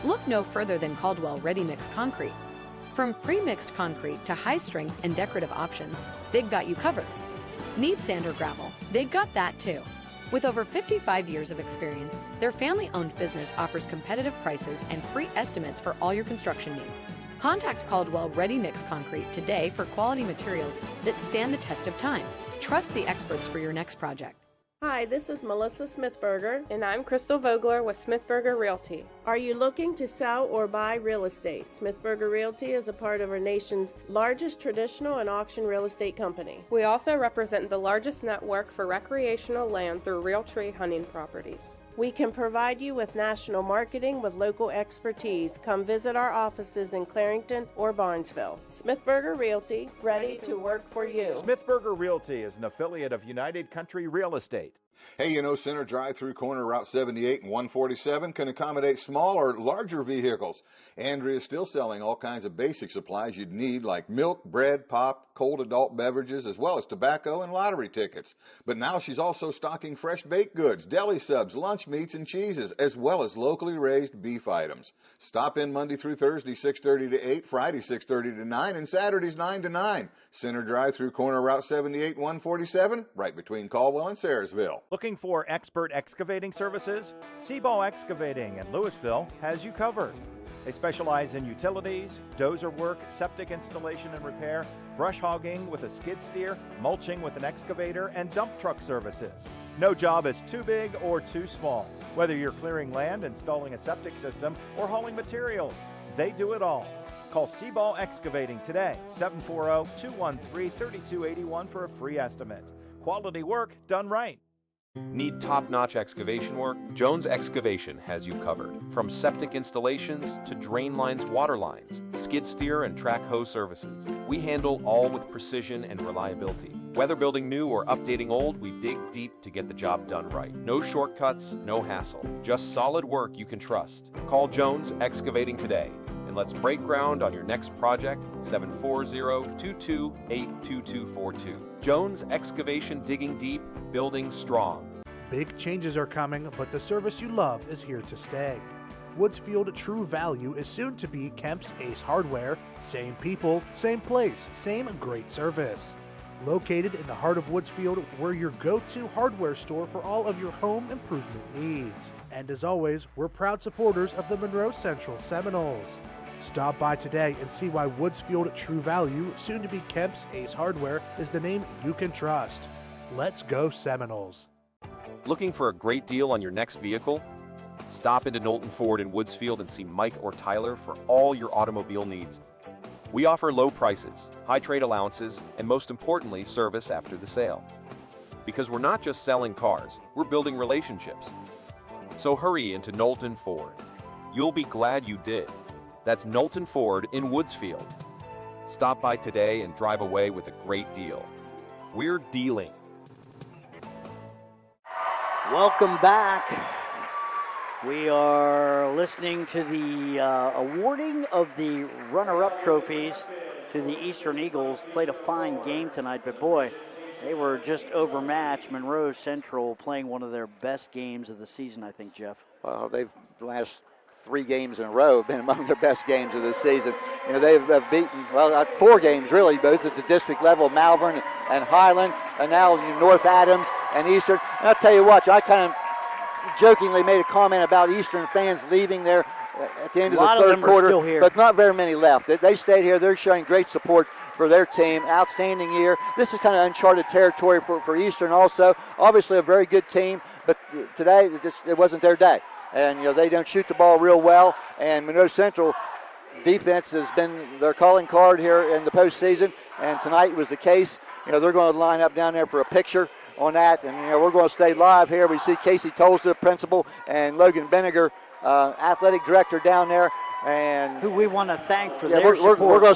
N: Look no further than Caldwell Ready Mix Concrete. From pre-mixed concrete to high-strength and decorative options, they've got you covered. Need sand or gravel? They've got that too. With over 55 years of experience, their family-owned business offers competitive prices and free estimates for all your construction needs. Contact Caldwell Ready Mix Concrete today for quality materials that stand the test of time. Trust the experts for your next project.
S: Hi, this is Melissa Smithberger.
T: And I'm Crystal Vogler with Smithberger Realty.
S: Are you looking to sell or buy real estate? Smithberger Realty is a part of our nation's largest traditional and auction real estate company.
T: We also represent the largest network for recreational land through Realtree hunting properties.
S: We can provide you with national marketing with local expertise. Come visit our offices in Clarington or Barnesville. Smithberger Realty, ready to work for you.
A: Smithberger Realty is an affiliate of United Country Real Estate.
U: Hey, Center Drive-Through corner Route 78 and 147 can accommodate small or larger vehicles. Andrea is still selling all kinds of basic supplies you'd need, like milk, bread, pop, cold adult beverages, as well as tobacco and lottery tickets. But now she's also stocking fresh baked goods, deli subs, lunch meats, and cheeses, as well as locally raised beef items. Stop in Monday through Thursday, 6:30 to 8, Friday, 6:30 to 9, and Saturdays, 9 to 9. Center Drive-Through corner Route 78 and 147, right between Caldwell and Sayersville.
A: Looking for expert excavating services? Seaball Excavating in Louisville has you covered. They specialize in utilities, dozer work, septic installation and repair, brush hogging with a skid steer, mulching with an excavator, and dump truck services. No job is too big or too small. Whether you're clearing land, installing a septic system, or hauling materials, they do it all. Call Seaball Excavating today, 740-213-3281 for a free estimate. Quality work done right.
R: Need top-notch excavation work? Jones Excavation has you covered. From septic installations to drain lines, water lines, skid steer and track hose services, we handle all with precision and reliability. Whether building new or updating old, we dig deep to get the job done right. No shortcuts, no hassle. Just solid work you can trust. Call Jones Excavating today, and let's break ground on your next project, 740-228-2242. Jones Excavation, digging deep, building strong.
V: Big changes are coming, but the service you love is here to stay. Woodsfield True Value is soon to be Kemp's Ace Hardware. Same people, same place, same great service. Located in the heart of Woodsfield, we're your go-to hardware store for all of your home improvement needs. And as always, we're proud supporters of the Monroe Central Seminoles. Stop by today and see why Woodsfield True Value, soon to be Kemp's Ace Hardware, is the name you can trust. Let's go Seminoles.
R: Looking for a great deal on your next vehicle? Stop into Knowlton Ford in Woodsfield and see Mike or Tyler for all your automobile needs. We offer low prices, high trade allowances, and most importantly, service after the sale. Because we're not just selling cars, we're building relationships. So hurry into Knowlton Ford. You'll be glad you did. That's Knowlton Ford in Woodsfield. Stop by today and drive away with a great deal. We're dealing.
K: Welcome back. We are listening to the awarding of the runner-up trophies to the Eastern Eagles. Played a fine game tonight, but boy, they were just overmatched. Monroe Central playing one of their best games of the season, I think, Jeff.
M: Well, they've the last 3 games in a row have been among their best games of the season. You know, they've beaten, 4 games really, both at the district level, Malvern and Highland, and now North Adams and Eastern. And I'll tell you what, I kind of jokingly made a comment about Eastern fans leaving there at the end of the third quarter, but not very many left. They stayed here. They're showing great support for their team. Outstanding year. This is kind of uncharted territory for Eastern also. Obviously a very good team, but today it wasn't their day. And they don't shoot the ball real well, and Monroe Central defense has been their calling card here in the postseason, and tonight was the case. They're going to line up down there for a picture on that, and we're going to stay live here. We see Casey Tolster, principal, and Logan Benninger, athletic director, down there, and
K: who we want to thank for their support.
M: We're going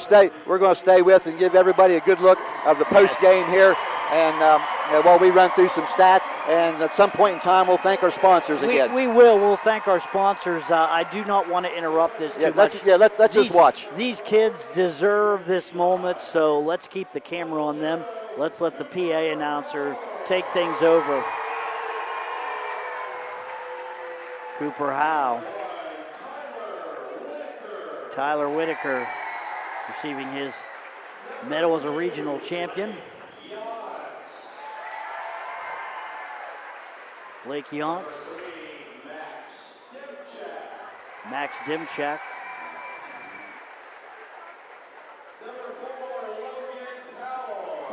M: to stay with and give everybody a good look of the post game here, and while we run through some stats, and at some point in time we'll thank our sponsors again.
K: We will. We'll thank our sponsors. I do not want to interrupt this too much.
M: Let's just watch.
K: These kids deserve this moment, so let's keep the camera on them. Let's let the PA announcer take things over. Cooper Howe. Tyler Whitaker receiving his medal as a regional champion. Blake Yonts. Max Dimchak.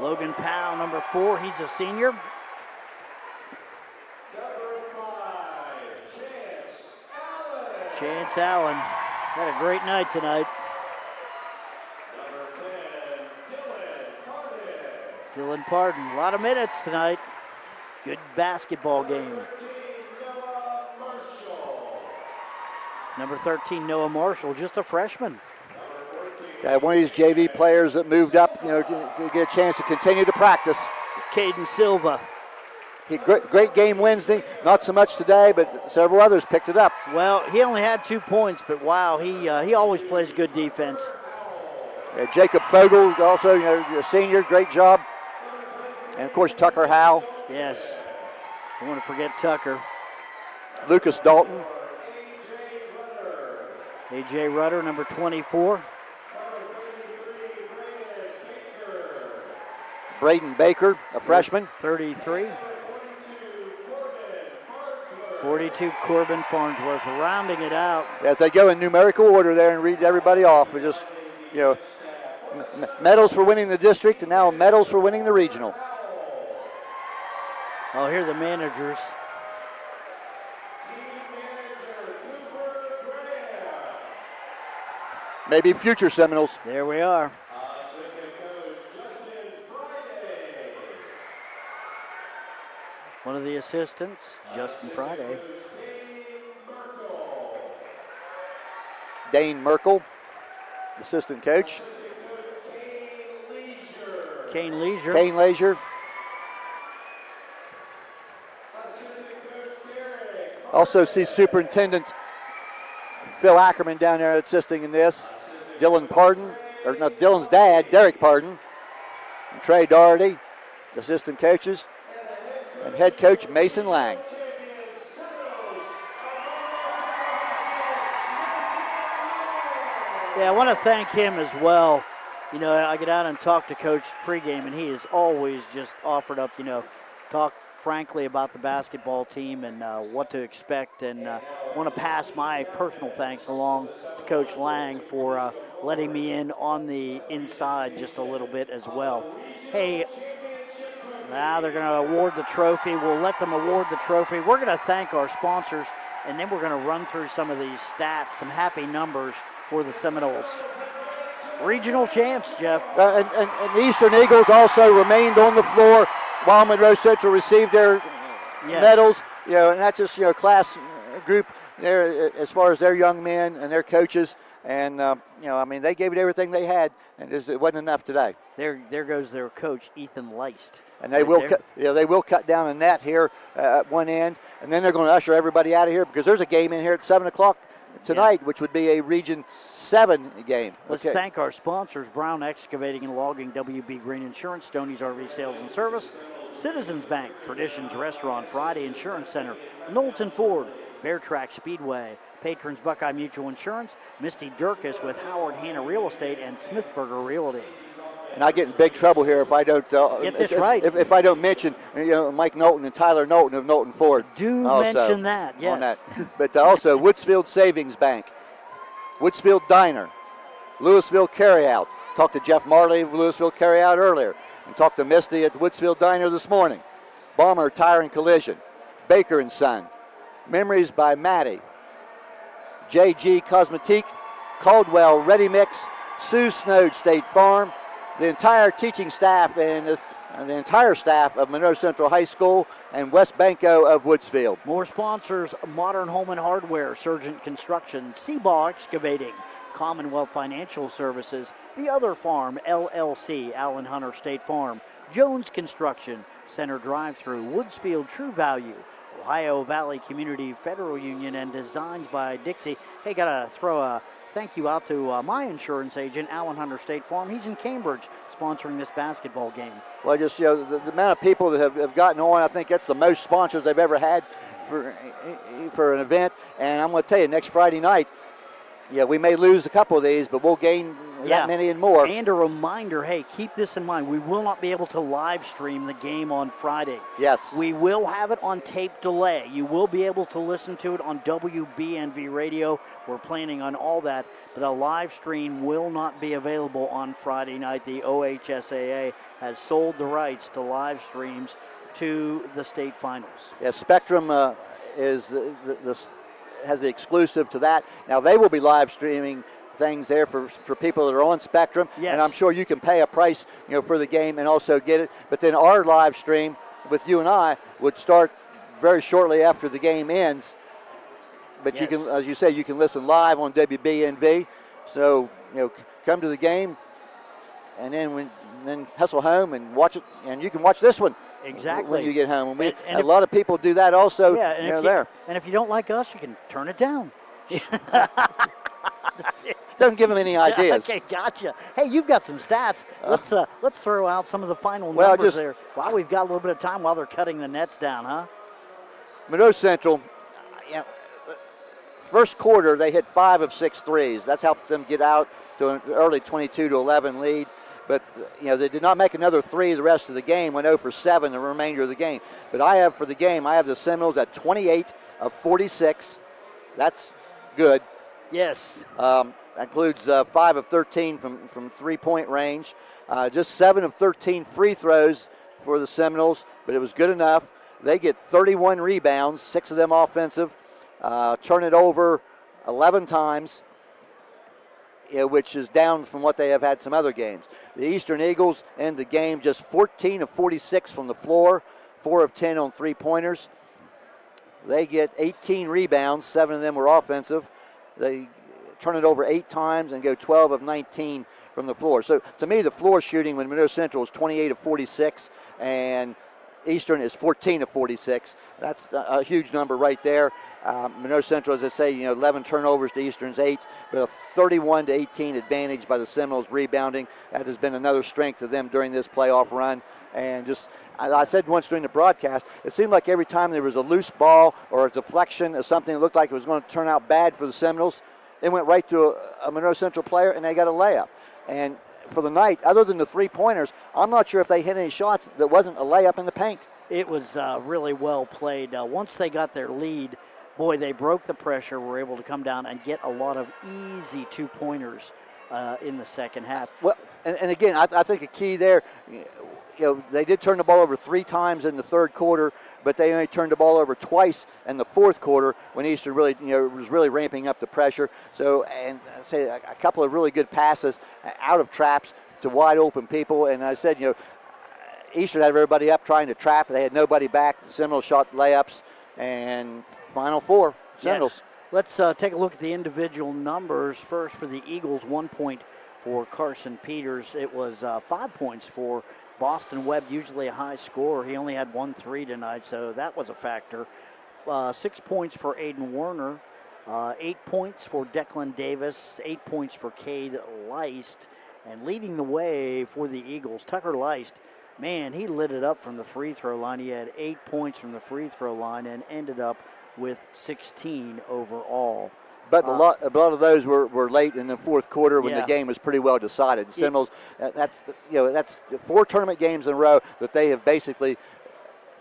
K: Logan Powell, number 4, he's a senior. Chance Allen had a great night tonight. Dylan Pardon, a lot of minutes tonight. Good basketball game. Number 13, Noah Marshall, just a freshman.
M: One of these JV players that moved up, to get a chance to continue to practice.
K: Caden Silva.
M: Great game Wednesday. Not so much today, but several others picked it up.
K: Well, he only had 2 points, but wow, he always plays good defense.
M: Jacob Fogel, also a senior, great job. And of course Tucker Howe.
K: Yes, don't want to forget Tucker.
M: Lucas Dalton.
K: A.J. Rudder, number 24.
M: Braden Baker, a freshman.
K: 33. 42, Corbin Farnsworth, rounding it out.
M: As they go in numerical order there and read everybody off, we just, medals for winning the district and now medals for winning the regional.
K: Oh, here are the managers.
M: Maybe future Seminoles.
K: There we are. One of the assistants, Justin Friday.
M: Dane Merkel, assistant coach.
K: Kane Leisure.
M: Kane Leisure. Also see Superintendent Phil Ackerman down there assisting in this. Dylan's dad, Derek Pardon, and Trey Doherty, assistant coaches, and head coach Mason Lang.
K: Yeah, I want to thank him as well. You know, I get out and talk to Coach pregame, and he has always just offered up, talk frankly about the basketball team and what to expect. And I want to pass my personal thanks along to Coach Lang for letting me in on the inside just a little bit as well. Hey, now they're going to award the trophy. We'll let them award the trophy. We're going to thank our sponsors, and then we're going to run through some of these stats, some happy numbers for the Seminoles. Regional champs, Jeff.
M: And the Eastern Eagles also remained on the floor while Monroe Central received their medals. And that's just, class group there as far as their young men and their coaches. And, they gave it everything they had, and it wasn't enough today.
K: There goes their coach, Ethan Leist.
M: And they will cut down a net here at one end, and then they're going to usher everybody out of here because there's a game in here at 7 o'clock tonight, which would be a Region 7 game.
K: Let's thank our sponsors, Brown Excavating and Logging, WB Green Insurance, Stoney's RV Sales and Service, Citizens Bank, Traditions Restaurant, Friday Insurance Center, Knowlton Ford, Bear Track Speedway, Patrons Buckeye Mutual Insurance, Misty Durkis with Howard Hanna Real Estate, and Smithburger Realty.
M: And I get in big trouble here if I don't
K: get this right.
M: If I don't mention, Mike Knowlton and Tyler Knowlton of Knowlton Ford.
K: Mention that, yes.
M: On that. But also Woodsfield Savings Bank, Woodsfield Diner, Louisville Carryout. Talked to Jeff Marley of Louisville Carryout earlier, and talked to Misty at the Woodsfield Diner this morning. Bomber Tire and Collision, Baker and Son, Memories by Maddie, JG Cosmetique, Caldwell Ready Mix, Sue Snowd State Farm, the entire teaching staff and the entire staff of Monroe Central High School, and West Banco of Woodsfield.
K: More sponsors: Modern Home and Hardware, Surgent Construction, Seabaugh Excavating, Commonwealth Financial Services, The Other Farm, LLC, Allen Hunter State Farm, Jones Construction, Center Drive-Thru, Woodsfield True Value, Ohio Valley Community Federal Union, and Designs by Dixie. Hey, gotta throw a thank you out to my insurance agent, Allen Hunter State Farm. He's in Cambridge sponsoring this basketball game.
M: Well, just the amount of people that have gotten on, I think that's the most sponsors they've ever had for an event. And I'm going to tell you, next Friday night, we may lose a couple of these, but we'll gain that many and more.
K: And a reminder, hey, keep this in mind. We will not be able to live stream the game on Friday.
M: Yes.
K: We will have it on tape delay. You will be able to listen to it on WBNV radio. We're planning on all that, but a live stream will not be available on Friday night. The OHSAA has sold the rights to live streams to the state finals.
M: Yeah, Spectrum has the exclusive to that. Now they will be live streaming things there for people that are on Spectrum.
K: Yes.
M: And I'm sure you can pay a price, for the game and also get it. But then our live stream with you and I would start very shortly after the game ends. But you can, as you say, you can listen live on WBNV. So, come to the game and then hustle home and watch it. And you can watch this one.
K: Exactly.
M: When you get home. And a lot of people do that also.
K: Yeah, and if you don't like us, you can turn it down.
M: Doesn't give them any ideas.
K: Okay, gotcha. Hey, you've got some stats. Let's throw out some of the final numbers there. Wow, we've got a little bit of time while they're cutting the nets down, huh?
M: Monroe Central, first quarter they hit 5 of 6 threes. That's helped them get out to an early 22-11 lead. But, they did not make another three the rest of the game, went 0 for 7 the remainder of the game. But I have the Seminoles at 28 of 46. That's good.
K: Yes.
M: That includes 5 of 13 from three-point range. Just 7 of 13 free throws for the Seminoles, but it was good enough. They get 31 rebounds, 6 of them offensive. Turn it over 11 times, which is down from what they have had some other games. The Eastern Eagles end the game just 14 of 46 from the floor, 4 of 10 on three-pointers. They get 18 rebounds, 7 of them were offensive. They turn it over 8 times and go 12 of 19 from the floor. So to me, the floor shooting when Monroe Central is 28 of 46, and Eastern is 14 of 46. That's a huge number right there. Monroe Central, as I say, 11 turnovers to Eastern's 8, but a 31 to 18 advantage by the Seminoles rebounding. That has been another strength of them during this playoff run. And just, I said once during the broadcast, it seemed like every time there was a loose ball or a deflection or something that looked like it was going to turn out bad for the Seminoles, it went right to a Monroe Central player and they got a layup. And for the night, other than the three-pointers, I'm not sure if they hit any shots that wasn't a layup in the paint.
K: It was really well played. Once they got their lead, boy, they broke the pressure, were able to come down and get a lot of easy two-pointers in the second half.
M: Well, and again, I think a key there, they did turn the ball over 3 times in the third quarter, but they only turned the ball over twice in the fourth quarter when Eastern really, was really ramping up the pressure. So, and I say a couple of really good passes out of traps to wide open people. And I said, Eastern had everybody up trying to trap. They had nobody back. Seminoles shot layups, and Final Four, Seminoles.
K: Yes. Let's take a look at the individual numbers. First for the Eagles, 1 point for Carson Peters. It was 5 points for Boston Webb, usually a high scorer. He only had 1 3 tonight, so that was a factor. 6 points for Aiden Werner, 8 points for Declan Davis, 8 points for Cade Leist. And leading the way for the Eagles, Tucker Leist, man, he lit it up from the free throw line. He had 8 points from the free throw line and ended up with 16 overall.
M: But a lot of those were late in the fourth quarter when the game was pretty well decided. Seminoles, that's 4 tournament games in a row that they have basically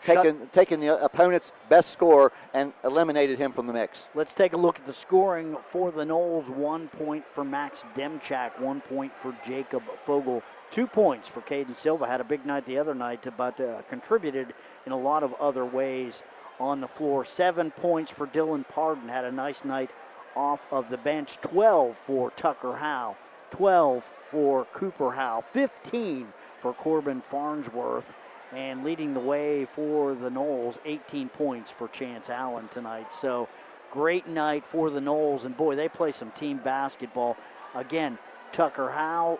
M: taken the opponent's best scorer and eliminated him from the mix.
K: Let's take a look at the scoring for the Noles. 1 point for Max Demchak, 1 point for Jacob Fogel, 2 points for Caden Silva. Had a big night the other night, but contributed in a lot of other ways on the floor. 7 points for Dylan Pardon, had a nice night off of the bench. 12 for Tucker Howe, 12 for Cooper Howe, 15 for Corbin Farnsworth, and leading the way for the Noles, 18 points for Chance Allen tonight. So great night for the Noles, and boy, they play some team basketball. Again, Tucker Howe,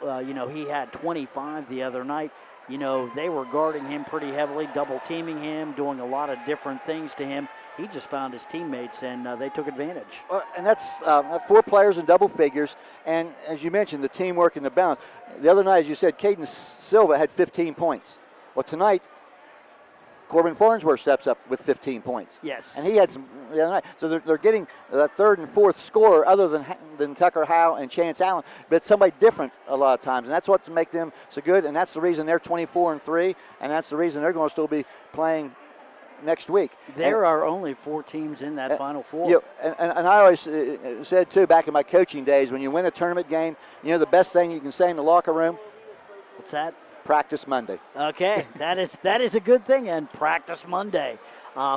K: he had 25 the other night. They were guarding him pretty heavily, double teaming him, doing a lot of different things to him. He just found his teammates, and they took advantage.
M: And that's 4 players in double figures. And as you mentioned, the teamwork and the balance. The other night, as you said, Caden Silva had 15 points. Well, tonight, Corbin Farnsworth steps up with 15 points.
K: Yes.
M: And he had some the other night. So they're getting that third and fourth scorer other than Tucker Howe and Chance Allen, but it's somebody different a lot of times. And that's what to make them so good. And that's the reason they're 24-3. And that's the reason they're going to still be playing next week.
K: There are only 4 teams in that Final Four.
M: Yeah, and I always said, too, back in my coaching days, when you win a tournament game, the best thing you can say in the locker room?
K: What's that?
M: Practice Monday.
K: Okay, that is a good thing, and practice Monday.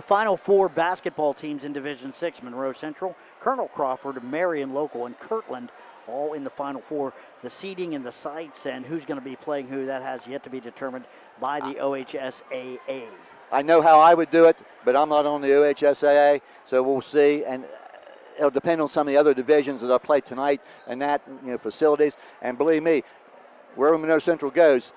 K: Final Four basketball teams in Division 6, Monroe Central, Colonel Crawford, Marion Local, and Kirtland, all in the Final Four. The seeding and the sites and who's going to be playing who, that has yet to be determined by the OHSAA.
M: I know how I would do it, but I'm not on the OHSAA, so we'll see. And it'll depend on some of the other divisions that I play tonight and that, facilities. And believe me, wherever Monroe Central goes,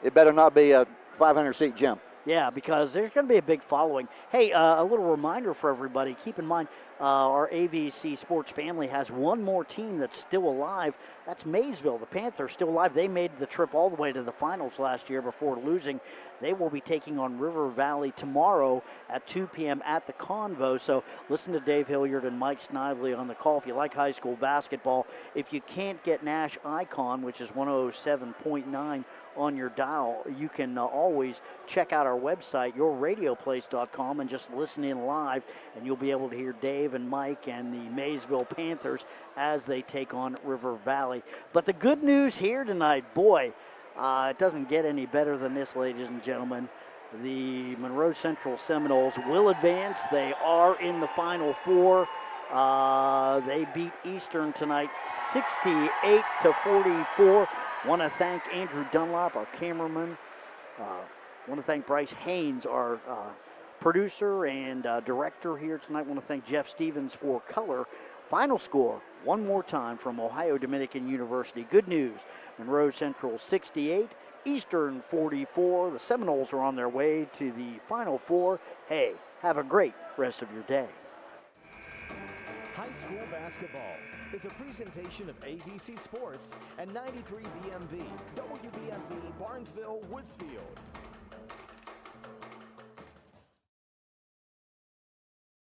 M: it better not be a 500-seat gym.
K: Yeah, because there's going to be a big following. Hey, a little reminder for everybody. Keep in mind, our AVC Sports family has one more team that's still alive. That's Maysville. The Panthers still alive. They made the trip all the way to the finals last year before losing. They will be taking on River Valley tomorrow at 2 p.m. at the Convo. So listen to Dave Hilliard and Mike Snively on the call if you like high school basketball. If you can't get Nash Icon, which is 107.9 on your dial, you can always check out our website, yourradioplace.com, and just listen in live, and you'll be able to hear Dave and Mike and the Maysville Panthers as they take on River Valley. But the good news here tonight, boy, it doesn't get any better than this, ladies and gentlemen. The Monroe Central Seminoles will advance. They are in the Final Four. They beat Eastern tonight 68-44. Want to thank Andrew Dunlop, our cameraman. Want to thank Bryce Haynes, our producer and director here tonight. Want to thank Jeff Stevens for color. Final score, one more time from Ohio Dominican University. Good news, Monroe Central 68, Eastern 44. The Seminoles are on their way to the Final Four. Hey, have a great rest of your day.
F: High school basketball is a presentation of AVC Sports and 93 BMV, WBNV, Barnesville, Woodsfield.